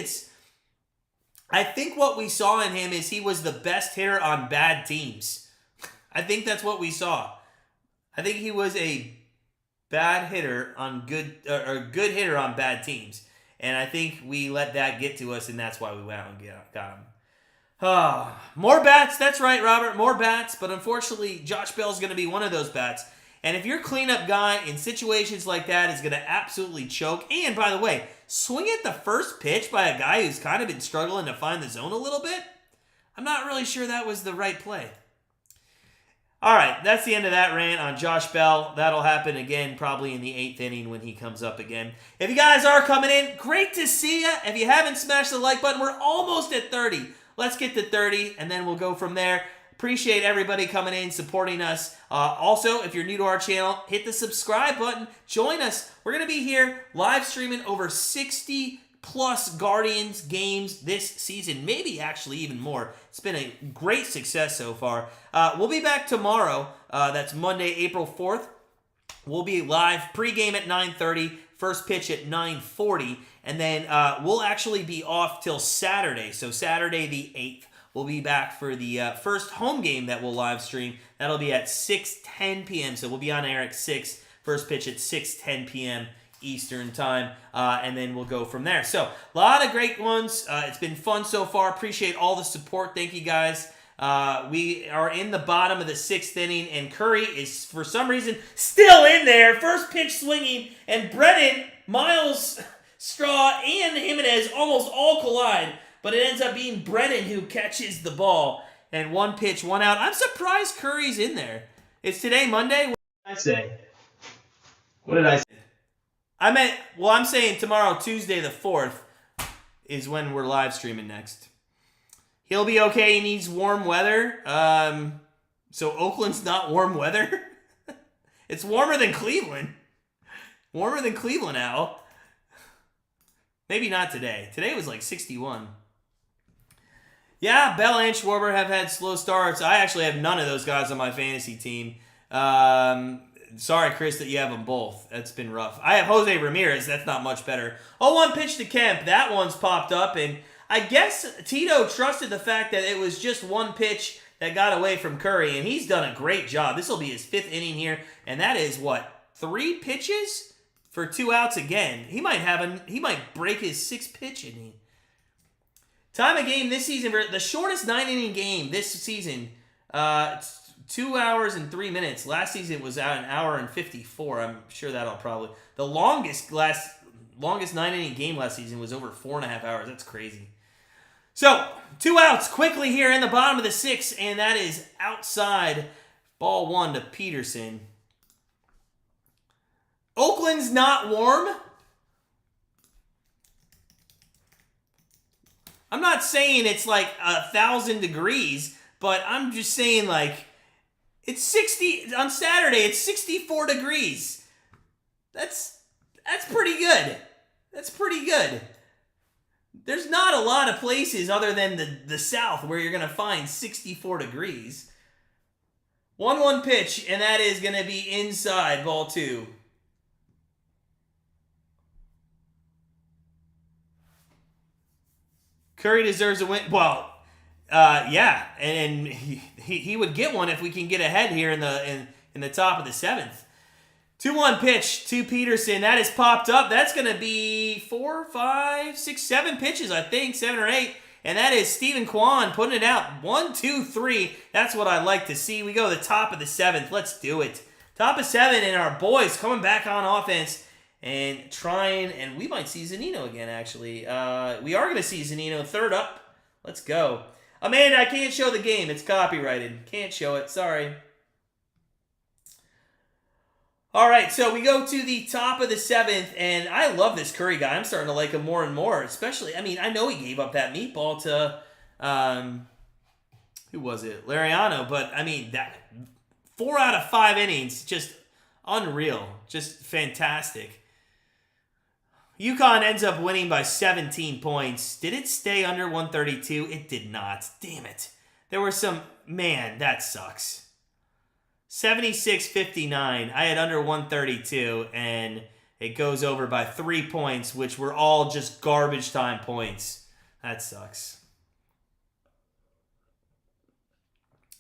what we saw in him is he was the best hitter on bad teams. I think that's what we saw. I think he was a bad hitter on good good hitter on bad teams, and I think we let that get to us, and that's why we went out and got him. More bats. That's right, Robert. More bats, but unfortunately, Josh Bell's going to be one of those bats. And if your cleanup guy in situations like that is going to absolutely choke, and by the way, swing at the first pitch by a guy who's kind of been struggling to find the zone a little bit, I'm not really sure that was the right play. All right, that's the end of that rant on Josh Bell. That'll happen again probably in the 8th inning when he comes up again. If you guys are coming in, great to see you. If you haven't smashed the like button, we're almost at 30. Let's get to 30, and then we'll go from there. Appreciate everybody coming in, supporting us. Also, if you're new to our channel, hit the subscribe button. Join us. We're going to be here live streaming over 60 plus Guardians games this season, maybe actually even more. It's been a great success so far. We'll be back tomorrow. That's Monday, April 4th. We'll be live pregame at 9:30, first pitch at 9:40, and then we'll actually be off till Saturday. So Saturday the 8th, we'll be back for the first home game that we'll live stream. That'll be at 6:10 p.m. So we'll be on air at 6, first pitch at 6:10 p.m. Eastern time, and then we'll go from there. So, a lot of great ones. It's been fun so far. Appreciate all the support. Thank you, guys. We are in the bottom of the 6th inning, and Curry is, for some reason, still in there. First pitch swinging, and Brennan, Miles, Straw, and Jimenez almost all collide, but it ends up being Brennan who catches the ball, and 1 pitch, 1 out. I'm surprised Curry's in there. It's today, Monday? What did I say? What did I say? I'm saying tomorrow, Tuesday the 4th, is when we're live streaming next. He'll be okay. He needs warm weather. So Oakland's not warm weather. It's warmer than Cleveland. Warmer than Cleveland, Al. Maybe not today. Today was like 61. Yeah, Bell and Schwarber have had slow starts. I actually have none of those guys on my fantasy team. Sorry, Chris, that you have them both. That's been rough. I have Jose Ramirez. That's not much better. 0-1 pitch to Kemp. That one's popped up, and I guess Tito trusted the fact that it was just 1 pitch that got away from Curry, and he's done a great job. This will be his 5th inning here, and that is, 3 pitches for 2 outs again. He might break his 6th pitch inning. Time of game this season, the shortest 9-inning game this season, 2 hours and 3 minutes. Last season it was out 1 hour and 54. I'm sure that'll probably... The longest 9-inning game last season was over 4.5 hours. That's crazy. So, 2 outs quickly here in the bottom of the 6th, and that is outside. Ball 1 to Peterson. Oakland's not warm. I'm not saying it's like 1,000 degrees, but I'm just saying like it's 60 on Saturday. It's 64 degrees. That's pretty good. That's pretty good. There's not a lot of places other than the South where you're going to find 64 degrees. 1-1 pitch, and that is going to be inside, ball 2. Curry deserves a win. Well, yeah, and he would get one if we can get ahead here in the top of the 7th. 2-1 pitch to Peterson. That is popped up. That's going to be 4, 5, 6, 7 pitches, I think, 7 or 8. And that is Steven Kwan putting it out. 1, 2, 3. That's what I like to see. We go to the top of the 7th. Let's do it. Top of 7, and our boys coming back on offense and trying, and we might see Zunino again, actually. We are going to see Zunino third up. Let's go. Amanda, I can't show the game. It's copyrighted. Can't show it. Sorry. All right, so we go to the top of the 7th, and I love this Curry guy. I'm starting to like him more and more, especially, I mean, I know he gave up that meatball to, who was it? Lariano, but, I mean, that 4 out of 5 innings, just unreal, just fantastic. UConn ends up winning by 17 points. Did it stay under 132? It did not. Damn it. There were some, man, that sucks. 76-59. I had under 132, and it goes over by 3 points, which were all just garbage time points. That sucks.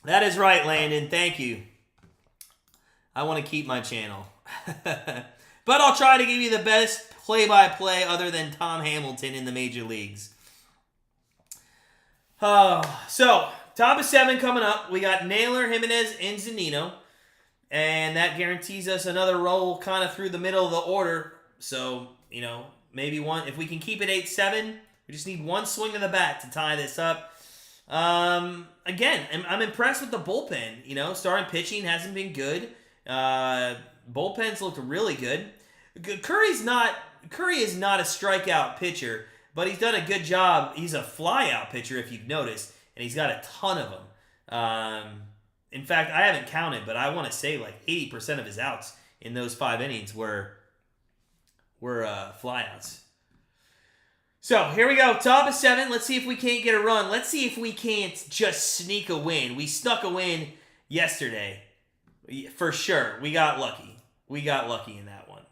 That is right, Landon. Thank you. I want to keep my channel. But I'll try to give you the best play-by-play other than Tom Hamilton in the major leagues. So, top of 7 coming up. We got Naylor, Jimenez, and Zunino. And that guarantees us another roll kind of through the middle of the order. So, you know, maybe one. If we can keep it 8-7, we just need one swing of the bat to tie this up. Again, I'm impressed with the bullpen. You know, starting pitching hasn't been good. Bullpens looked really good. Curry is not a strikeout pitcher, but he's done a good job. He's a flyout pitcher, if you've noticed, and he's got a ton of them. In fact, I haven't counted, but I want to say like 80% of his outs in those 5 innings were flyouts. So here we go, top of 7. Let's see if we can't get a run. Let's see if we can't just sneak a win. We snuck a win yesterday, for sure. We got lucky. We got lucky in that one.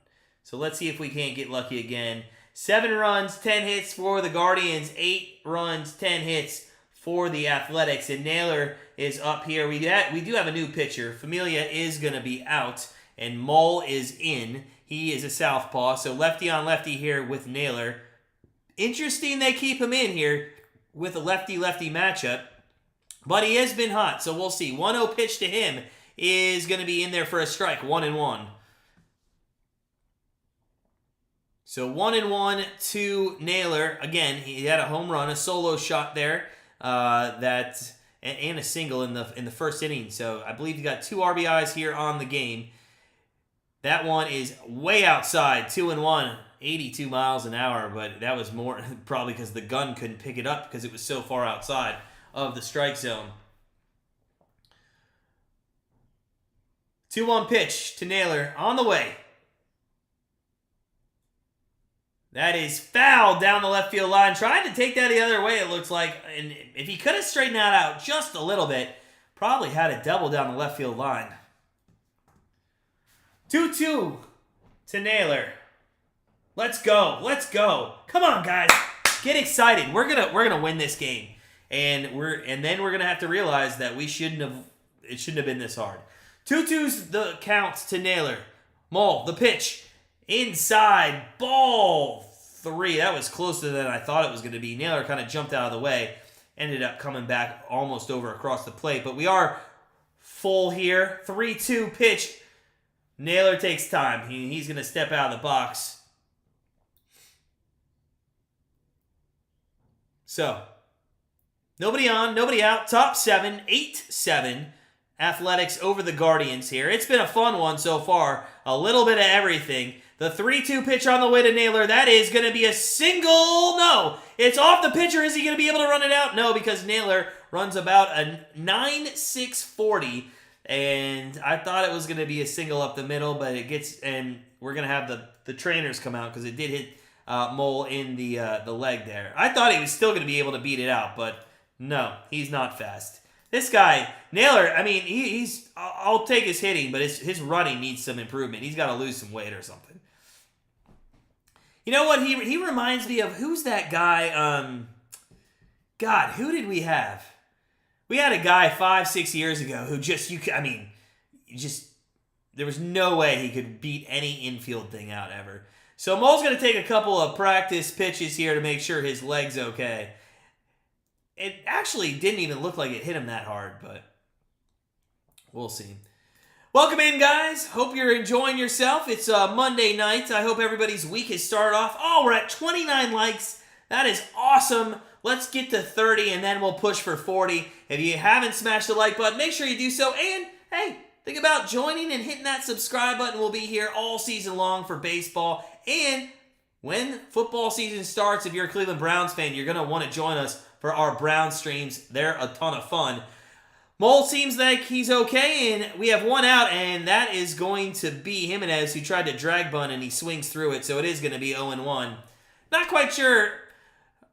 So let's see if we can't get lucky again. 7 runs, 10 hits for the Guardians. 8 runs, 10 hits for the Athletics. And Naylor is up here. We do have a new pitcher. Familia is going to be out, and Mull is in. He is a southpaw, so lefty on lefty here with Naylor. Interesting they keep him in here with a lefty-lefty matchup, but he has been hot, so we'll see. 1-0 pitch to him is going to be in there for a strike, 1-1. So 1-1 to Naylor. Again, he had a home run, a solo shot there, and a single in the first inning. So I believe he got 2 RBIs here on the game. That one is way outside, 2-1, 82 miles an hour, but that was more probably because the gun couldn't pick it up because it was so far outside of the strike zone. 2-1 pitch to Naylor on the way. That is foul down the left field line. Trying to take that the other way, it looks like. And if he could have straightened that out just a little bit, probably had a double down the left field line. 2-2 to Naylor. Let's go. Let's go. Come on, guys. Get excited. We're gonna win this game. And then we're gonna have to realize that it shouldn't have been this hard. 2-2's the count to Naylor. Mull, the pitch. Inside, ball 3. That was closer than I thought it was going to be. Naylor kind of jumped out of the way. Ended up coming back almost over across the plate. But we are full here. 3-2 pitch. Naylor takes time. He's going to step out of the box. So, nobody on, nobody out. Top 7, 8-7. Athletics over the Guardians here. It's been a fun one so far. A little bit of everything. The 3-2 pitch on the way to Naylor. That is going to be a single. No, it's off the pitcher. Is he going to be able to run it out? No, because Naylor runs about a 9.640. And I thought it was going to be a single up the middle, but it gets, and we're going to have the trainers come out because it did hit Mull in the leg there. I thought he was still going to be able to beat it out, but no, he's not fast. This guy, Naylor, I mean, he's I'll take his hitting, but his running needs some improvement. He's got to lose some weight or something. You know what? He reminds me of, who's that guy? God, who did we have? We had a guy 5-6 years ago who there was no way he could beat any infield thing out ever. So Mull's going to take a couple of practice pitches here to make sure his leg's okay. It actually didn't even look like it hit him that hard, but we'll see. Welcome in, guys. Hope you're enjoying yourself. It's Monday night. I hope everybody's week has started off. Oh, we're at 29 likes. That is awesome. Let's get to 30, and then we'll push for 40. If you haven't smashed the like button, make sure you do so. And, hey, think about joining and hitting that subscribe button. We'll be here all season long for baseball. And when football season starts, if you're a Cleveland Browns fan, you're going to want to join us for our Brown streams. They're a ton of fun. Mull seems like he's okay, and we have one out, and that is going to be Jimenez, who tried to drag bunt, and he swings through it, so it is going to be 0-1. Not quite sure.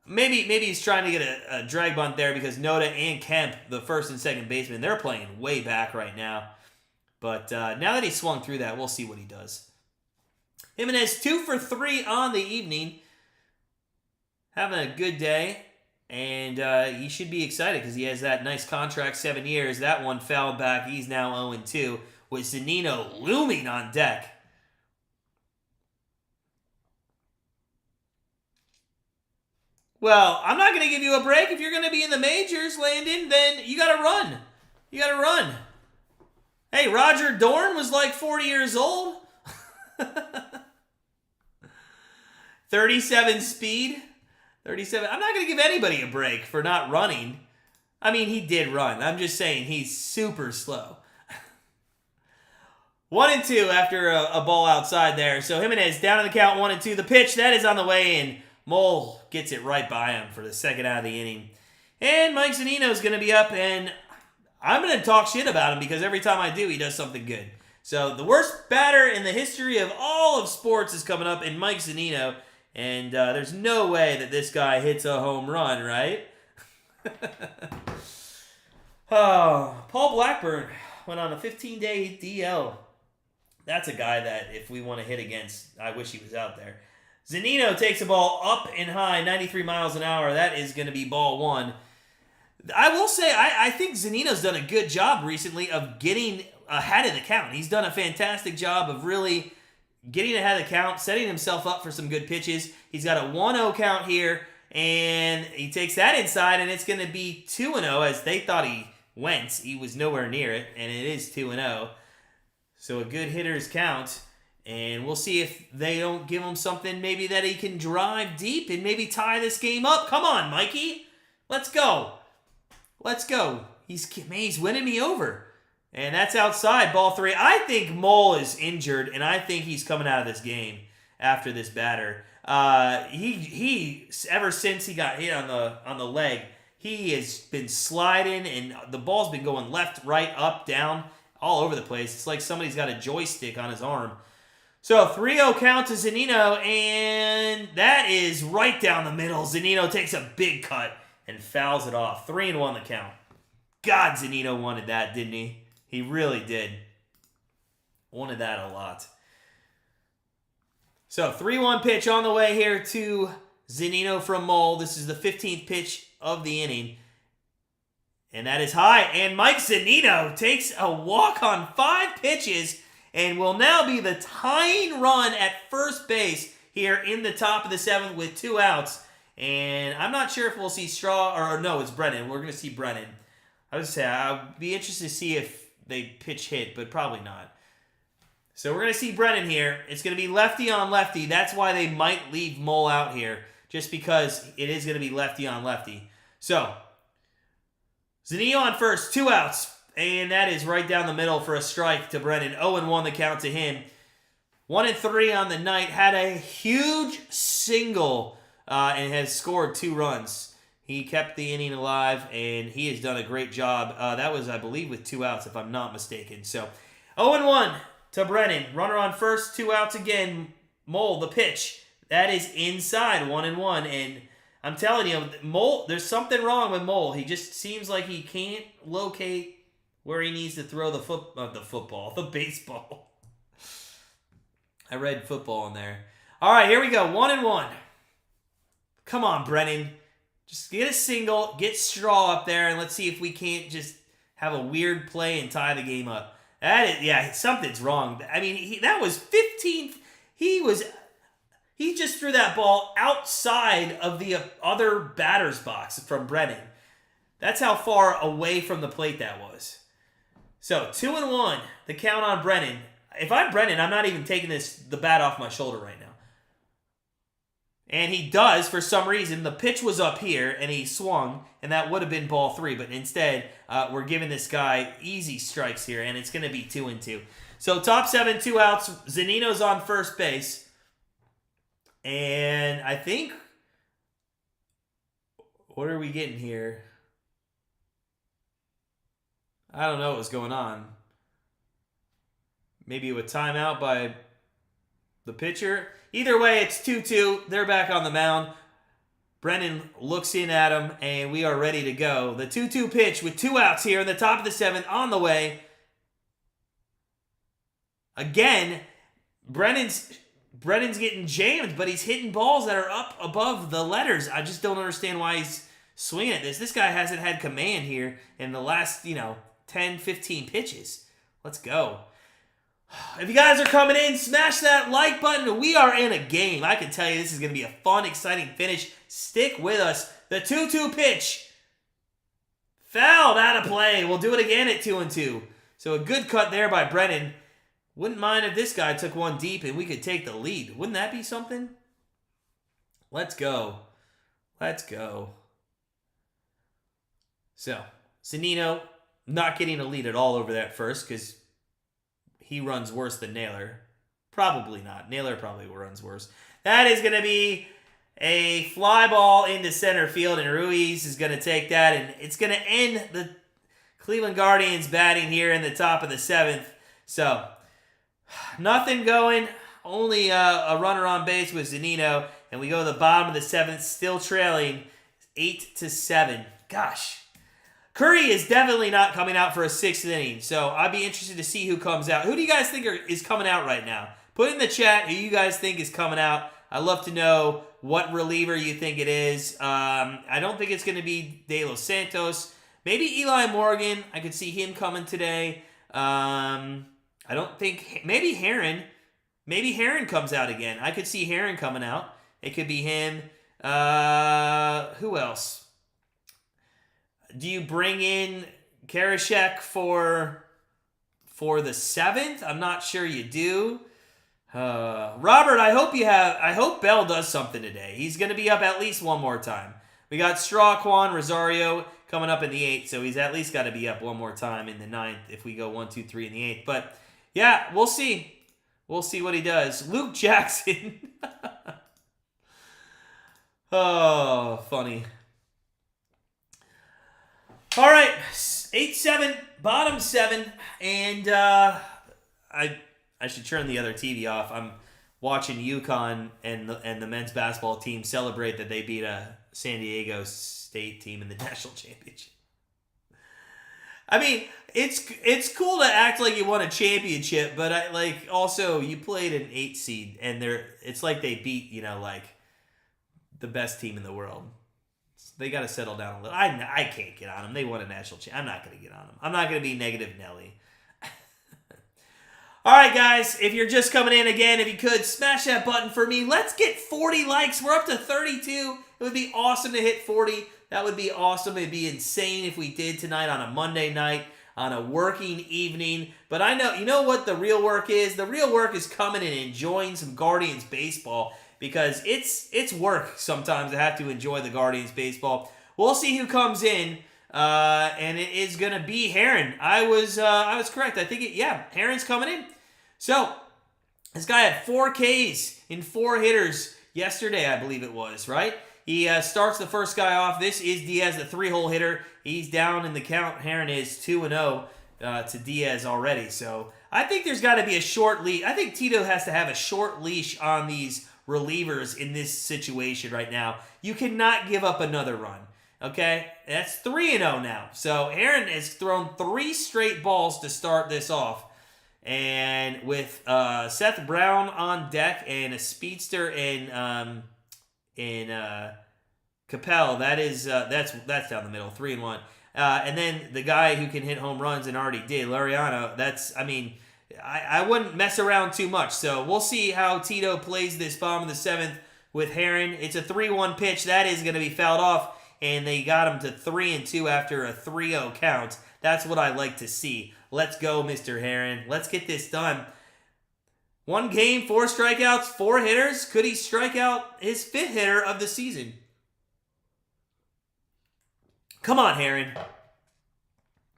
Maybe he's trying to get a drag bunt there because Noda and Kemp, the first and second baseman, they're playing way back right now. But now that he swung through that, we'll see what he does. Jimenez 2 for 3 on the evening. Having a good day. And he should be excited because he has that nice contract, 7 years. That one fouled back. He's now 0-2 with Zunino looming on deck. Well, I'm not going to give you a break. If you're going to be in the majors, Landon, then you got to run. You got to run. Hey, Roger Dorn was like 40 years old. 37 speed. 37. I'm not going to give anybody a break for not running. I mean, he did run. I'm just saying he's super slow. 1-2 after a ball outside there. So Jimenez down in the count, 1-2. The pitch, that is on the way, and Mole gets it right by him for the second out of the inning. And Mike Zunino is going to be up, and I'm going to talk shit about him because every time I do, he does something good. So the worst batter in the history of all of sports is coming up in Mike Zunino, and there's no way that this guy hits a home run, right? Oh, Paul Blackburn went on a 15-day DL. That's a guy that if we want to hit against, I wish he was out there. Zunino takes a ball up and high, 93 miles an hour. That is going to be ball one. I will say, I think Zunino's done a good job recently of getting ahead of the count. He's done a fantastic job of really getting ahead of the count, setting himself up for some good pitches. He's got a 1-0 count here, and he takes that inside, and it's going to be 2-0 as they thought he went. He was nowhere near it, and it is 2-0. So a good hitter's count, and we'll see if they don't give him something maybe that he can drive deep and maybe tie this game up. Come on, Mikey. Let's go. Let's go. He's winning me over. And that's outside, ball 3. I think Mole is injured, and I think he's coming out of this game after this batter. He ever since he got hit on the leg, he has been sliding, and the ball's been going left, right, up, down, all over the place. It's like somebody's got a joystick on his arm. So 3-0 count to Zunino, and that is right down the middle. Zunino takes a big cut and fouls it off. 3-1 the count. God, Zunino wanted that, didn't he? He really did. Wanted that a lot. So 3-1 pitch on the way here to Zunino from Mole. This is the 15th pitch of the inning. And that is high. And Mike Zunino takes a walk on 5 pitches and will now be the tying run at first base here in the top of the 7th with 2 outs. And I'm not sure if we'll see Straw, or no, it's Brennan. We're going to see Brennan. I would say I'd be interested to see if they pitch hit, but probably not. So we're going to see Brennan here. It's going to be lefty on lefty. That's why they might leave Mole out here, just because it is going to be lefty on lefty. So Zunino on first, 2 outs, and that is right down the middle for a strike to Brennan. 0-1 the count to him. 1-3 on the night. Had a huge single and has scored 2 runs. He kept the inning alive, and he has done a great job. That was, I believe, with 2 outs, if I'm not mistaken. So 0-1 to Brennan. Runner on first, 2 outs again. Mole, the pitch. That is inside, 1-1, and I'm telling you, Mole, there's something wrong with Mole. He just seems like he can't locate where he needs to throw the baseball. I read football in there. All right, here we go. 1-1. Come on, Brennan. Just get a single, get Straw up there, and let's see if we can't just have a weird play and tie the game up. Something's wrong. I mean, that was 15th. He just threw that ball outside of the other batter's box from Brennan. That's how far away from the plate that was. So 2-1, the count on Brennan. If I'm Brennan, I'm not even taking the bat off my shoulder right now. And he does, for some reason. The pitch was up here, and he swung, and that would have been ball 3. But instead, we're giving this guy easy strikes here, and it's going to be 2-2. So top 7, 2 outs. Zunino's on first base. And I think, what are we getting here? I don't know what was going on. Maybe a timeout by the pitcher. Either way, it's 2-2. They're back on the mound. Brennan looks in at him, and we are ready to go. The 2-2 pitch with 2 outs here in the top of the 7th on the way. Again, Brennan's getting jammed, but he's hitting balls that are up above the letters. I just don't understand why he's swinging at this. This guy hasn't had command here in the last, 10, 15 pitches. Let's go. If you guys are coming in, smash that like button. We are in a game. I can tell you this is going to be a fun, exciting finish. Stick with us. The 2-2 pitch. Fouled out of play. We'll do it again at 2-2. So a good cut there by Brennan. Wouldn't mind if this guy took one deep and we could take the lead. Wouldn't that be something? Let's go. Let's go. So, Zunino not getting a lead at all over that first because he runs worse than Naylor. Probably not. Naylor probably runs worse. That is going to be a fly ball into center field, and Ruiz is going to take that, and it's going to end the Cleveland Guardians batting here in the top of the 7th. So, nothing going. Only a runner on base with Zunino, and we go to the bottom of the 7th, still trailing 8-7. Gosh. Curry is definitely not coming out for a 6th inning, so I'd be interested to see who comes out. Who do you guys think is coming out right now? Put in the chat who you guys think is coming out. I'd love to know what reliever you think it is. I don't think it's going to be De Los Santos. Maybe Eli Morgan. I could see him coming today. I don't think... Maybe Herron. Maybe Herron comes out again. I could see Herron coming out. It could be him. Who else? Do you bring in Karashek for the 7th? I'm not sure you do. Robert, I hope Bell does something today. He's going to be up at least one more time. We got Straquan Rosario coming up in the 8th, so he's at least got to be up one more time in the 9th if we go 1, 2, 3 in the 8th. But, yeah, we'll see. We'll see what he does. Luke Jackson. Oh, funny. All right, 8-7, bottom 7, and I should turn the other TV off. I'm watching UConn and the men's basketball team celebrate that they beat a San Diego State team in the national championship. I mean, it's cool to act like you won a championship, but also you played an 8 seed, and it's like they beat the best team in the world. They got to settle down a little. I can't get on them. They won a national championship. I'm not going to get on them. I'm not going to be negative Nelly. All right, guys. If you're just coming in again, if you could, smash that button for me. Let's get 40 likes. We're up to 32. It would be awesome to hit 40. That would be awesome. It'd be insane if we did tonight on a Monday night, on a working evening. But I know, you know what the real work is? The real work is coming and enjoying some Guardians baseball. Because it's work sometimes to have to enjoy the Guardians baseball. We'll see who comes in, and it is gonna be Herron. I was correct. I think Herron's coming in. So this guy had 4 Ks in 4 hitters yesterday, I believe it was. Right? He starts the first guy off. This is Diaz, the 3-hole hitter. He's down in the count. Herron is 2-0 to Diaz already. So I think there's got to be a short leash. I think Tito has to have a short leash on these relievers in this situation right now. You cannot give up another run. Okay? That's 3-0 now. So Herron has thrown 3 straight balls to start this off. And with Seth Brown on deck and a speedster in Capel, that's down the middle, 3-1. And then the guy who can hit home runs and already did, Laureano, I wouldn't mess around too much. So we'll see how Tito plays this bottom of the 7th with Herron. It's a 3-1 pitch. That is going to be fouled off, and they got him to 3-2 after a 3-0 count. That's what I like to see. Let's go, Mr. Herron. Let's get this done. 1 game, 4 strikeouts, 4 hitters. Could he strike out his 5th hitter of the season? Come on, Herron.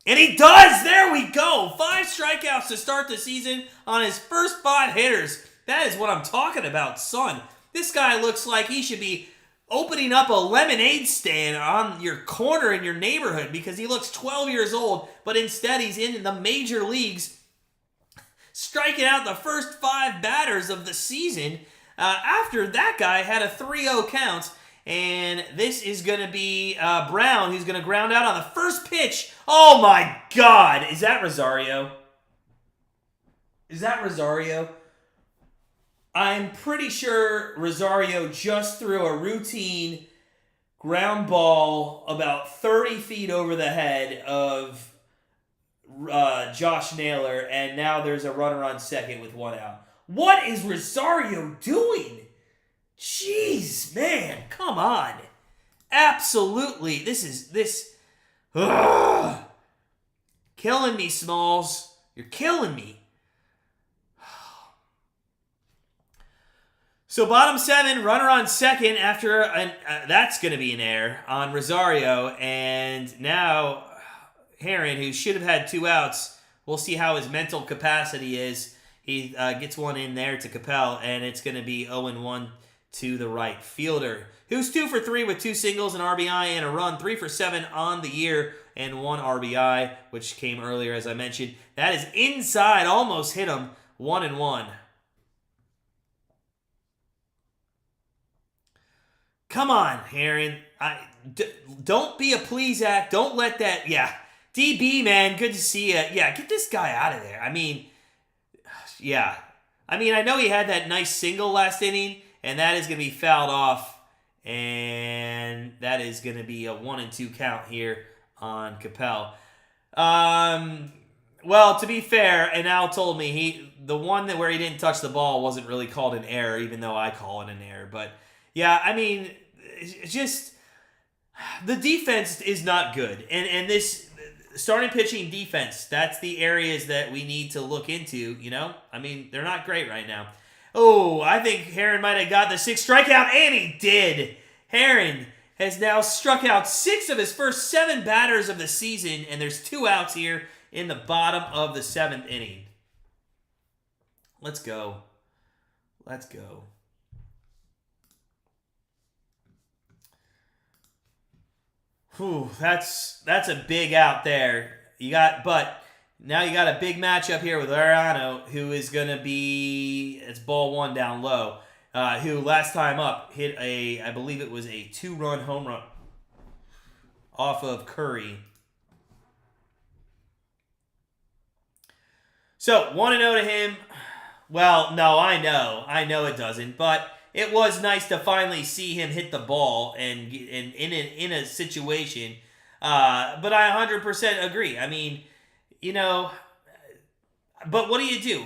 And he does! There we go! 5 strikeouts to start the season on his first 5 hitters. That is what I'm talking about, son. This guy looks like he should be opening up a lemonade stand on your corner in your neighborhood because he looks 12 years old, but instead he's in the major leagues striking out the first 5 batters of the season after that guy had a 3-0 count. And this is going to be Brown, who's going to ground out on the first pitch. Oh, my God. Is that Rosario? I'm pretty sure Rosario just threw a routine ground ball about 30 feet over the head of Josh Naylor, and now there's a runner on second with 1 out. What is Rosario doing? Jeez, man, come on. Absolutely. Killing me, Smalls. You're killing me. So bottom 7, runner on second after that's going to be an error on Rosario. And now Heron, who should have had 2 outs, we'll see how his mental capacity is. He gets one in there to Capel, and it's going to be 0-1 to the right fielder, who's 2 for 3 with 2 singles, an RBI, and a run, 3 for 7 on the year, and 1 RBI, which came earlier, as I mentioned. That is inside, almost hit him, 1-1. Come on, Heron. Don't be a Plesac. Don't let that... Yeah. DB, man, good to see you. Yeah, get this guy out of there. I mean, yeah. I mean, I know he had that nice single last inning, and that is going to be fouled off. And that is going to be a 1-2 count here on Capel. Well, to be fair, and Al told me the one where he didn't touch the ball wasn't really called an error, even though I call it an error. But yeah, I mean, it's just the defense is not good, and this starting pitching defense, that's the areas that we need to look into. You know, I mean, they're not great right now. Oh, I think Heron might have got the 6th strikeout, and he did. Heron has now struck out 6 of his first 7 batters of the season, and there's 2 outs here in the bottom of the 7th inning. Let's go. Let's go. Whew, that's a big out there. But now you got a big matchup here with Ariano, who is going to be, it's ball 1 down low, who last time up hit I believe it was a 2-run home run off of Curry. So 1-0 to him. Well, no, I know it doesn't, but it was nice to finally see him hit the ball and in a situation. But I 100% agree. I mean, you know, but what do you do?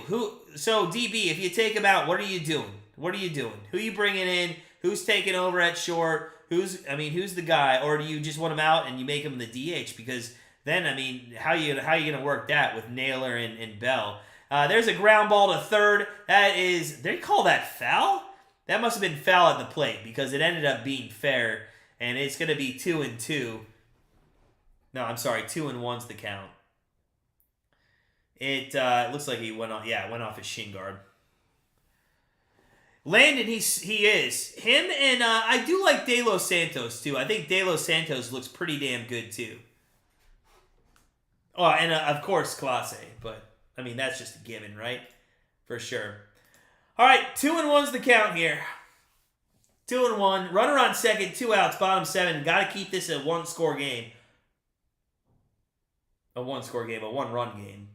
So DB, if you take him out, what are you doing? What are you doing? Who are you bringing in? Who's taking over at short? Who's the guy? Or do you just want him out and you make him the DH? Because then, I mean, how you going to work that with Naylor and Bell? There's a ground ball to third. They call that foul? That must have been foul at the plate because it ended up being fair, and it's going to be 2-2. No, I'm sorry, 2-1's the count. It looks like he went off his shin guard. Landon, he is. Him and I do like De Los Santos, too. I think De Los Santos looks pretty damn good, too. Oh, and of course, Clase, but, I mean, that's just a given, right? For sure. All right, 2-1's the count here. 2-1. Runner on second, 2 outs, bottom 7. Got to keep this a one-score game. A one-run game.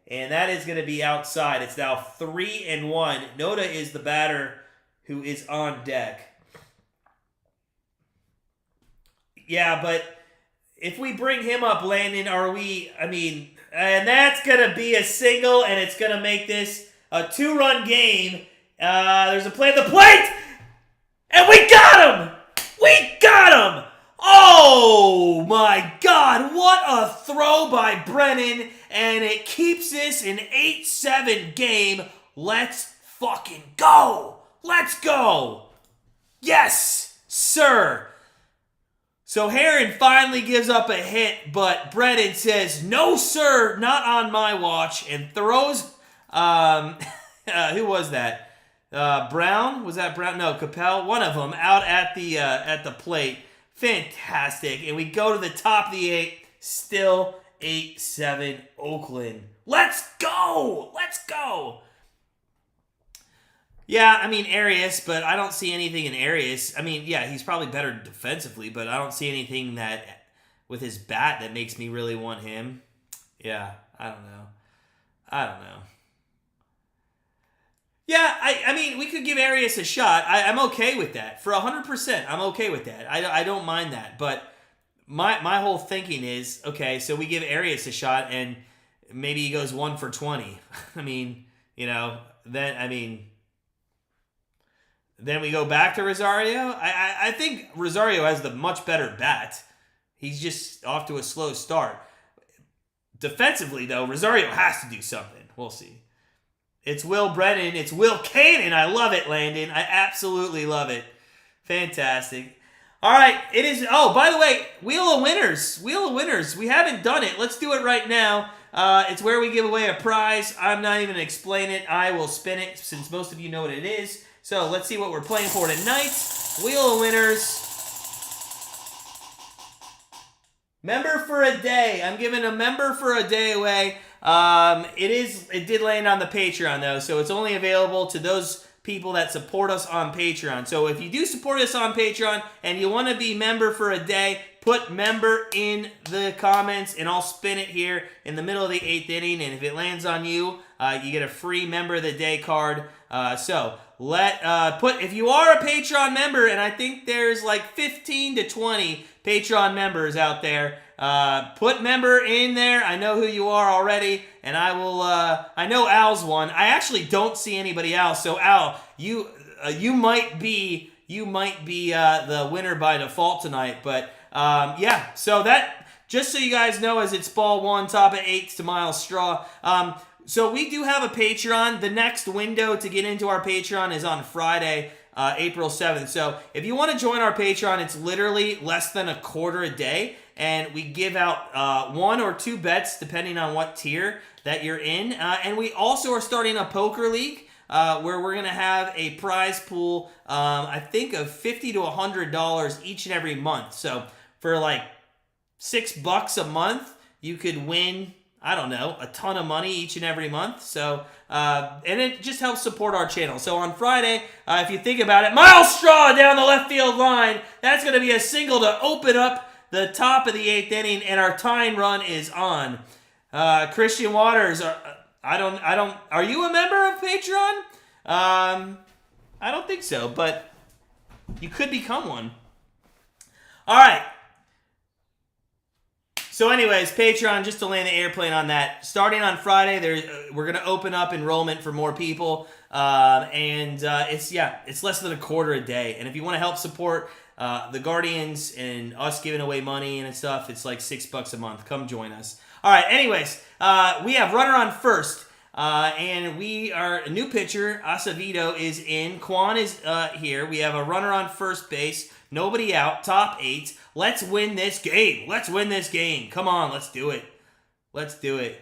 And that is going to be outside. It's now 3-1. Noda is the batter who is on deck. Yeah, but if we bring him up, Landon, and that's going to be a single, and it's going to make this a 2-run game. There's a play at the plate, and we got him! We got him! Oh my God, what a throw by Brennan, and it keeps this an 8-7 game. Let's fucking go! Let's go! Yes, sir! So Heron finally gives up a hit, but Brennan says, no sir, not on my watch, and throws, who was that? Brown? Was that Brown? No, Capel. One of them out at the plate. Fantastic. And we go to the top of the 8th. Still 8-7 Oakland. Let's go! Let's go! Yeah, I mean, Arias, but I don't see anything in Arias. I mean, yeah, he's probably better defensively, but I don't see anything that with his bat that makes me really want him. Yeah, I don't know. Yeah, I mean, we could give Arias a shot. I'm okay with that. For 100%, I'm okay with that. I don't mind that. But my whole thinking is, okay, so we give Arias a shot, and maybe he goes 1 for 20. I mean, then we go back to Rosario. I think Rosario has the much better bat. He's just off to a slow start. Defensively, though, Rosario has to do something. We'll see. It's Will Brennan. It's Will Cannon. I love it, Landon. I absolutely love it. Fantastic. All right, it is. Oh, by the way, Wheel of Winners. Wheel of Winners. We haven't done it. Let's do it right now. It's where we give away a prize. I'm not even going to explain it. I will spin it since most of you know what it is. So let's see what we're playing for tonight. Wheel of Winners. Member for a day. I'm giving a member for a day away. It did land on the Patreon though, so it's only available to those people that support us on Patreon. So if you do support us on Patreon and you want to be member for a day, put member in the comments and I'll spin it here in the middle of the 8th inning, and if it lands on you, you get a free member of the day card. If you are a Patreon member, and I think there's like 15 to 20 Patreon members out there, put member in there. I know who you are already, and I will. I know Al's one. I actually don't see anybody else. So Al, you might be the winner by default tonight. But yeah. So that, just so you guys know, as it's ball one, top of 8 to Miles Straw. So we do have a Patreon. The next window to get into our Patreon is on Friday, April 7th. So if you want to join our Patreon, it's literally less than a quarter a day. And we give out 1 or 2 bets depending on what tier that you're in. And we also are starting a poker league where we're going to have a prize pool, I think, of $50 to $100 each and every month. So for like $6 a month, you could win, I don't know, a ton of money each and every month. So, and it just helps support our channel. So on Friday, if you think about it, Miles Straw down the left field line. That's going to be a single to open up the top of the 8th inning, and our tying run is on. Christian Waters, are you a member of Patreon? I don't think so, but you could become one. All right. So anyways, Patreon, just to land the airplane on that, starting on Friday, we're going to open up enrollment for more people, and it's less than a quarter a day. And if you want to help support the Guardians and us giving away money and stuff, it's like $6 a month. Come join us. All right, anyways, we have runner on first, and we are a new pitcher. Acevedo is in. Quan is here. We have a runner on first base. Nobody out. Top 8. Let's win this game. Let's win this game. Come on, let's do it. Let's do it.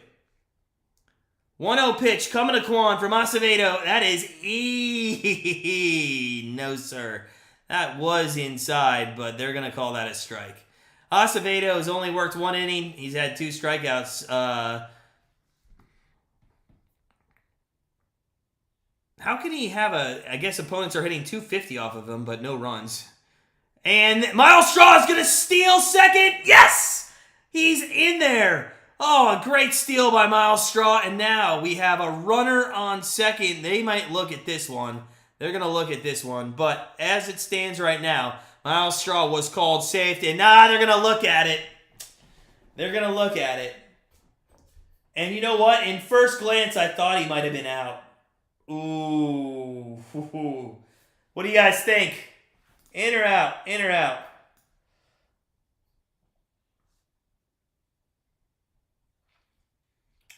1-0 pitch coming to Quan from Acevedo. That is no, sir. That was inside, but they're going to call that a strike. Acevedo has only worked 1 inning. He's had 2 strikeouts. How can he have I guess opponents are hitting 250 off of him, but no runs. And Miles Straw is going to steal second. Yes! He's in there. Oh, a great steal by Miles Straw. And now we have a runner on second. They might look at this one. They're going to look at this one. But as it stands right now, Miles Straw was called safe. And they're going to look at it. They're going to look at it. And you know what? In first glance, I thought he might have been out. Ooh. What do you guys think? In or out? In or out?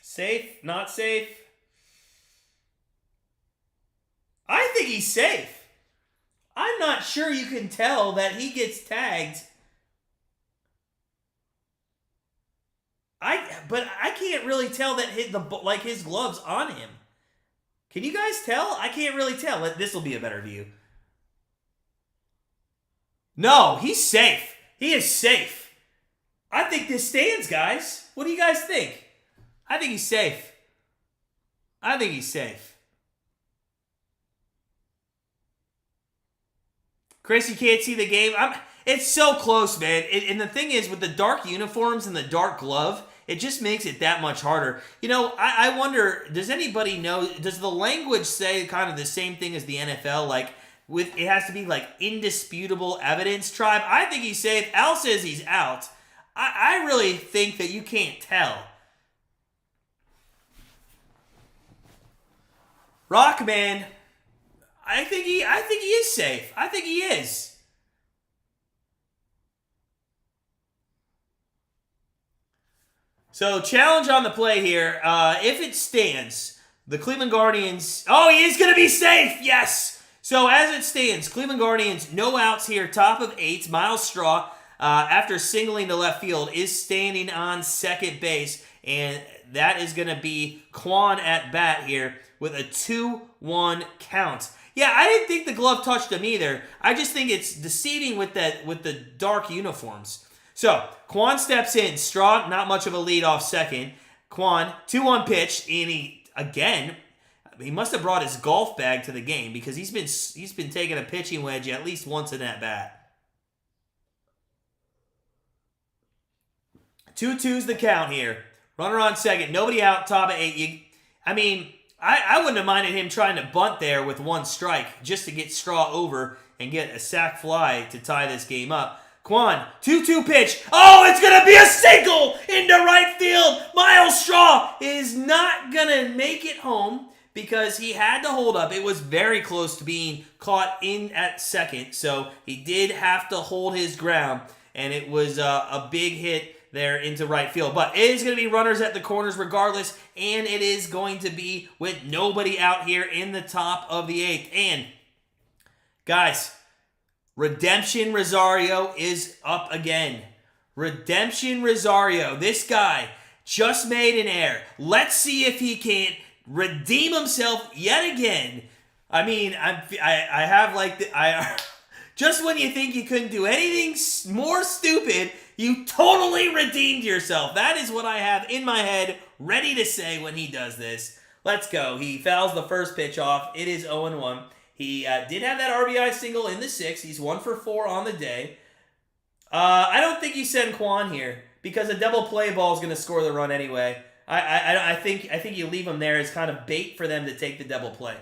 Safe? Not safe? I think he's safe. I'm not sure you can tell that he gets tagged. But I can't really tell that his glove's on him. Can you guys tell? I can't really tell. This will be a better view. No, he's safe. He is safe. I think this stands, guys. What do you guys think? I think he's safe. I think he's safe. Chris, you can't see the game. It's so close, man. And the thing is, with the dark uniforms and the dark glove, it just makes it that much harder. You know, I wonder, does anybody know, does the language say kind of the same thing as the NFL? Like, it has to be like indisputable evidence, Tribe. I think he's safe. Al says he's out. I really think that you can't tell. Rockman, I think he is safe. I think he is. So challenge on the play here. If it stands, The Cleveland Guardians, oh, he is going to be safe, yes! So as it stands, Cleveland Guardians, no outs here, top of 8. Miles Straw, after singling to left field, is standing on second base, and that is going to be Kwan at bat here with a 2-1 count. Yeah, I didn't think the glove touched him either. I just think it's deceiving with the dark uniforms. So, Kwan steps in. Straw, not much of a lead off second. Kwan, 2-1 pitch, and he must have brought his golf bag to the game because he's been taking a pitching wedge at least once in that bat. 2-2's the count here. Runner on second, nobody out, top of 8. I wouldn't have minded him trying to bunt there with 1 strike just to get Straw over and get a sac fly to tie this game up. Kwan, 2-2 pitch. Oh, it's going to be a single into right field. Miles Straw is not going to make it home because he had to hold up. It was very close to being caught in at second, so he did have to hold his ground, and it was a big hit there into right field. But it is going to be runners at the corners regardless, and it is going to be with nobody out here in the top of the 8th. And, guys, Redemption Rosario is up again. Redemption Rosario. This guy just made an error. Let's see if he can't redeem himself yet again. Just when you think you couldn't do anything more stupid, you totally redeemed yourself. That is what I have in my head ready to say when he does this. Let's go. He fouls the first pitch off. It is 0-1. He did have that RBI single in the 6th. He's 1 for 4 on the day. I don't think you send Kwan here because a double play ball is going to score the run anyway. I think you leave him there as kind of bait for them to take the double play.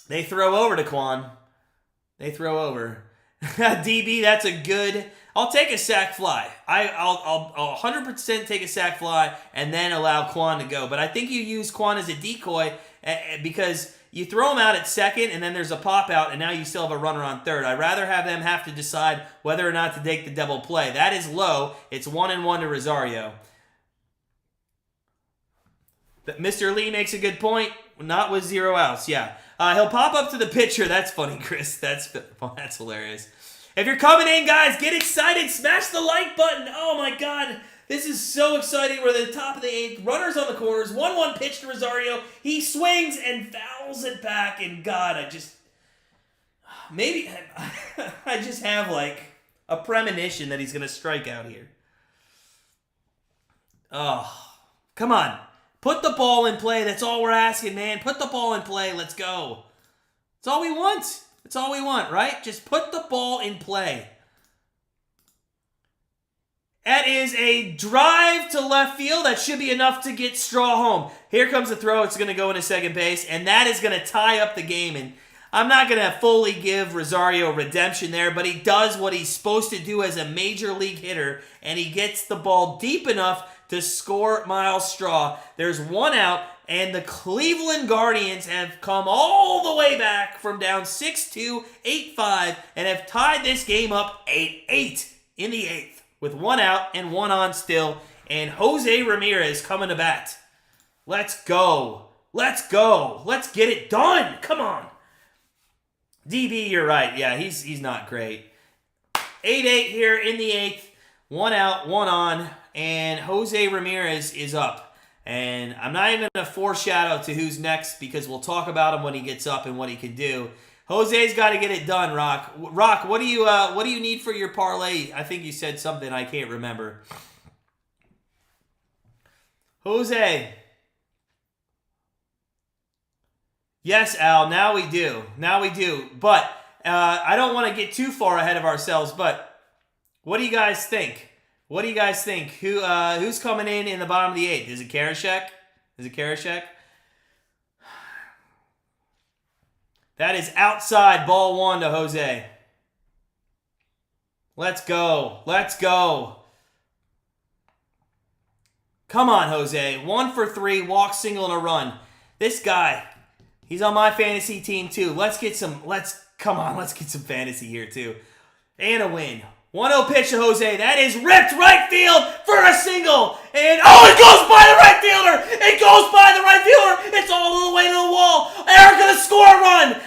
They throw over to Kwan. They throw over. DB, that's a good. I'll take a sac fly. I'll 100% take a sac fly and then allow Kwan to go. But I think you use Kwan as a decoy because you throw him out at second and then there's a pop out and now you still have a runner on third. I'd rather have them have to decide whether or not to take the double play. That is low. It's 1-1 to Rosario. But Mr. Lee makes a good point. Not with 0 outs. Yeah. He'll pop up to the pitcher. That's funny, Chris. That's hilarious. If you're coming in, guys, get excited. Smash the like button. Oh, my God. This is so exciting. We're at the top of the 8th. Runners on the corners. 1-1 pitch to Rosario. He swings and fouls it back. And, God, I just have, like, a premonition that he's going to strike out here. Oh, come on. Put the ball in play. That's all we're asking, man. Put the ball in play. Let's go. That's all we want. That's all we want, right? Just put the ball in play. That is a drive to left field. That should be enough to get Straw home. Here comes the throw. It's going to go into second base, and that is going to tie up the game. And I'm not going to fully give Rosario redemption there, but he does what he's supposed to do as a major league hitter, and he gets the ball deep enough to score Miles Straw. There's 1 out, and the Cleveland Guardians have come all the way back from down 6-2, 8-5, and have tied this game up 8-8 in the 8th with 1 out and 1 on still, and Jose Ramirez coming to bat. Let's go. Let's go. Let's get it done. Come on. DB, you're right. Yeah, he's not great. 8-8 here in the 8th. 1 out, 1 on. And Jose Ramirez is up. And I'm not even going to foreshadow to who's next because we'll talk about him when he gets up and what he can do. Jose's got to get it done, Rock. Rock, what do you need for your parlay? I think you said something I can't remember. Jose. Yes, Al, now we do. Now we do. But I don't want to get too far ahead of ourselves, but what do you guys think? What do you guys think? Who's coming in the bottom of the 8th? Is it Karashek? That is outside, ball 1 to Jose. Let's go. Let's go. Come on, Jose. 1 for 3, walk, single, and a run. This guy, he's on my fantasy team too. Let's get some fantasy here too. And a win. 1-0 pitch to Jose. That is ripped right field for a single. And, oh, it goes by the right fielder. It goes by the right fielder. It's all the way to the wall. They're going to score a run.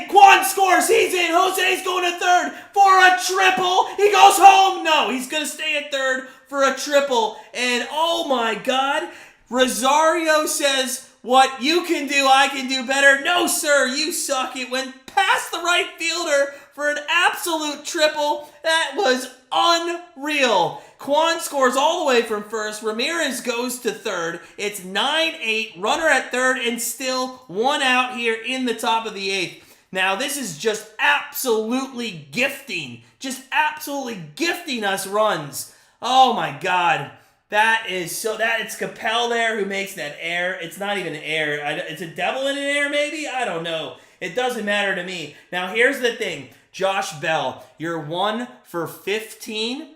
Quan scores. He's in. Jose's going to third for a triple. He goes home. No, he's going to stay at third for a triple. And, oh, my God, Rosario says, what you can do, I can do better. No, sir, you suck. It went past the right fielder for an absolute triple. That was unreal. Quan scores all the way from first. Ramirez goes to third. It's 9-8, runner at third, and still one out here in the top of the eighth. Now, this is just absolutely gifting. Just absolutely gifting us runs. Oh, my God. It's Capel there who makes that error. It's not even an error. It's a double in an error, maybe? I don't know. It doesn't matter to me. Now, here's the thing. Josh Bell, you're 1 for 15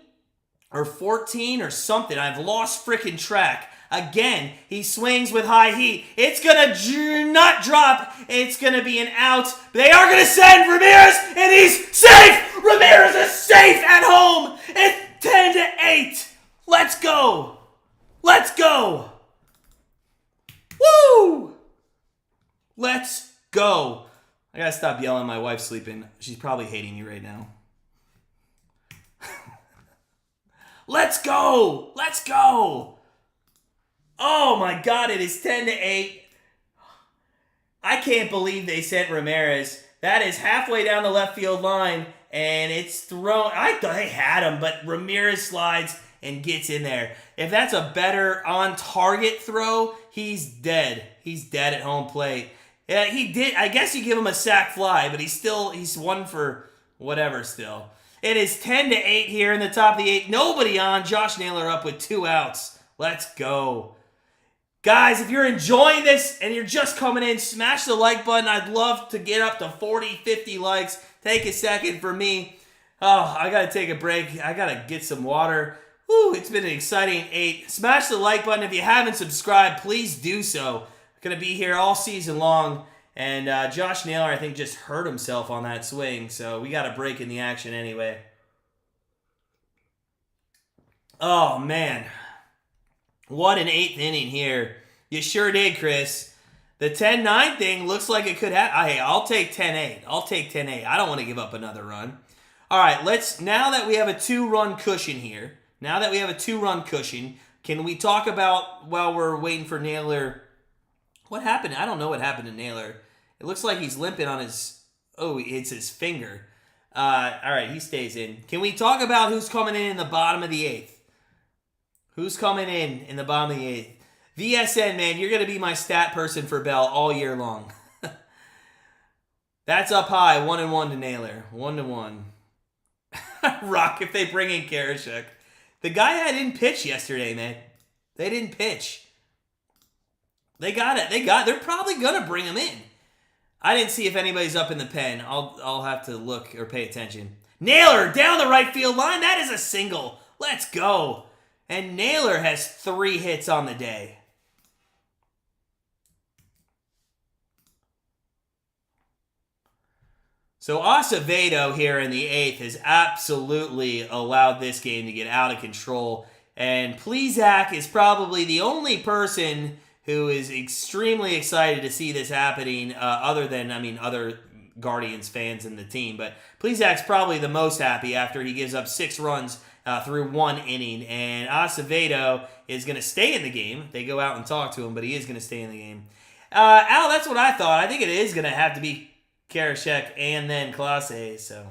or 14 or something. I've lost freaking track. Again, he swings with high heat. It's going to not drop. It's going to be an out. They are going to send Ramirez, and he's safe. Ramirez is safe at home. It's 10-8. Let's go. Let's go. Woo! Let's go. I gotta stop yelling. My wife's sleeping. She's probably hating me right now. Let's go. Let's go. Oh my God, it is 10-8. I can't believe they sent Ramirez. That is halfway down the left field line, and it's thrown. I thought they had him, but Ramirez slides and gets in there. If that's a better on-target throw, he's dead. He's dead at home plate. Yeah, he did. I guess you give him a sac fly, but he's 1 for whatever still. It is 10-8 here in the top of the eighth. Nobody on. Josh Naylor up with 2 outs. Let's go. Guys, if you're enjoying this and you're just coming in, smash the like button. I'd love to get up to 40, 50 likes. Take a second for me. Oh, I got to take a break. I got to get some water. Whew, it's been an exciting 8. Smash the like button. If you haven't subscribed, please do so. Going to be here all season long. And Josh Naylor, I think, just hurt himself on that swing. So we got a break in the action anyway. Oh, man. What an 8th inning here. You sure did, Chris. The 10-9 thing looks like it could happen. Hey, I'll take 10-8. I'll take 10-8. I don't want to give up another run. All right, now that we have a 2-run cushion here, can we talk about, while we're waiting for Naylor, what happened? I don't know what happened to Naylor. It looks like he's limping on his, it's his finger. All right, he stays in. Can we talk about who's coming in the bottom of the 8th? Who's coming in the bottom of the 8th? VSN, man, you're going to be my stat person for Bell all year long. That's up high, 1-1 to Naylor. 1-1. Rock if they bring in Karashek. The guy didn't pitch yesterday, man. They didn't pitch. They got it. They're probably going to bring him in. I didn't see if anybody's up in the pen. I'll have to look or pay attention. Naylor down the right field line. That is a single. Let's go. And Naylor has 3 hits on the day. So Acevedo here in the 8th has absolutely allowed this game to get out of control. And Plesac is probably the only person who is extremely excited to see this happening, other than, other Guardians fans in the team. But Plesac's probably the most happy after he gives up 6 runs through 1 inning. And Acevedo is going to stay in the game. They go out and talk to him, but he is going to stay in the game. Al, that's what I thought. I think it is going to have to be Karashek and then Clase. So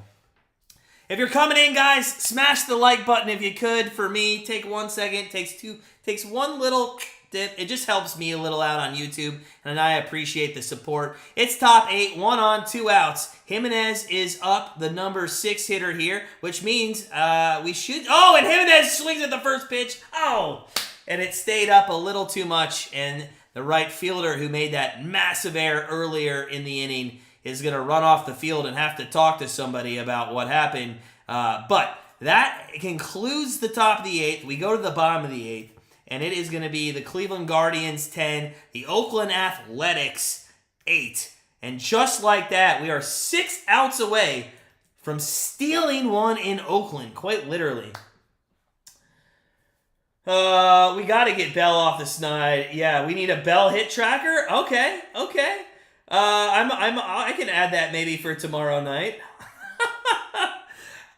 if you're coming in, guys, smash the like button if you could. For me, take 1 second. Takes one little dip. It just helps me a little out on YouTube, and I appreciate the support. It's top 8, 1 on, 2 outs. Jimenez is up, the number 6 hitter here, which means we should... Oh, and Jimenez swings at the first pitch. Oh, and it stayed up a little too much, and the right fielder who made that massive error earlier in the inning is going to run off the field and have to talk to somebody about what happened. But that concludes the top of the 8th. We go to the bottom of the 8th, and it is going to be the Cleveland Guardians 10, the Oakland Athletics 8. And just like that, we are 6 outs away from stealing one in Oakland, quite literally. We got to get Bell off the snide. Yeah, we need a Bell hit tracker. Okay. I can add that maybe for tomorrow night.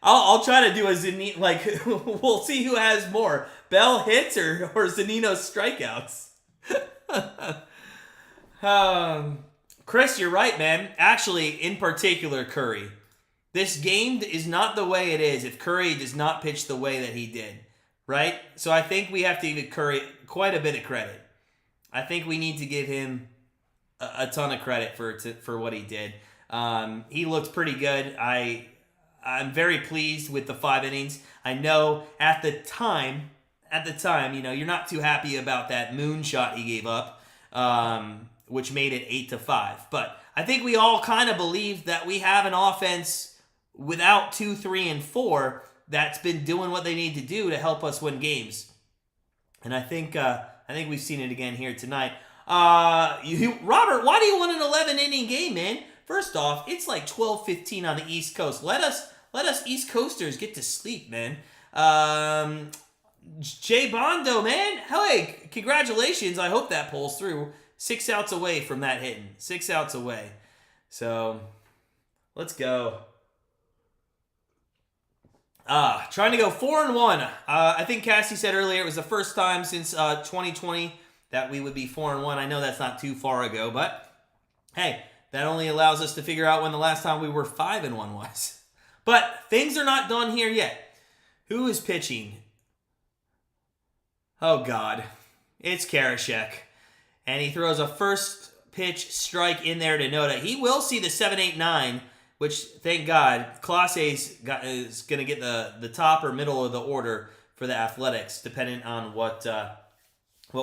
I'll try to do a Zunino, like, we'll see who has more, Bell hits or Zunino strikeouts. Chris, you're right, man. Actually, in particular, Curry. This game is not the way it is if Curry does not pitch the way that he did, right? So I think we have to give Curry quite a bit of credit. I think we need to give him a ton of credit for what he did. He looked pretty good. I'm very pleased with the 5 innings. I know at the time, you're not too happy about that moonshot he gave up, which made it 8-5. But I think we all kind of believe that we have an offense without 2, 3, and 4 that's been doing what they need to do to help us win games. And I think we've seen it again here tonight. Robert, why do you want an 11-inning game, man? First off, it's like 12:15 on the East Coast. Let us East Coasters get to sleep, man. Jay Bondo, man. Hey, congratulations. I hope that pulls through. 6 outs away from that hitting. 6 outs away. So, let's go. Trying to go 4-1. I think Cassie said earlier it was the first time since 2020 that we would be 4-1. I know that's not too far ago, but hey, that only allows us to figure out when the last time we were 5-1 was. But things are not done here yet. Who is pitching? Oh, God. It's Karashek. And he throws a first pitch strike in there to Noda. He will see the 7-8-9, which, thank God, Clase is going to get the top or middle of the order for the Athletics, depending on what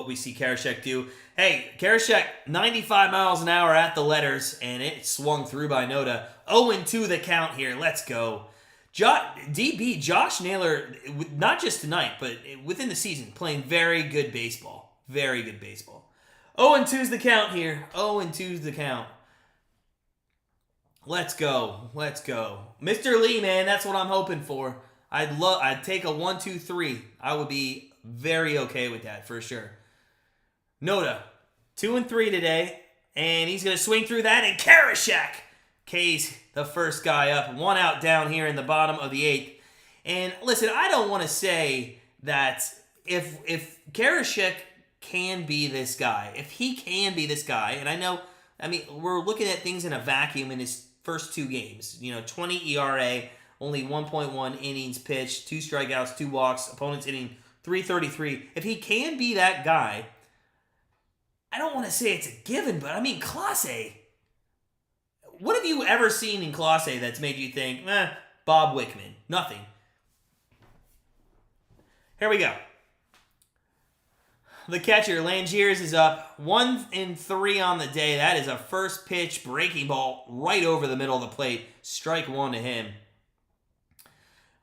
we see Karashek do. Hey, Karashek, 95 miles an hour at the letters, and it swung through by Noda. 0-2 the count here. Let's go. DB, Josh Naylor, not just tonight, but within the season, playing very good baseball. Very good baseball. 0-2's the count here. 0-2's the count. Let's go. Mr. Lee, man, that's what I'm hoping for. I'd take a 1-2-3. I would be very okay with that for sure. Noda, 2-3 today, and he's going to swing through that, and Karashek K's the first guy up. 1 out down here in the bottom of the 8th. And listen, I don't want to say that if Karashek can be this guy, if he can be this guy, and we're looking at things in a vacuum in his first 2 games. 20 ERA, only 1.1 innings pitched, 2 strikeouts, 2 walks, opponents hitting .333. If he can be that guy, I don't want to say it's a given, but Clase. What have you ever seen in Clase that's made you think, Bob Wickman? Nothing. Here we go. The catcher, Langiers, is up 1-3 on the day. That is a first pitch breaking ball right over the middle of the plate. Strike 1 to him.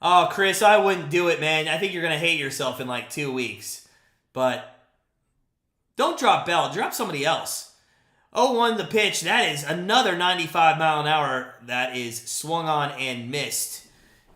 Oh, Chris, I wouldn't do it, man. I think you're going to hate yourself in like 2 weeks. But don't drop Bell. Drop somebody else. 0-1 the pitch. That is another 95 mile an hour that is swung on and missed.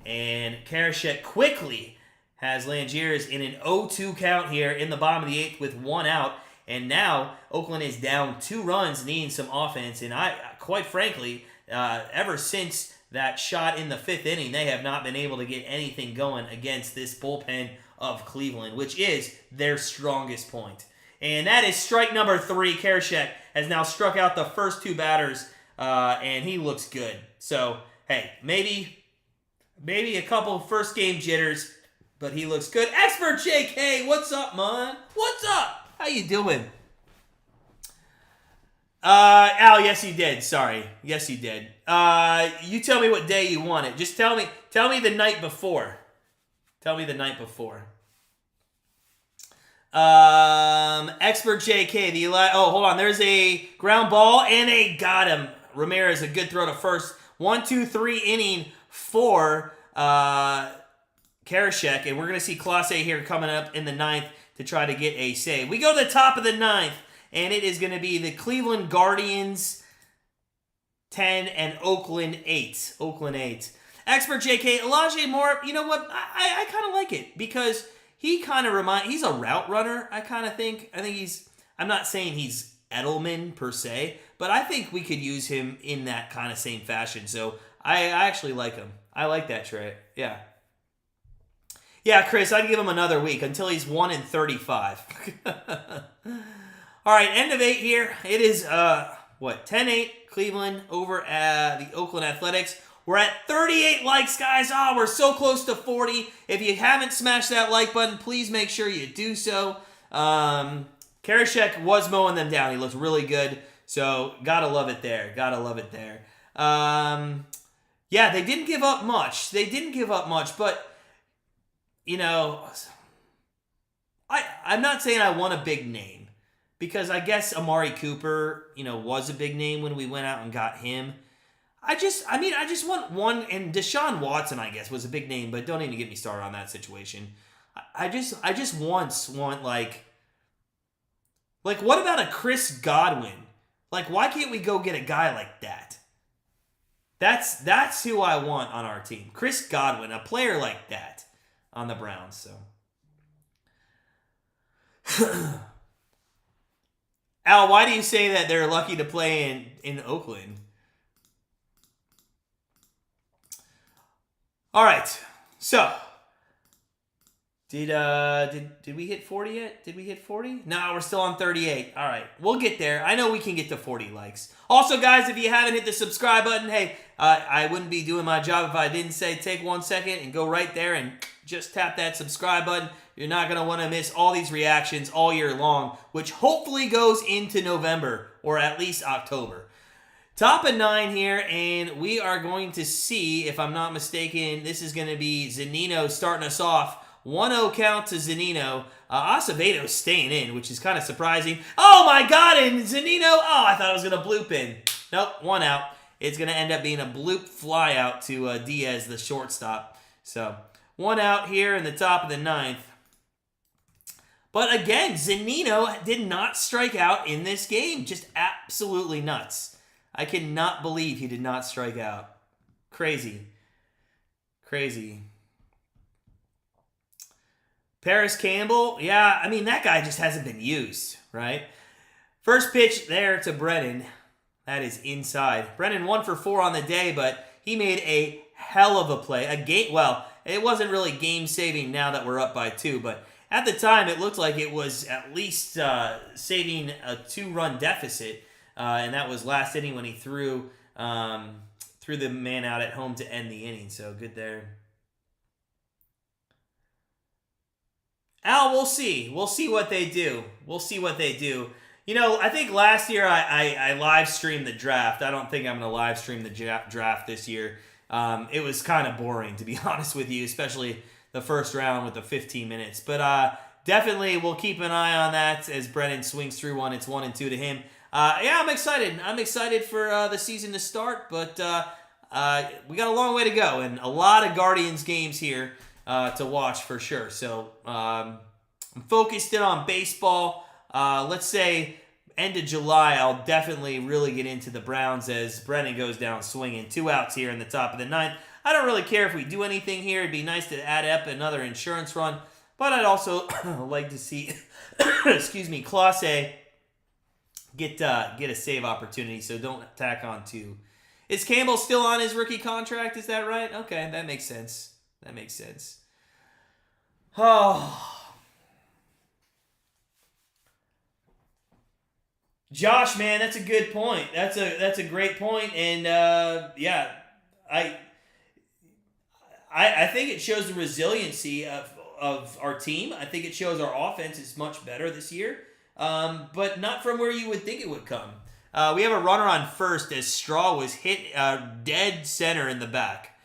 And Karashek quickly has Langiers in an 0-2 count here in the bottom of the 8th with 1 out. And now Oakland is down 2 runs, needing some offense. And quite frankly, ever since that shot in the 5th inning, they have not been able to get anything going against this bullpen of Cleveland, which is their strongest point. And that is strike number 3. Karashek has now struck out the first 2 batters, and he looks good. So, hey, maybe a couple first game jitters, but he looks good. Expert JK, what's up, man? What's up? How you doing? Al, yes, you did. Sorry. Yes, you did. You tell me what day you want it. Just tell me the night before. Tell me the night before. Expert JK, hold on. There's a ground ball, and they got him. Ramirez, a good throw to first. 1-2-3 inning for Karashek, and we're going to see Clase here coming up in the 9th to try to get a save. We go to the top of the 9th, and it is going to be the Cleveland Guardians 10 and Oakland 8. Oakland 8. Expert JK, Elijah Moore, you know what? I kind of like it because he kind of he's a route runner, I kind of think. I'm not saying he's Edelman per se, but I think we could use him in that kind of same fashion. So I actually like him. I like that trade. Yeah. Yeah, Chris, I'd give him another week until he's 1-35. All right, end of 8 here. It is, 10-8, Cleveland over at the Oakland Athletics. We're at 38 likes, guys. We're so close to 40. If you haven't smashed that like button, please make sure you do so. Karashek was mowing them down. He looked really good. So, gotta love it there. Yeah, they didn't give up much. But, you know, I'm not saying I want a big name. Because I guess Amari Cooper, was a big name when we went out and got him. I just want one, and Deshaun Watson, I guess, was a big name, but don't even get me started on that situation. I just want like what about a Chris Godwin? Like, why can't we go get a guy like that? That's who I want on our team. Chris Godwin, a player like that on the Browns. So, Al, why do you say that they're lucky to play in Oakland? All right, so did we hit 40 yet? Did we hit 40? No, we're still on 38. All right, we'll get there. I know we can get to 40 likes. Also, guys, if you haven't hit the subscribe button, hey, I wouldn't be doing my job if I didn't say take 1 second and go right there and just tap that subscribe button. You're not going to want to miss all these reactions all year long, which hopefully goes into November or at least October. Top of 9 here, and we are going to see, if I'm not mistaken, this is going to be Zunino starting us off. 1-0 count to Zunino. Acevedo's staying in, which is kind of surprising. Oh my God, and Zunino, I thought it was going to bloop in. Nope, 1 out. It's going to end up being a bloop fly out to Diaz, the shortstop. So, 1 out here in the top of the 9th. But again, Zunino did not strike out in this game. Just absolutely nuts. I cannot believe he did not strike out. Crazy. Paris Campbell, yeah, I mean, that guy just hasn't been used, right? First pitch there to Brennan. That is inside. Brennan 1 for 4 on the day, but he made a hell of a play. It wasn't really game-saving now that we're up by 2, but at the time, it looked like it was at least saving a 2-run deficit. And that was last inning when he threw the man out at home to end the inning. So good there. Al, we'll see. We'll see what they do. I think last year I live streamed the draft. I don't think I'm going to live stream the draft this year. It was kind of boring, to be honest with you, especially the first round with the 15 minutes. But definitely we'll keep an eye on that as Brennan swings through one. It's 1-2 to him. I'm excited. I'm excited for the season to start, but we got a long way to go and a lot of Guardians games here to watch for sure. So I'm focused in on baseball. Let's say end of July, I'll definitely really get into the Browns as Brennan goes down swinging. 2 outs here in the top of the 9th. I don't really care if we do anything here. It'd be nice to add up another insurance run, but I'd also like to see, Clase get a save opportunity, so don't tack on 2. Is Campbell still on his rookie contract? Is that right? Okay, that makes sense. Oh. Josh, man, that's a good point. That's a great point, and I think it shows the resiliency of our team. I think it shows our offense is much better this year. But not from where you would think it would come. We have a runner on first as Straw was hit dead center in the back.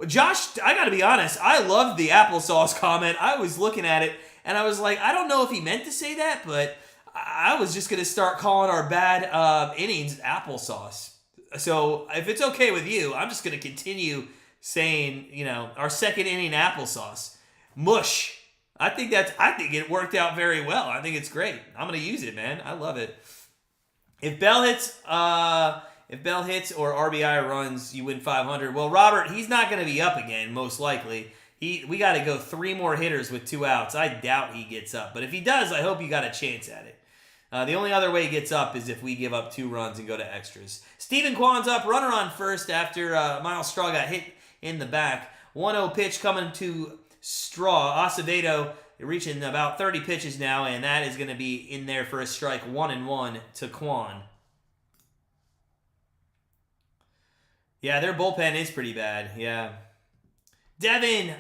Josh, I gotta be honest, I loved the applesauce comment. I was looking at it, and I was like, I don't know if he meant to say that, but I was just gonna start calling our bad innings applesauce. So if it's okay with you, I'm just gonna continue saying, our second inning applesauce. Mush. I think it worked out very well. I think it's great. I'm gonna use it, man. I love it. If Bell hits If Bell hits or RBI runs, you win 500. Well, Robert, he's not going to be up again, most likely. We got to go 3 more hitters with 2 outs. I doubt he gets up. But if he does, I hope you got a chance at it. The only other way he gets up is if we give up 2 runs and go to extras. Stephen Kwan's up, runner on first after Miles Straw got hit in the back. 1-0 pitch coming to Straw. Acevedo reaching about 30 pitches now, and that is going to be in there for a strike. 1-1 to Kwan. Yeah, their bullpen is pretty bad. Yeah. Devin,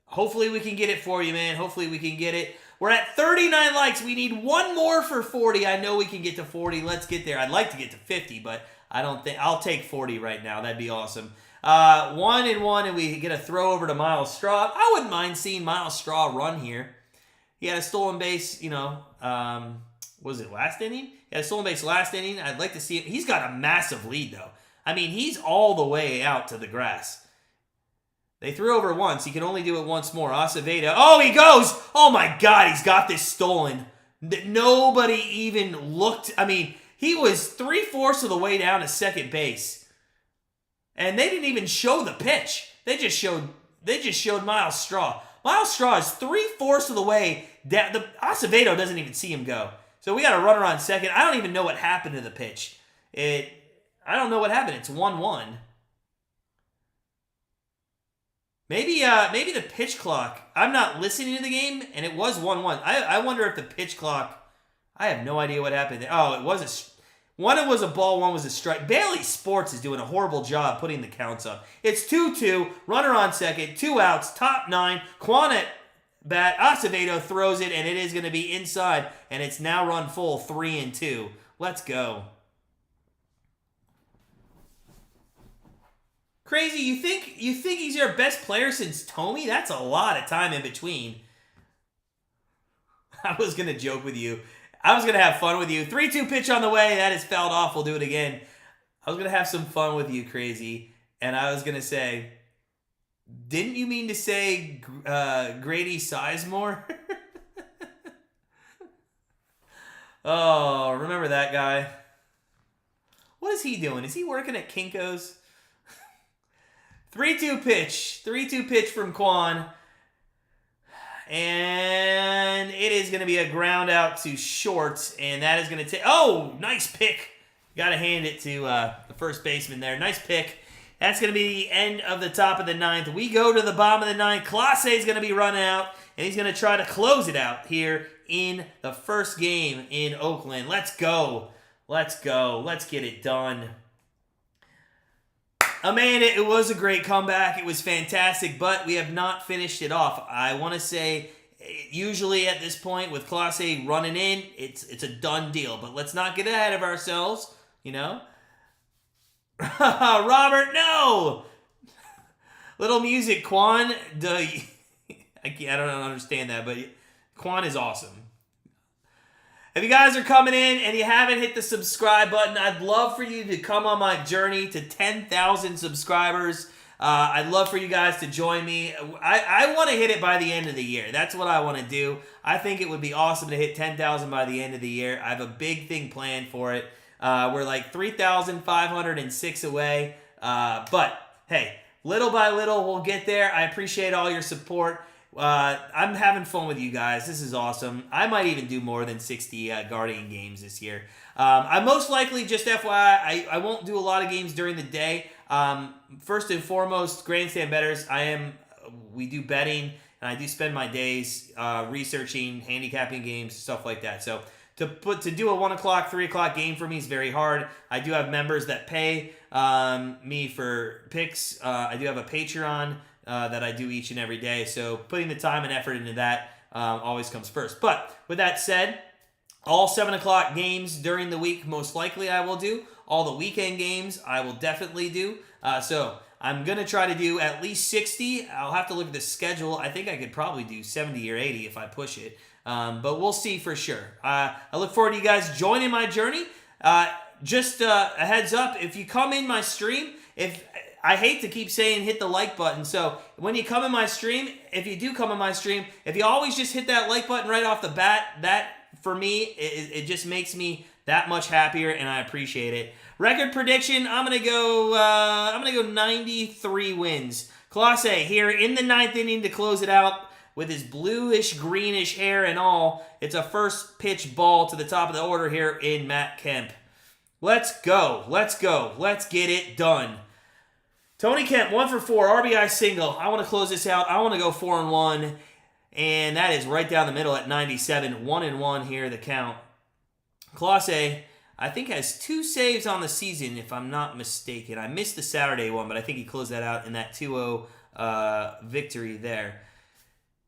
hopefully we can get it for you, man. Hopefully we can get it. We're at 39 likes. We need 1 more for 40. I know we can get to 40. Let's get there. I'd like to get to 50, but I don't think I'll take 40 right now. That'd be awesome. 1-1, and we get a throw over to Miles Straw. I wouldn't mind seeing Miles Straw run here. He had a stolen base, was it last inning? He had a stolen base last inning. I'd like to see it. He's got a massive lead, though. I mean, he's all the way out to the grass. They threw over once. He can only do it once more. Acevedo. Oh, he goes! Oh, my God, he's got this stolen. Nobody even looked. I mean, he was 3/4 of the way down to second base. And they didn't even show the pitch. They just showed Miles Straw. Miles Straw is 3/4 of the way down. Acevedo doesn't even see him go. So we got a runner on second. I don't even know what happened to the pitch. I don't know what happened. It's 1-1. Maybe the pitch clock. I'm not listening to the game, and it was 1-1. I wonder if the pitch clock. I have no idea what happened there. Oh, it was one was a ball, one was a strike. Bailey Sports is doing a horrible job putting the counts up. It's 2-2, runner on second, 2 outs, top 9. Kwan at bat. Acevedo throws it, and it is going to be inside, and it's now run full, 3-2. Let's go. Crazy, you think he's your best player since Tomey? That's a lot of time in between. I was going to joke with you. I was going to have fun with you. 3-2 pitch on the way. That is fouled off. We'll do it again. I was going to have some fun with you, Crazy. And I was going to say, didn't you mean to say Grady Sizemore? Oh, remember that guy? What is he doing? Is he working at Kinko's? 3-2 pitch from Kwan. And it is going to be a ground out to short. And that is going to take... Oh, nice pick. Got to hand it to the first baseman there. Nice pick. That's going to be the end of the top of the 9th. We go to the bottom of the 9th. Clase is going to be running out. And he's going to try to close it out here in the first game in Oakland. Let's go. Let's go. Let's get it done. Amanda, it was a great comeback. It was fantastic, but we have not finished it off. I want to say, usually at this point with Clase running in, it's a done deal. But let's not get ahead of ourselves, you know? Robert, no! Little music, Kwan. I don't understand that, but Kwan is awesome. If you guys are coming in and you haven't hit the subscribe button, I'd love for you to come on my journey to 10,000 subscribers. I'd love for you guys to join me. I want to hit it by the end of the year. That's what I want to do. I think it would be awesome to hit 10,000 by the end of the year. I have a big thing planned for it. We're like 3,506 away. But, hey, little by little, we'll get there. I appreciate all your support. I'm having fun with you guys. This is awesome. I might even do more than 60 Guardian games this year. I most likely, just FYI, I won't do a lot of games during the day. First and foremost, Grandstand Bettors. We do betting, and I do spend my days researching, handicapping games, stuff like that. So to do a 1 o'clock, 3 o'clock game for me is very hard. I do have members that pay me for picks. I do have a Patreon that I do each and every day. So putting the time and effort into that always comes first. But with that said, all 7 o'clock games during the week, most likely I will do. All the weekend games, I will definitely do. So I'm going to try to do at least 60. I'll have to look at the schedule. I think I could probably do 70 or 80 if I push it. But we'll see for sure. I look forward to you guys joining my journey. Just a heads up, if you come in my stream, I hate to keep saying hit the like button. So when you come in my stream, if you do come in my stream, if you always just hit that like button right off the bat, that for me, it just makes me that much happier, and I appreciate it. Record prediction, I'm gonna go 93 wins. Clase here in the 9th inning to close it out with his bluish greenish hair and all. It's a first pitch ball to the top of the order here in Matt Kemp. Let's go. Let's get it done. Tony Kemp, 1 for 4, RBI single. I want to close this out. I want to go 4-1, and that is right down the middle at 97. 1-1 here, the count. Clase, I think, has 2 saves on the season, if I'm not mistaken. I missed the Saturday one, but I think he closed that out in that 2-0 victory there.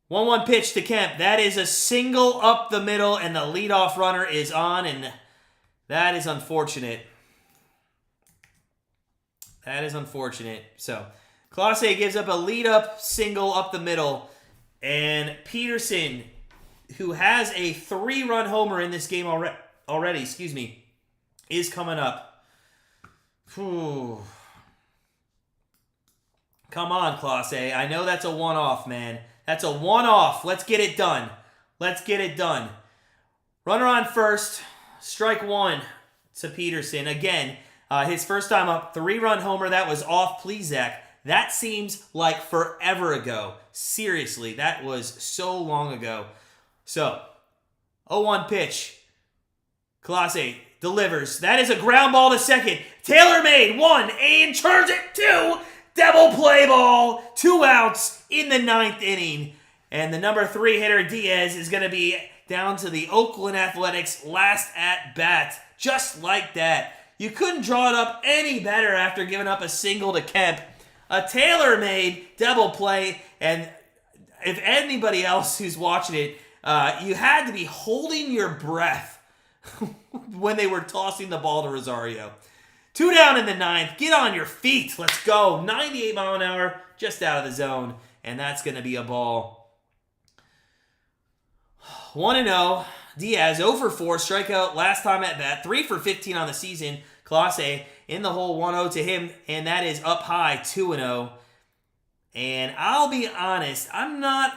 1-1 pitch to Kemp. That is a single up the middle, and the leadoff runner is on, and that is unfortunate. That is unfortunate. So, Clase gives up a lead-up single up the middle, and Peterson, who has a 3-run homer in this game already, is coming up. Whew. Come on, Clase. I know that's a one-off, man. That's a one-off. Let's get it done. Runner on first. Strike 1 to Peterson. Again, his first time up, 3-run homer. That was off Plesac. That seems like forever ago. Seriously, that was so long ago. So, 0-1 pitch. Clase delivers. That is a ground ball to second. Taylor made 1 and turns it 2. Double play ball. 2 outs in the 9th inning. And the number 3 hitter, Diaz, is going to be down to the Oakland Athletics last at bat. Just like that. You couldn't draw it up any better after giving up a single to Kemp. A tailor-made double play, and if anybody else who's watching it, you had to be holding your breath when they were tossing the ball to Rosario. 2 down in the 9th. Get on your feet. Let's go. 98 mile an hour, just out of the zone, and that's going to be a ball. 1-0. Diaz, 0 for 4, strikeout last time at bat, 3 for 15 on the season. Clase in the hole, 1-0 to him, and that is up high, 2-0. And I'll be honest, I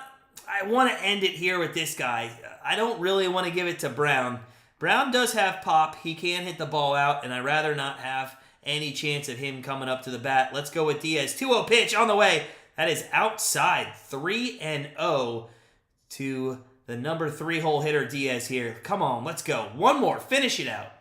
want to end it here with this guy. I don't really want to give it to Brown. Brown does have pop. He can hit the ball out, and I'd rather not have any chance of him coming up to the bat. Let's go with Diaz. 2-0 pitch on the way. That is outside, 3-0 to the number 3 hole hitter, Diaz here. Come on, let's go. One more. Finish it out.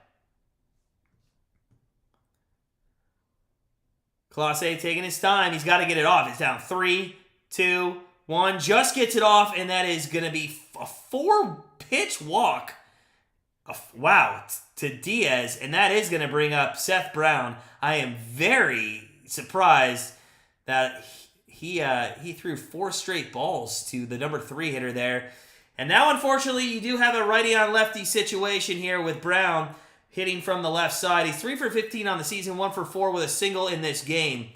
Clase taking his time. He's got to get it off. It's down 3, 2, 1. Just gets it off, and that is going to be a 4-pitch walk. Wow, to Diaz, and that is going to bring up Seth Brown. I am very surprised that he threw 4 straight balls to the number 3 hitter there. And now, unfortunately, you do have a righty-on-lefty situation here with Brown hitting from the left side. He's 3 for 15 on the season, 1 for 4 with a single in this game.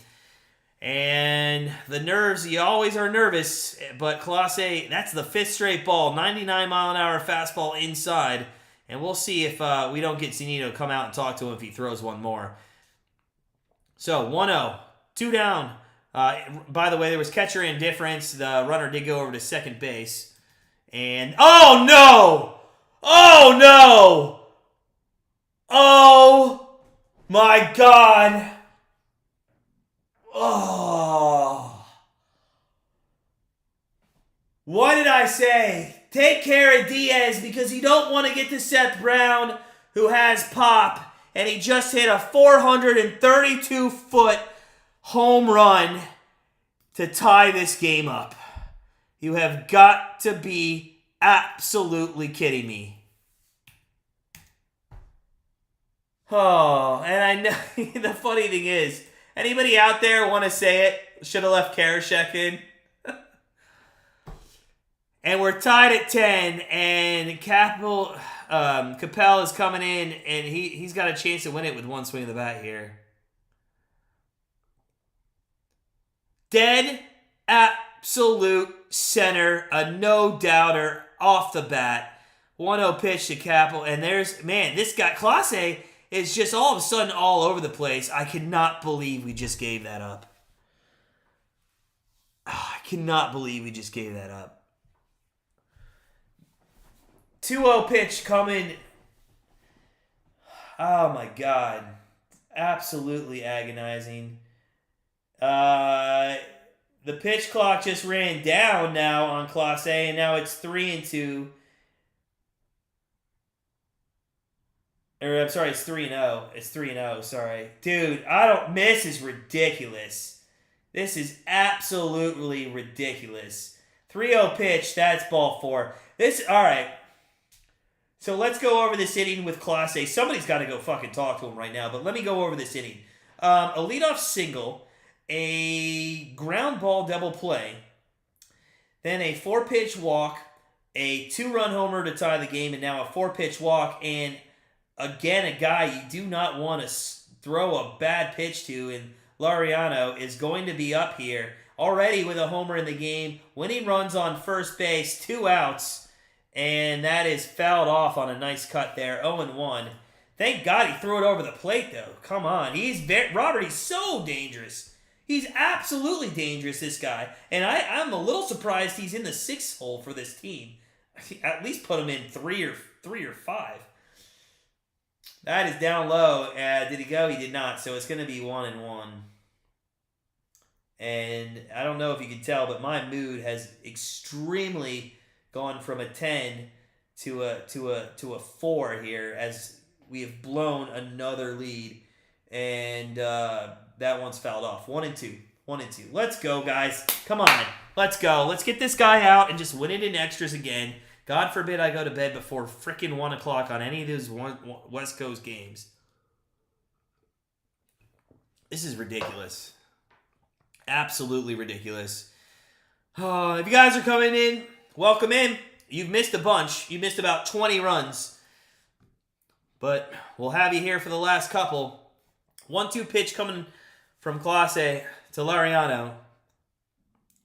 And the nerves, you always are nervous, but Clase, that's the 5th straight ball, 99-mile-an-hour fastball inside. And we'll see if we don't get Zunino to come out and talk to him if he throws one more. So, 1-0, 2 down. By the way, there was catcher indifference. The runner did go over to second base. And, oh no! Oh no! Oh my God! Oh. What did I say? Take care of Diaz because you don't want to get to Seth Brown, who has pop, and he just hit a 432-foot home run to tie this game up. You have got to be absolutely kidding me. Oh, and I know the funny thing is, anybody out there want to say it? Should have left Karashek in. And we're tied at 10, and Capel is coming in, and he's got a chance to win it with one swing of the bat here. Dead absolute center, a no-doubter off the bat. 1-0 pitch to Capel, and this guy, Clase, is just all of a sudden all over the place. I cannot believe we just gave that up. Oh, I cannot believe we just gave that up. 2-0 pitch coming. Oh my God. Absolutely agonizing. The pitch clock just ran down now on Class A, and now it's 3-2. Or I'm sorry, it's 3-0. It's 3-0, sorry. Dude, this is ridiculous. This is absolutely ridiculous. 3-0 pitch, that's ball 4. All right. So let's go over this inning with Class A. Somebody's got to go fucking talk to him right now, but let me go over this inning. A leadoff single, a ground ball double play, then a 4-pitch walk, a 2-run homer to tie the game, and now a 4-pitch walk, and again, a guy you do not want to throw a bad pitch to, and Laureano is going to be up here already with a homer in the game, winning runs on first base, 2 outs. And that is fouled off on a nice cut there, 0-1. Thank God he threw it over the plate, though. Come on. Robert, he's so dangerous. He's absolutely dangerous, this guy. And I'm a little surprised he's in the 6th hole for this team. At least put him in 3 or 5. That is down low. Did he go? He did not. So it's going to be 1-1. And I don't know if you can tell, but my mood has extremely gone from a 10 to a 4 here as we have blown another lead, and that one's fouled off. 1-2. Let's go, guys. Come on. Let's go. Let's get this guy out and just win it in extras again. God forbid I go to bed before frickin' 1 o'clock on any of those West Coast games. This is ridiculous. Absolutely ridiculous. If you guys are coming in, welcome in. You've missed a bunch. You missed about 20 runs. But we'll have you here for the last couple. 1-2 pitch coming from Class A to Laureano.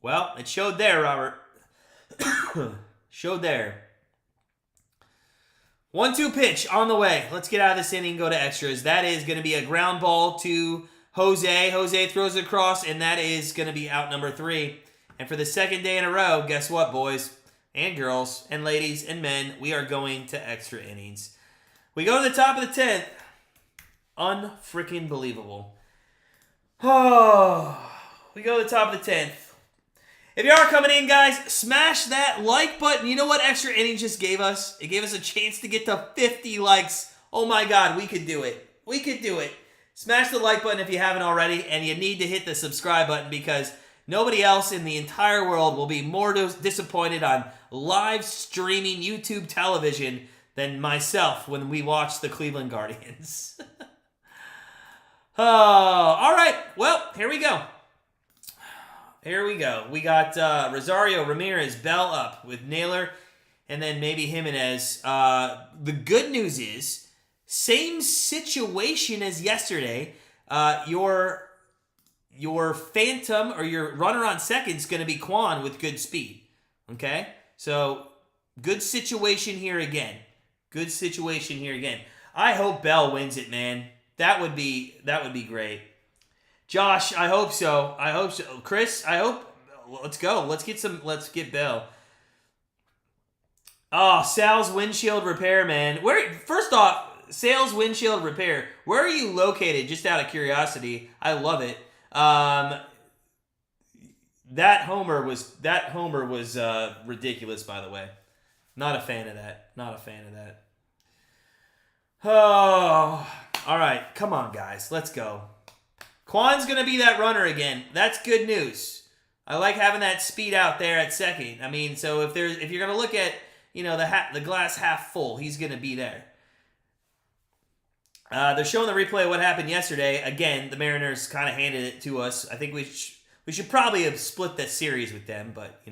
Well, it showed there, Robert. Showed there. 1-2 pitch on the way. Let's get out of this inning and go to extras. That is going to be a ground ball to Jose. Jose throws it across, and that is going to be out number 3. And for the second day in a row, guess what, boys and girls and ladies and men? We are going to extra innings. We go to the top of the 10th. Unfreaking believable. Oh, we go to the top of the 10th. If you are coming in, guys, smash that like button. You know what extra innings just gave us? It gave us a chance to get to 50 likes. Oh my God, we could do it. We could do it. Smash the like button if you haven't already, and you need to hit the subscribe button because nobody else in the entire world will be more disappointed on live streaming YouTube television than myself when we watch the Cleveland Guardians. Oh, all right. Well, here we go. We got Rosario, Ramirez, Bell up with Naylor, and then maybe Jimenez. The good news is, same situation as yesterday. Your phantom or your runner on second is going to be Quan with good speed. Okay? So, good situation here again. I hope Bell wins it, man. That would be great. Josh, I hope so. Chris, I hope. Let's go. Let's get Bell. Oh, Sal's windshield repair, man. First off, Sal's windshield repair. Where are you located? Just out of curiosity. I love it. That homer was ridiculous, by the way. Not a fan of that. Oh, all right. Come on, guys. Let's go. Quan's going to be that runner again. That's good news. I like having that speed out there at second. I mean, so if you're going to look at, the glass half full, he's going to be there. They're showing the replay of what happened yesterday. Again, the Mariners kind of handed it to us. I think we should probably have split that series with them, but,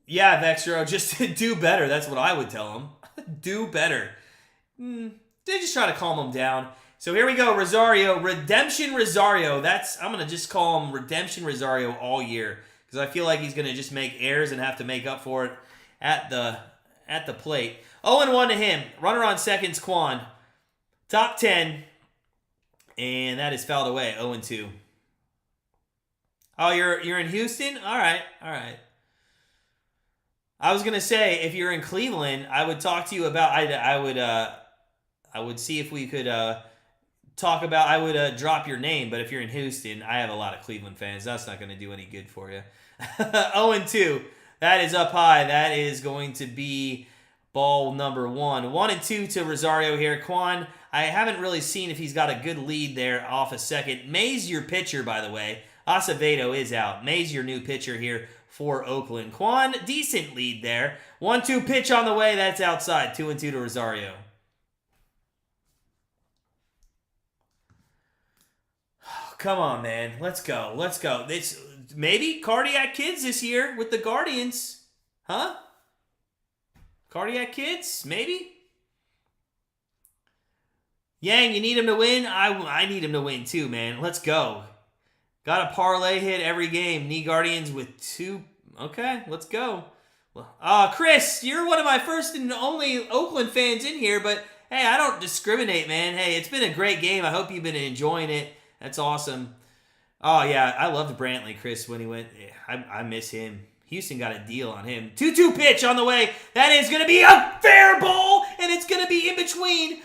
Yeah, Vexro, just do better. That's what I would tell them. Do better. They just try to calm them down. So here we go, Rosario. Redemption Rosario. I'm going to just call him Redemption Rosario all year because I feel like he's going to just make errors and have to make up for it at the plate. 0-1 to him. Runner on second's Quan. Top 10. And that is fouled away. 0-2. Oh, you're in Houston? All right. I was going to say, if you're in Cleveland, I would talk to you about, I would see if we could talk about. I would drop your name, but if you're in Houston, I have a lot of Cleveland fans. That's not going to do any good for you. 0-2. That is up high. That is going to be ball number 1. 1-2 to Rosario here. Quan, I haven't really seen if he's got a good lead there off a second. May's your pitcher, by the way. Acevedo is out. May's your new pitcher here for Oakland. Quan, decent lead there. 1-2 pitch on the way. That's outside. 2-2 to Rosario. Come on, man. Let's go. Let's go. It's maybe cardiac kids this year with the Guardians. Huh? Cardiac kids? Maybe? Yang, you need him to win? I need him to win too, man. Let's go. Got a parlay hit every game. Need Guardians with 2. Okay, let's go. Chris, you're one of my first and only Oakland fans in here, but hey, I don't discriminate, man. Hey, it's been a great game. I hope you've been enjoying it. That's awesome. Oh, yeah, I loved Brantley, Chris, when he went. Yeah, I miss him. Houston got a deal on him. 2-2 pitch on the way. That is going to be a fair ball, and it's going to be in between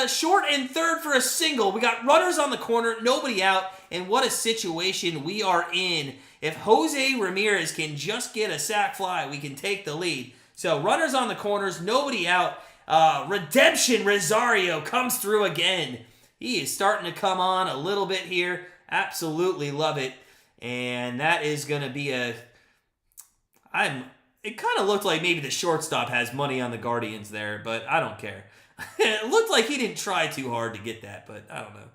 short and third for a single. We got runners on the corner, nobody out, and what a situation we are in. If Jose Ramirez can just get a sac fly, we can take the lead. So runners on the corners, nobody out. Redemption Rosario comes through again. He is starting to come on a little bit here. Absolutely love it. And that is going to be a... It kind of looked like maybe the shortstop has money on the Guardians there, but I don't care. It looked like he didn't try too hard to get that, but I don't know.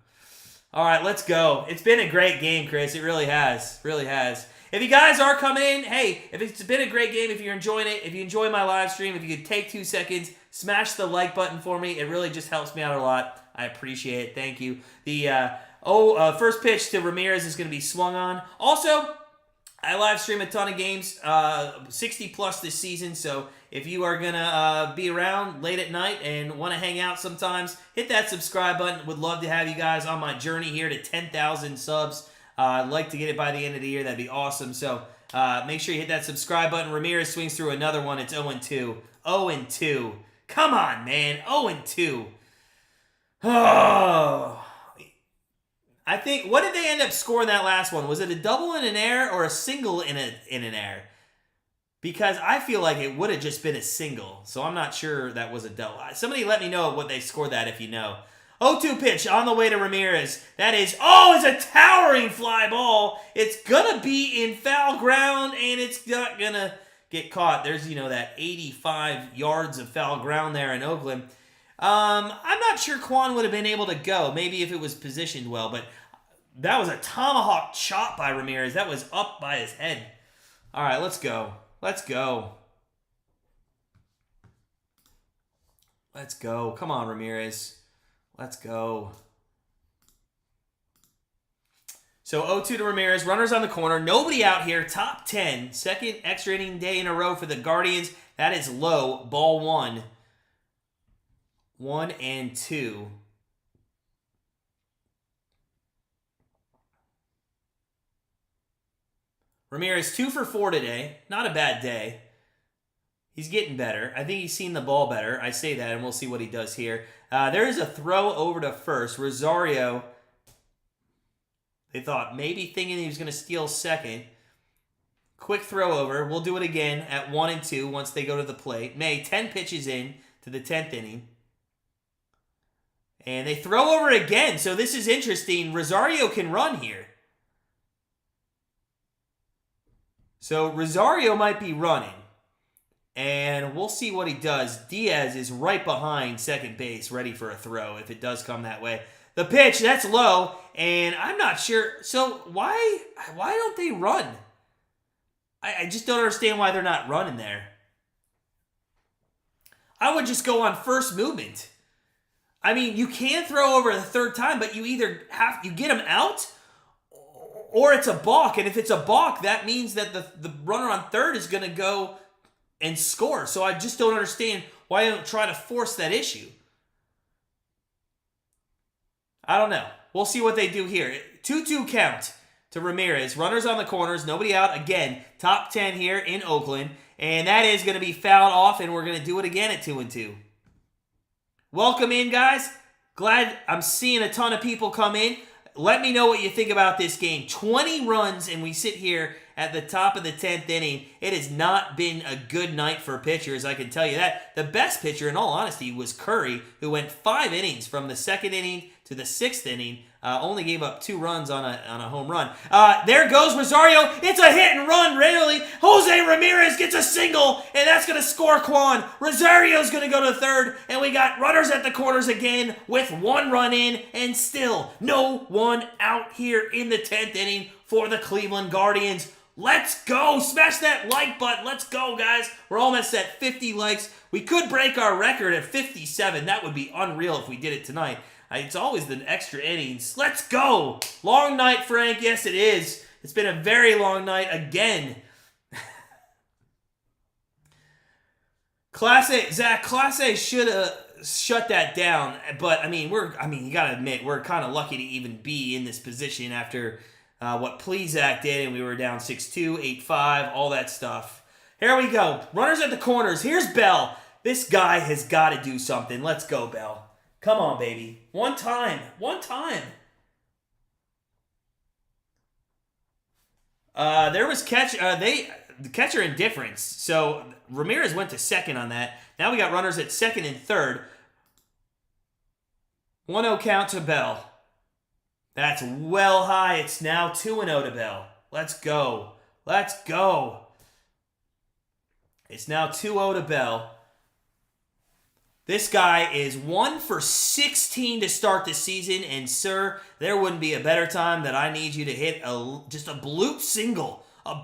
All right, let's go. It's been a great game, Chris. It really has. Really has. If you guys are coming in, hey, if it's been a great game, if you're enjoying it, if you enjoy my live stream, if you could take 2 seconds, smash the like button for me. It really just helps me out a lot. I appreciate it. Thank you. The first pitch to Ramirez is going to be swung on. Also, I live stream a ton of games, 60 plus this season, so if you are going to be around late at night and want to hang out sometimes, hit that subscribe button. Would love to have you guys on my journey here to 10,000 subs. I'd like to get it by the end of the year. That'd be awesome. So make sure you hit that subscribe button. Ramirez swings through another one. It's 0-2. 0-2. Come on, man. 0-2. Oh. I think, what did they end up scoring that last one? Was it a double in an air or a single in an air? Because I feel like it would have just been a single. So I'm not sure that was a double. Somebody let me know what they scored that if you know. 0-2 pitch on the way to Ramirez. That is, it's a towering fly ball. It's going to be in foul ground, and it's not going to get caught. There's, that 85 yards of foul ground there in Oakland. I'm not sure Quan would have been able to go, maybe if it was positioned well, but that was a tomahawk chop by Ramirez. That was up by his head. All right, let's go. Let's go. Let's go. Come on, Ramirez. Let's go. So 0-2 to Ramirez. Runners on the corner. Nobody out here. Top 10. Second extra inning day in a row for the Guardians. That is low. Ball 1. 1-2. Ramirez 2 for 4 today. Not a bad day. He's getting better. I think he's seen the ball better. I say that, and we'll see what he does here. There is a throw over to first. Rosario, they thought maybe thinking he was going to steal second. Quick throw over. We'll do it again at 1-2 once they go to the plate. May 10 pitches in to the 10th inning. And they throw over again. So this is interesting. Rosario can run here. So Rosario might be running. And we'll see what he does. Diaz is right behind second base, ready for a throw if it does come that way. The pitch, that's low, and I'm not sure. So why don't they run? I just don't understand why they're not running there. I would just go on first movement. I mean, you can throw over the third time, but you either you get him out, or it's a balk. And if it's a balk, that means that the runner on third is going to go and score. So I just don't understand why they don't try to force that issue. I don't know. We'll see what they do here. 2-2 count to Ramirez. Runners on the corners. Nobody out. Again, top 10 here in Oakland. And that is going to be fouled off, and we're going to do it again at 2-2. Welcome in, guys. Glad I'm seeing a ton of people come in. Let me know what you think about this game. 20 runs, and we sit here at the top of the 10th inning. It has not been a good night for pitchers, I can tell you that. The best pitcher, in all honesty, was Curry, who went 5 innings from the 2nd inning to the 6th inning. Only gave up 2 runs on a home run. There goes Rosario. It's a hit and run, really. Jose Ramirez gets a single, and that's going to score Quan. Rosario's going to go to third, and we got runners at the corners again with 1 run in, and still no one out here in the 10th inning for the Cleveland Guardians. Let's go. Smash that like button. Let's go, guys. We're almost at 50 likes. We could break our record at 57. That would be unreal if we did it tonight. It's always the extra innings. Let's go. Long night, Frank. Yes, it is. It's been a very long night again. Zach Plesac should have shut that down. But you gotta admit, we're kind of lucky to even be in this position after what Plesac did, and we were down 6-2, 8-5, all that stuff. Here we go. Runners at the corners. Here's Bell. This guy has got to do something. Let's go, Bell. Come on, baby. One time. There was the catcher indifference. So Ramirez went to second on that. Now we got runners at second and third. 1-0 count to Bell. That's well high. It's now 2-0 to Bell. Let's go. It's now 2-0 to Bell. This guy is 1 for 16 to start the season, and sir, there wouldn't be a better time that I need you to hit just a bloop single, a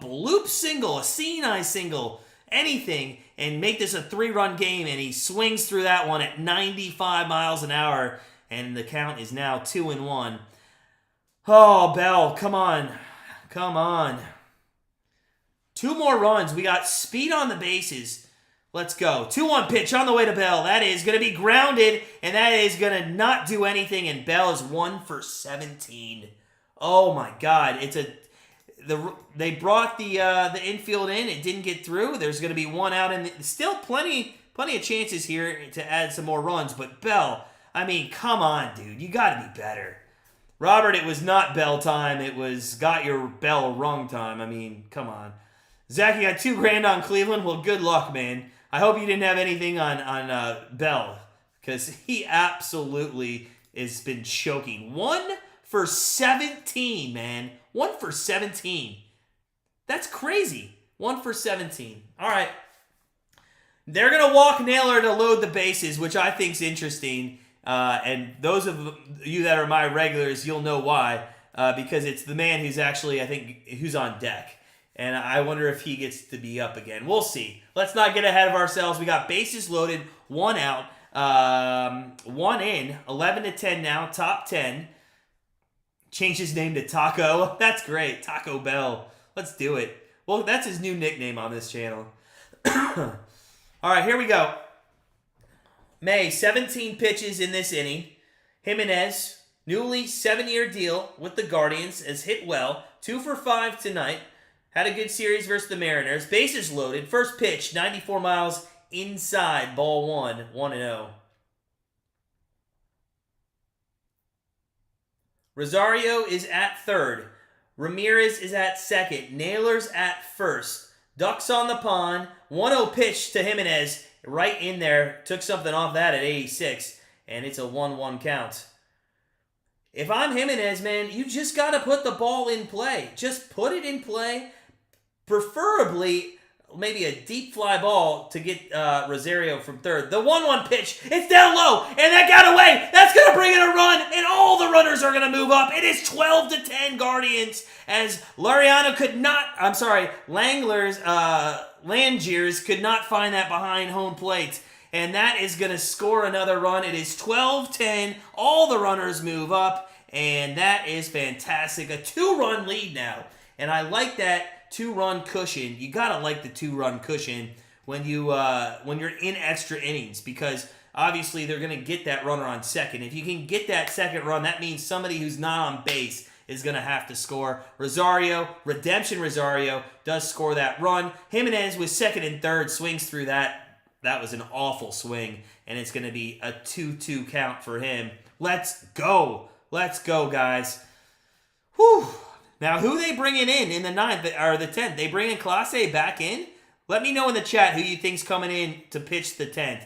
seeing-eye single, anything, and make this a 3-run game, and he swings through that one at 95 miles an hour, and the count is now 2-1. Oh, Bell, come on. 2 more runs. We got speed on the bases. Let's go. 2-1 pitch on the way to Bell. That is going to be grounded, and that is going to not do anything, and Bell is 1 for 17. Oh, my God. They brought the infield in. It didn't get through. There's going to be 1 out, and still plenty of chances here to add some more runs, but Bell, come on, dude. You got to be better. Robert, it was not Bell time. It was got your bell rung time. Come on. Zach, you got $2,000 on Cleveland? Well, good luck, man. I hope you didn't have anything on Bell, because he absolutely has been choking. 1 for 17, man. 1 for 17. That's crazy. 1 for 17. All right. They're going to walk Naylor to load the bases, which I think is interesting. And those of you that are my regulars, you'll know why. Because it's the man who's actually, who's on deck. And I wonder if he gets to be up again. We'll see. Let's not get ahead of ourselves. We got bases loaded, 1 out, 1 in, 11-10 now, top 10. Change his name to Taco. That's great. Taco Bell. Let's do it. Well, that's his new nickname on this channel. All right, here we go. May, 17 pitches in this inning. Jimenez, newly 7-year deal with the Guardians, has hit well. 2 for 5 tonight. Had a good series versus the Mariners. Bases loaded. First pitch, 94 miles inside. Ball 1, 1-0. Rosario is at third. Ramirez is at second. Naylor's at first. Ducks on the pond. 1-0 pitch to Jimenez. Right in there. Took something off that at 86. And it's a 1-1 count. If I'm Jimenez, man, you just got to put the ball in play. Just put it in play. Preferably, maybe a deep fly ball to get Rosario from third. The 1-1 pitch, it's down low, and that got away. That's going to bring in a run, and all the runners are going to move up. It is 12-10 Guardians, as Langiers could not find that behind home plate. And that is going to score another run. It is 12-10. All the runners move up, and that is fantastic. A 2-run lead now, and I like that 2-run cushion. You gotta like the 2-run cushion when you're in extra innings, because obviously they're gonna get that runner on second. If you can get that second run, that means somebody who's not on base is gonna have to score. Redemption Rosario does score that run. Jimenez with second and third swings through that that was an awful swing, and it's going to be a 2-2 count for him. Let's go. Let's go, guys. Whew. Now, who they bringing in the 9th or the 10th? They bringing Clase back in? Let me know in the chat who you think's coming in to pitch the 10th.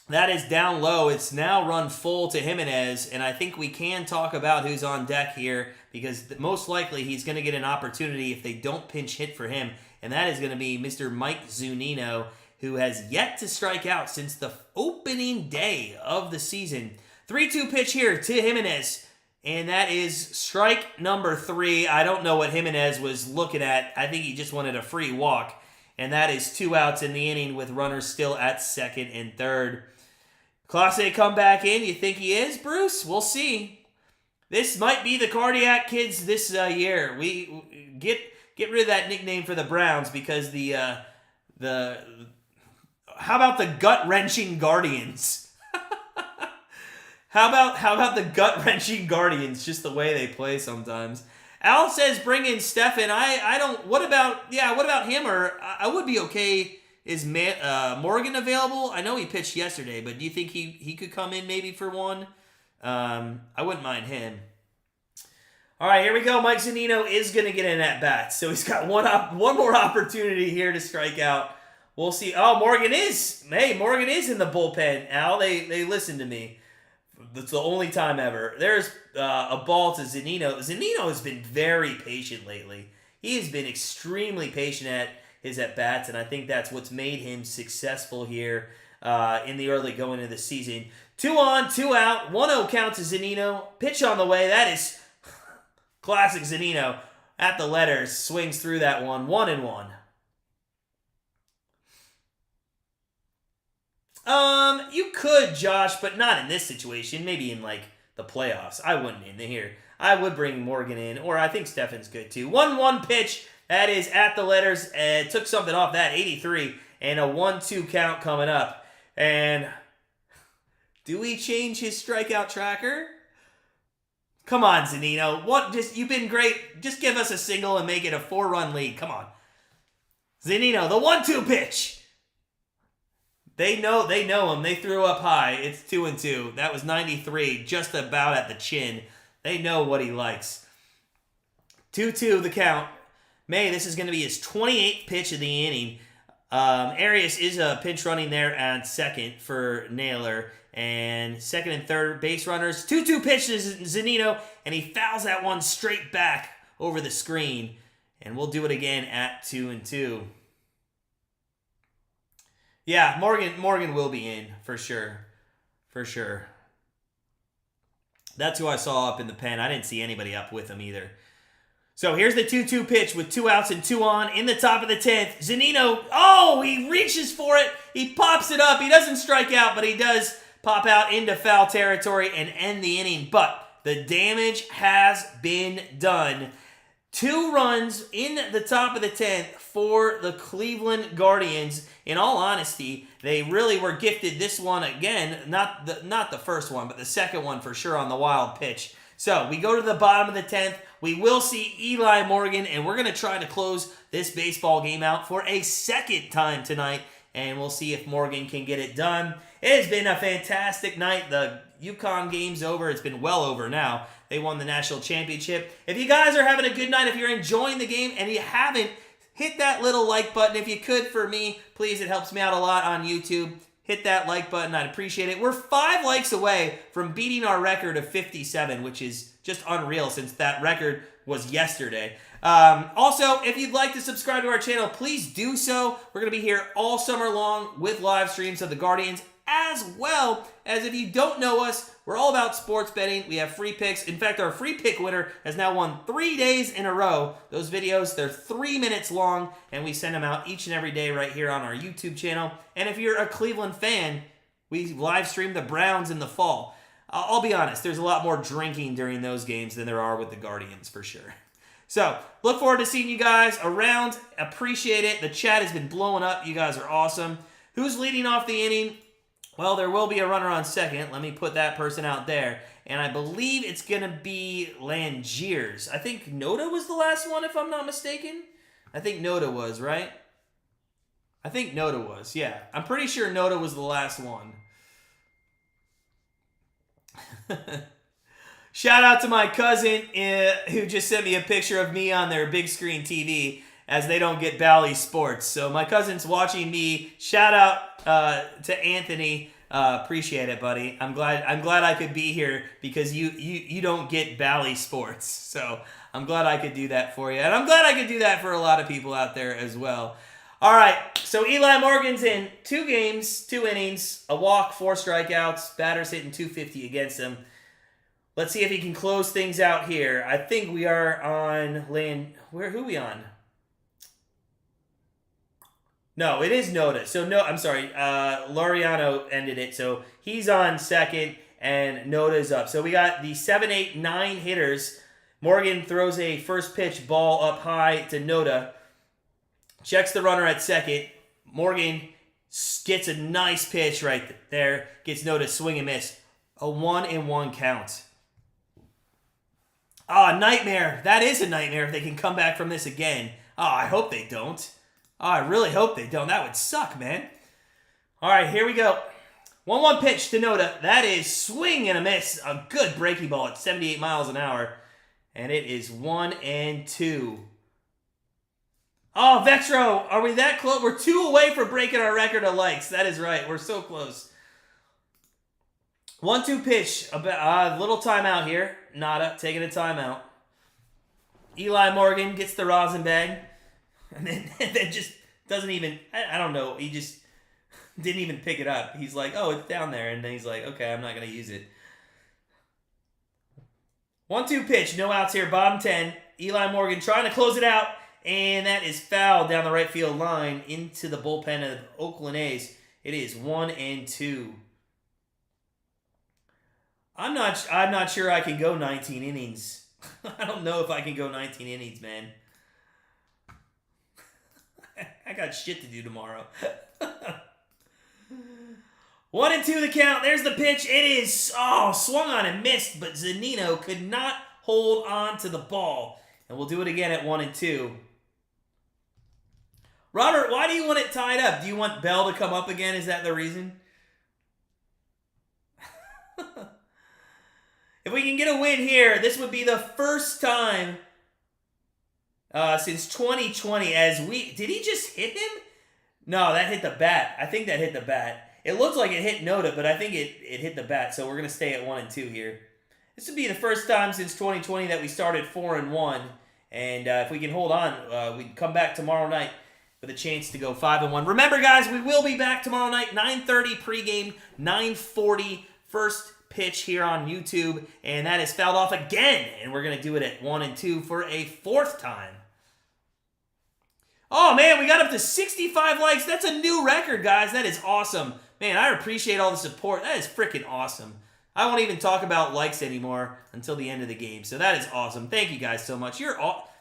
That is down low. It's now run full to Jimenez, and I think we can talk about who's on deck here because most likely he's going to get an opportunity if they don't pinch hit for him, and that is going to be Mr. Mike Zunino, who has yet to strike out since the opening day of the season. 3-2 pitch here to Jimenez, and that is strike number 3. I don't know what Jimenez was looking at. I think he just wanted a free walk, and that is 2 outs in the inning with runners still at second and third. Clase come back in. You think he is, Bruce? We'll see. This might be the cardiac kids this year. We get rid of that nickname for the Browns because how about the gut-wrenching Guardians? How about the gut-wrenching Guardians? Just the way they play sometimes. Al says bring in Stefan. I don't. What about him? Or I would be okay. Is Morgan available? I know he pitched yesterday, but do you think he could come in maybe for one? I wouldn't mind him. All right, here we go. Mike Zunino is going to get in at bat, so he's got one more opportunity here to strike out. We'll see. Oh, Morgan is in the bullpen. Al, they listen to me. That's the only time ever. There's a ball to Zunino. Zunino has been very patient lately. He has been extremely patient at his at-bats, and I think that's what's made him successful here in the early going into the season. 2 on, 2 out, 1-0 count to Zunino. Pitch on the way. That is classic Zunino at the letters. Swings through that one. 1-1. You could, Josh, but not in this situation. Maybe in, like, the playoffs. I wouldn't in here. I would bring Morgan in, or I think Stefan's good, too. 1-1 pitch. That is at the letters. Took something off that, 83, and a 1-2 count coming up. And do we change his strikeout tracker? Come on, Zunino. You've been great. Just give us a single and make it a 4-run lead. Come on. Zunino, the 1-2 pitch. They know him. They threw up high. It's 2-2. That was 93, just about at the chin. They know what he likes. 2-2 the count. This is going to be his 28th pitch of the inning. Arias is a pinch running there at second for Naylor. And second and third base runners. 2-2 pitch to Zunino, and he fouls that one straight back over the screen. And we'll do it again at 2-2. Yeah, Morgan will be in, for sure. For sure. That's who I saw up in the pen. I didn't see anybody up with him either. So here's the 2-2 pitch with 2 outs and 2 on in the top of the 10th. Zunino, he reaches for it. He pops it up. He doesn't strike out, but he does pop out into foul territory and end the inning. But the damage has been done. 2 runs in the top of the 10th for the Cleveland Guardians. In all honesty, they really were gifted this one again. Not the first one, but the second one for sure on the wild pitch. So we go to the bottom of the 10th. We will see Eli Morgan, and we're going to try to close this baseball game out for a second time tonight, and we'll see if Morgan can get it done. It has been a fantastic night. The UConn game's over. It's been well over now. They won the national championship. If you guys are having a good night, if you're enjoying the game and you haven't, hit that little like button. If you could for me, please, it helps me out a lot on YouTube. Hit that like button. I'd appreciate it. We're 5 likes away from beating our record of 57, which is just unreal since that record was yesterday. Also, if you'd like to subscribe to our channel, please do so. We're going to be here all summer long with live streams of the Guardians, as well as if you don't know us, we're all about sports betting. We have free picks. In fact, our free pick winner has now won 3 days in a row. Those videos, they're 3 minutes long, and we send them out each and every day right here on our YouTube channel. And if you're a Cleveland fan, we live stream the Browns in the fall. I'll be honest, there's a lot more drinking during those games than there are with the Guardians, for sure. So, look forward to seeing you guys around. Appreciate it. The chat has been blowing up. You guys are awesome. Who's leading off the inning? Well, there will be a runner on second. Let me put that person out there. And I believe it's going to be Langiers. I think Noda was the last one, if I'm not mistaken. I think Noda was, right? I think Noda was. Yeah, I'm pretty sure Noda was the last one. Shout out to my cousin who just sent me a picture of me on their big screen TV, as they don't get Bally Sports. So my cousin's watching me. Shout out to Anthony. Appreciate it, buddy. I'm glad I could be here because you don't get Bally Sports. So I'm glad I could do that for you. And I'm glad I could do that for a lot of people out there as well. All right, so Eli Morgan's in 2 games, 2 innings, a walk, 4 strikeouts. Batters hitting .250 against him. Let's see if he can close things out here. I think we are on land. Who are we on? No, it is Noda. So no, I'm sorry. Laureano ended it. So he's on second and Noda's up. So we got the 7, 8, 9 hitters. Morgan throws a first pitch ball up high to Noda. Checks the runner at second. Morgan gets a nice pitch right there. Gets Noda swing and miss. A 1-1 count. Nightmare. That is a nightmare if they can come back from this again. I hope they don't. I really hope they don't. That would suck, man. All right, here we go. 1-1 pitch to Noda. That is swing and a miss. A good breaking ball at 78 miles an hour. And it is 1-2. Oh, Vetro, are we that close? We're 2 away from breaking our record of likes. That is right. We're so close. 1-2 pitch. A little timeout here. Nada taking a timeout. Eli Morgan gets the rosin bag. And then just doesn't even, I don't know, he just didn't even pick it up. He's like, oh, it's down there. And then he's like, okay, I'm not going to use it. 1-2 pitch, no outs here, bottom 10. Eli Morgan trying to close it out. And that is fouled down the right field line into the bullpen of Oakland A's. It is 1-2. I'm not sure I can go 19 innings. I don't know if I can go 19 innings, man. I got shit to do tomorrow. 1-2 the count. There's the pitch. It is swung on and missed, but Zunino could not hold on to the ball. And we'll do it again at 1-2. Robert, why do you want it tied up? Do you want Bell to come up again? Is that the reason? If we can get a win here, this would be the first time since 2020 did he just hit him? No, that hit the bat. I think that hit the bat. It looks like it hit Noda, but I think it hit the bat, so we're going to stay at 1-2 here. This would be the first time since 2020 that we started 4-1, and if we can hold on, we come back tomorrow night with a chance to go 5-1. Remember, guys, we will be back tomorrow night, 9:30 pregame, 9:40 first pitch here on YouTube, and that is fouled off again, and we're going to do it at 1-2 for a 4th time. Oh, man, we got up to 65 likes. That's a new record, guys. That is awesome. Man, I appreciate all the support. That is freaking awesome. I won't even talk about likes anymore until the end of the game, so that is awesome. Thank you guys so much. You're all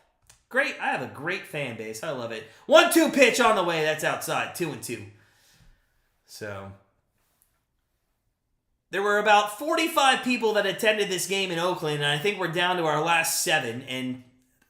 great. I have a great fan base. I love it. 1-2 pitch on the way. That's outside. 2-2. So there were about 45 people that attended this game in Oakland, and I think we're down to our last 7, and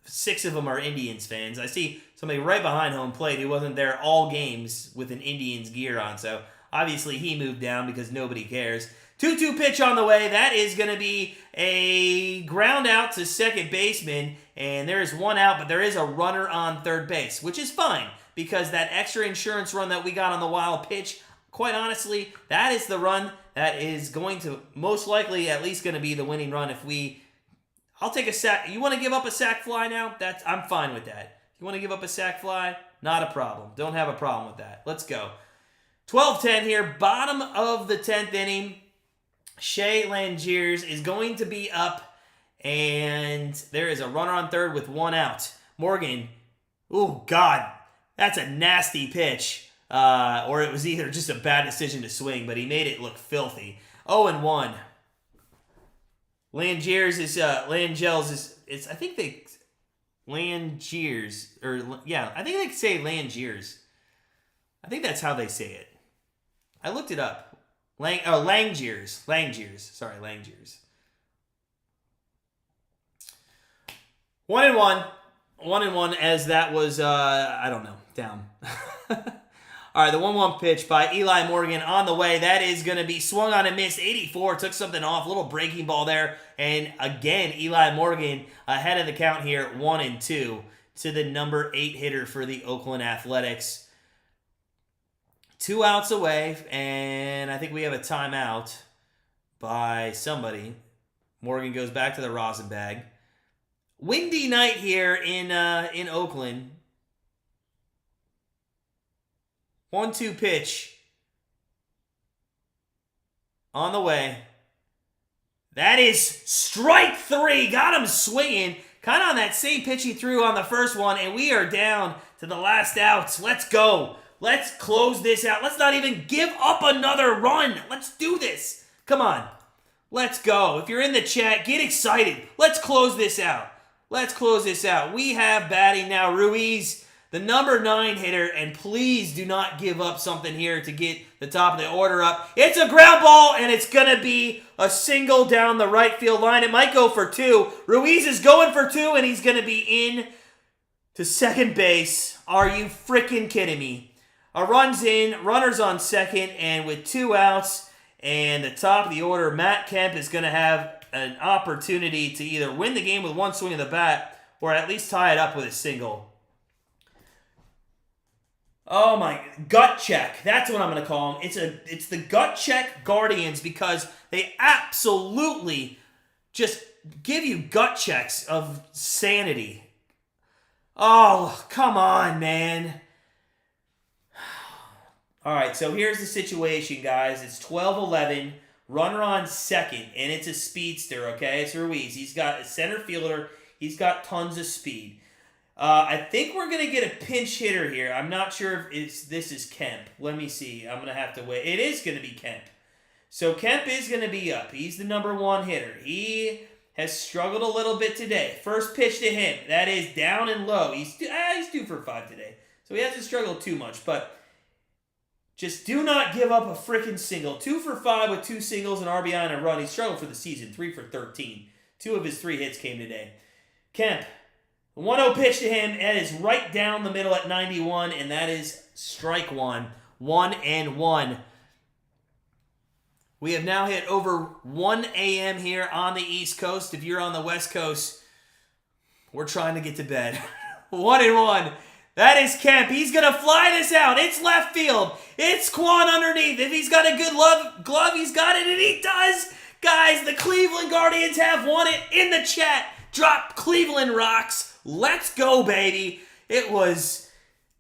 6 of them are Indians fans. I see somebody right behind home plate who wasn't there all games with an Indians gear on, so obviously he moved down because nobody cares. 2-2 pitch on the way. That is going to be a ground out to second baseman, and there is 1 out, but there is a runner on third base, which is fine because that extra insurance run that we got on the wild pitch, quite honestly, that is the run that is going to most likely at least going to be the winning run if I'll take a sack. You want to give up a sack fly now? I'm fine with that. You want to give up a sack fly? Not a problem. Don't have a problem with that. Let's go. 12-10 here. Bottom of the 10th inning. Shea Langiers is going to be up, and there is a runner on third with 1 out. Morgan, oh, God, that's a nasty pitch. Or it was either just a bad decision to swing, but he made it look filthy. 0-1. Langiers is, Langels is, I think they, Langiers, or, yeah, I think they say Langiers. I think that's how they say it. I looked it up. Langiers. Sorry, Langiers. 1-1. 1-1 as that was, I don't know, down. All right, the 1-1 pitch by Eli Morgan on the way. That is going to be swung on and missed. 84, took something off. Little breaking ball there. And again, Eli Morgan ahead of the count here, 1-2 to the number 8 hitter for the Oakland Athletics. 2 outs away, and I think we have a timeout by somebody. Morgan goes back to the rosin bag. Windy night here in Oakland. 1-2 pitch on the way. That is strike 3. Got him swinging. Kind of on that same pitch he threw on the first one, and we are down to the last outs. Let's go. Let's close this out. Let's not even give up another run. Let's do this. Come on. Let's go. If you're in the chat, get excited. Let's close this out. Let's close this out. We have batting now Ruiz, the number 9 hitter, and please do not give up something here to get the top of the order up. It's a ground ball, and it's going to be a single down the right field line. It might go for 2. Ruiz is going for 2, and he's going to be in to second base. Are you freaking kidding me? A run's in, runners on second, and with 2 outs and the top of the order, Matt Kemp is going to have an opportunity to either win the game with 1 swing of the bat or at least tie it up with a single. Oh my, gut check. That's what I'm going to call them. It's the gut check Guardians because they absolutely just give you gut checks of sanity. Oh, come on, man. All right, so here's the situation, guys. It's 12-11, runner on second, and it's a speedster, okay? It's Ruiz. He's got a center fielder. He's got tons of speed. I think we're going to get a pinch hitter here. I'm not sure if this is Kemp. Let me see. I'm going to have to wait. It is going to be Kemp. So Kemp is going to be up. He's the number 1 hitter. He has struggled a little bit today. First pitch to him. That is down and low. He's 2 for 5 today. So he hasn't struggled too much. But just do not give up a freaking single. 2 for 5 with 2 singles, an RBI, and a run. He struggled for the season. 3 for 13. 2 of his 3 hits came today. Kemp. 1-0 pitch to him. That is right down the middle at 91, and that is strike 1. 1-1. We have now hit over 1 a.m. here on the East Coast. If you're on the West Coast, we're trying to get to bed. 1-1. That is Kemp. He's going to fly this out. It's left field. It's Quan underneath. If he's got a good glove, he's got it, and he does. Guys, the Cleveland Guardians have won it. In the chat, drop Cleveland rocks. Let's go, baby. It was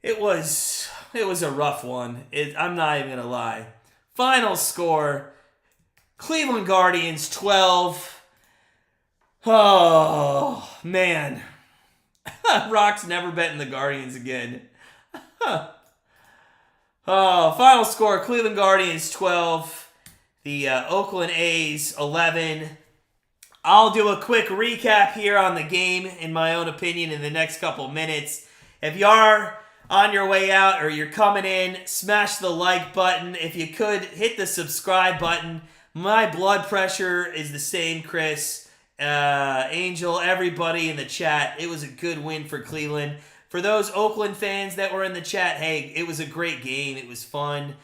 a rough one. I'm not even going to lie. Final score, Cleveland Guardians 12. Oh, man. Rock's never betting the Guardians again. Final score, Cleveland Guardians 12. The Oakland A's 11. I'll do a quick recap here on the game, in my own opinion, in the next couple minutes. If you are on your way out or you're coming in, smash the like button. If you could, hit the subscribe button. My blood pressure is the same, Chris, Angel, everybody in the chat. It was a good win for Cleveland. For those Oakland fans that were in the chat, hey, it was a great game. It was fun.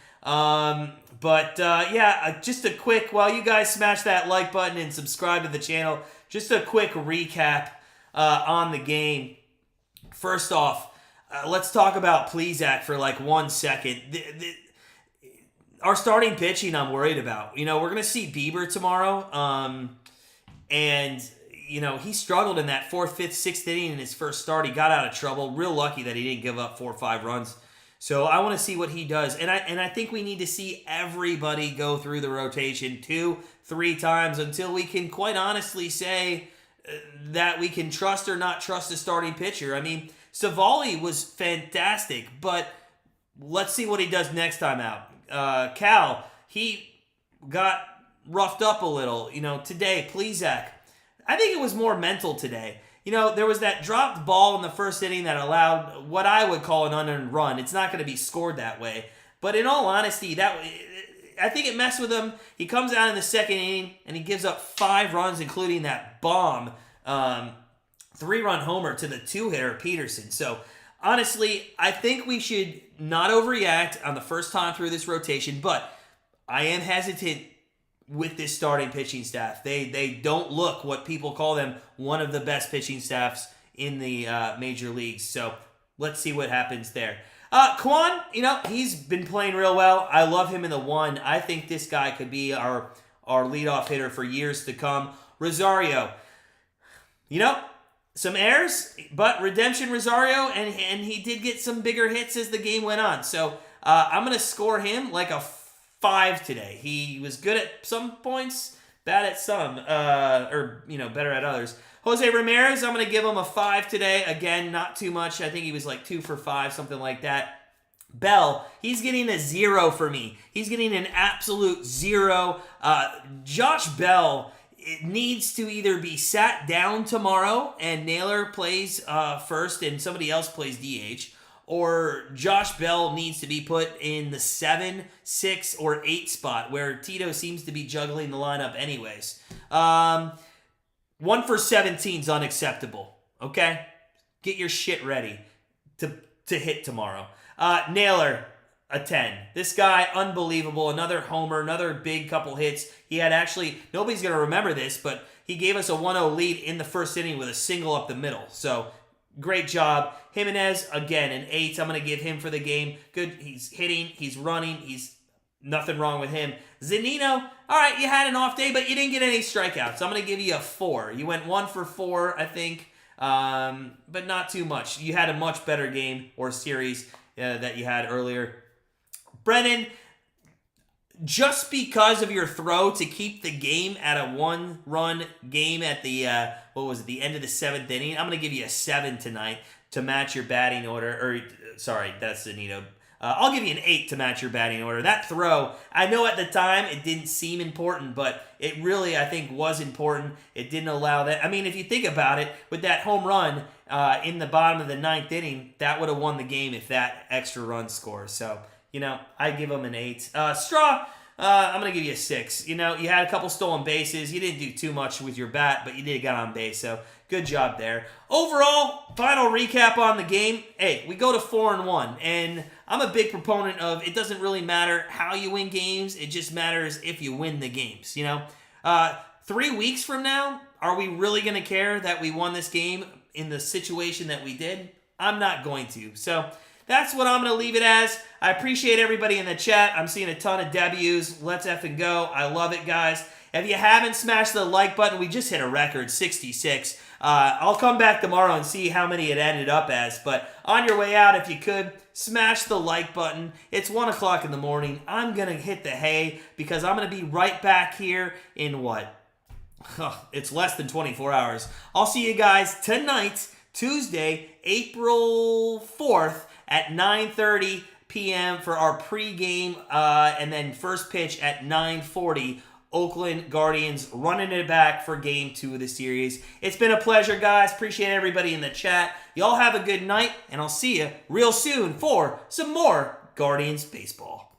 Just a quick, while you guys smash that like button and subscribe to the channel, just a quick recap on the game. First off, let's talk about Plesac for like 1 second. Our starting pitching I'm worried about. We're going to see Bieber tomorrow, and he struggled in that 4th, 5th, 6th inning in his first start. He got out of trouble. Real lucky that he didn't give up 4 or 5 runs. So I want to see what he does. And I think we need to see everybody go through the rotation 2-3 times until we can quite honestly say that we can trust or not trust the starting pitcher. I mean, Savali was fantastic, but let's see what he does next time out. Cal, he got roughed up a little. Today, Plesac, I think it was more mental today. There was that dropped ball in the first inning that allowed what I would call an unearned run. It's not going to be scored that way. But in all honesty, I think it messed with him. He comes out in the second inning, and he gives up 5 runs, including that bomb 3-run homer to the 2-hitter, Peterson. So honestly, I think we should not overreact on the first time through this rotation, but I am hesitant with this starting pitching staff. They don't look what people call them, one of the best pitching staffs in the major leagues. So let's see what happens there. Kwan, he's been playing real well. I love him in the 1. I think this guy could be our leadoff hitter for years to come. Rosario, some errors, but redemption Rosario, and he did get some bigger hits as the game went on. So I'm going to score him like a 5 today. He was good at some points, bad at some, better at others. Jose Ramirez, I'm going to give him a 5 today. Again, not too much. I think he was like 2 for 5, something like that. Bell, he's getting a 0 for me. He's getting an absolute 0. Josh Bell, it needs to either be sat down tomorrow and Naylor plays first and somebody else plays DH, or Josh Bell needs to be put in the 7, 6, or 8 spot where Tito seems to be juggling the lineup anyways. 1 for 17 is unacceptable, okay? Get your shit ready to hit tomorrow. Naylor, a 10. This guy, unbelievable. Another homer, another big couple hits. He had nobody's going to remember this, but he gave us a 1-0 lead in the first inning with a single up the middle. So, great job. Jimenez, again, an 8. I'm going to give him for the game. Good. He's hitting. He's running. He's nothing wrong with him. Zunino, all right, you had an off day, but you didn't get any strikeouts. I'm going to give you a 4. You went 1 for 4, I think, but not too much. You had a much better game or series that you had earlier. Brennan, just because of your throw to keep the game at a 1-run game at the the end of the 7th inning, I'm going to give you a 7 tonight to match your batting order. Sorry, that's Zunino. I'll give you an 8 to match your batting order. That throw, I know at the time it didn't seem important, but it really, I think, was important. It didn't allow that. I mean, if you think about it, with that home run in the bottom of the 9th inning, that would have won the game if that extra run scores. So, I give him an 8. Straw, I'm going to give you a 6. You had a couple stolen bases. You didn't do too much with your bat, but you did get on base, so good job there. Overall, final recap on the game. Hey, we go to 4-1, and I'm a big proponent of it doesn't really matter how you win games. It just matters if you win the games, 3 weeks from now, are we really going to care that we won this game in the situation that we did? I'm not going to. So that's what I'm going to leave it as. I appreciate everybody in the chat. I'm seeing a ton of W's. Let's effing go. I love it, guys. If you haven't smashed the like button, we just hit a record, 66. I'll come back tomorrow and see how many it ended up as. But on your way out, if you could, smash the like button. It's 1 o'clock in the morning. I'm going to hit the hay because I'm going to be right back here in what? It's less than 24 hours. I'll see you guys tonight, Tuesday, April 4th at 9:30 p.m. for our pregame, and then first pitch at 9:40. Oakland Guardians running it back for game 2 of the series. It's been a pleasure, guys. Appreciate everybody in the chat. Y'all have a good night, and I'll see you real soon for some more Guardians baseball.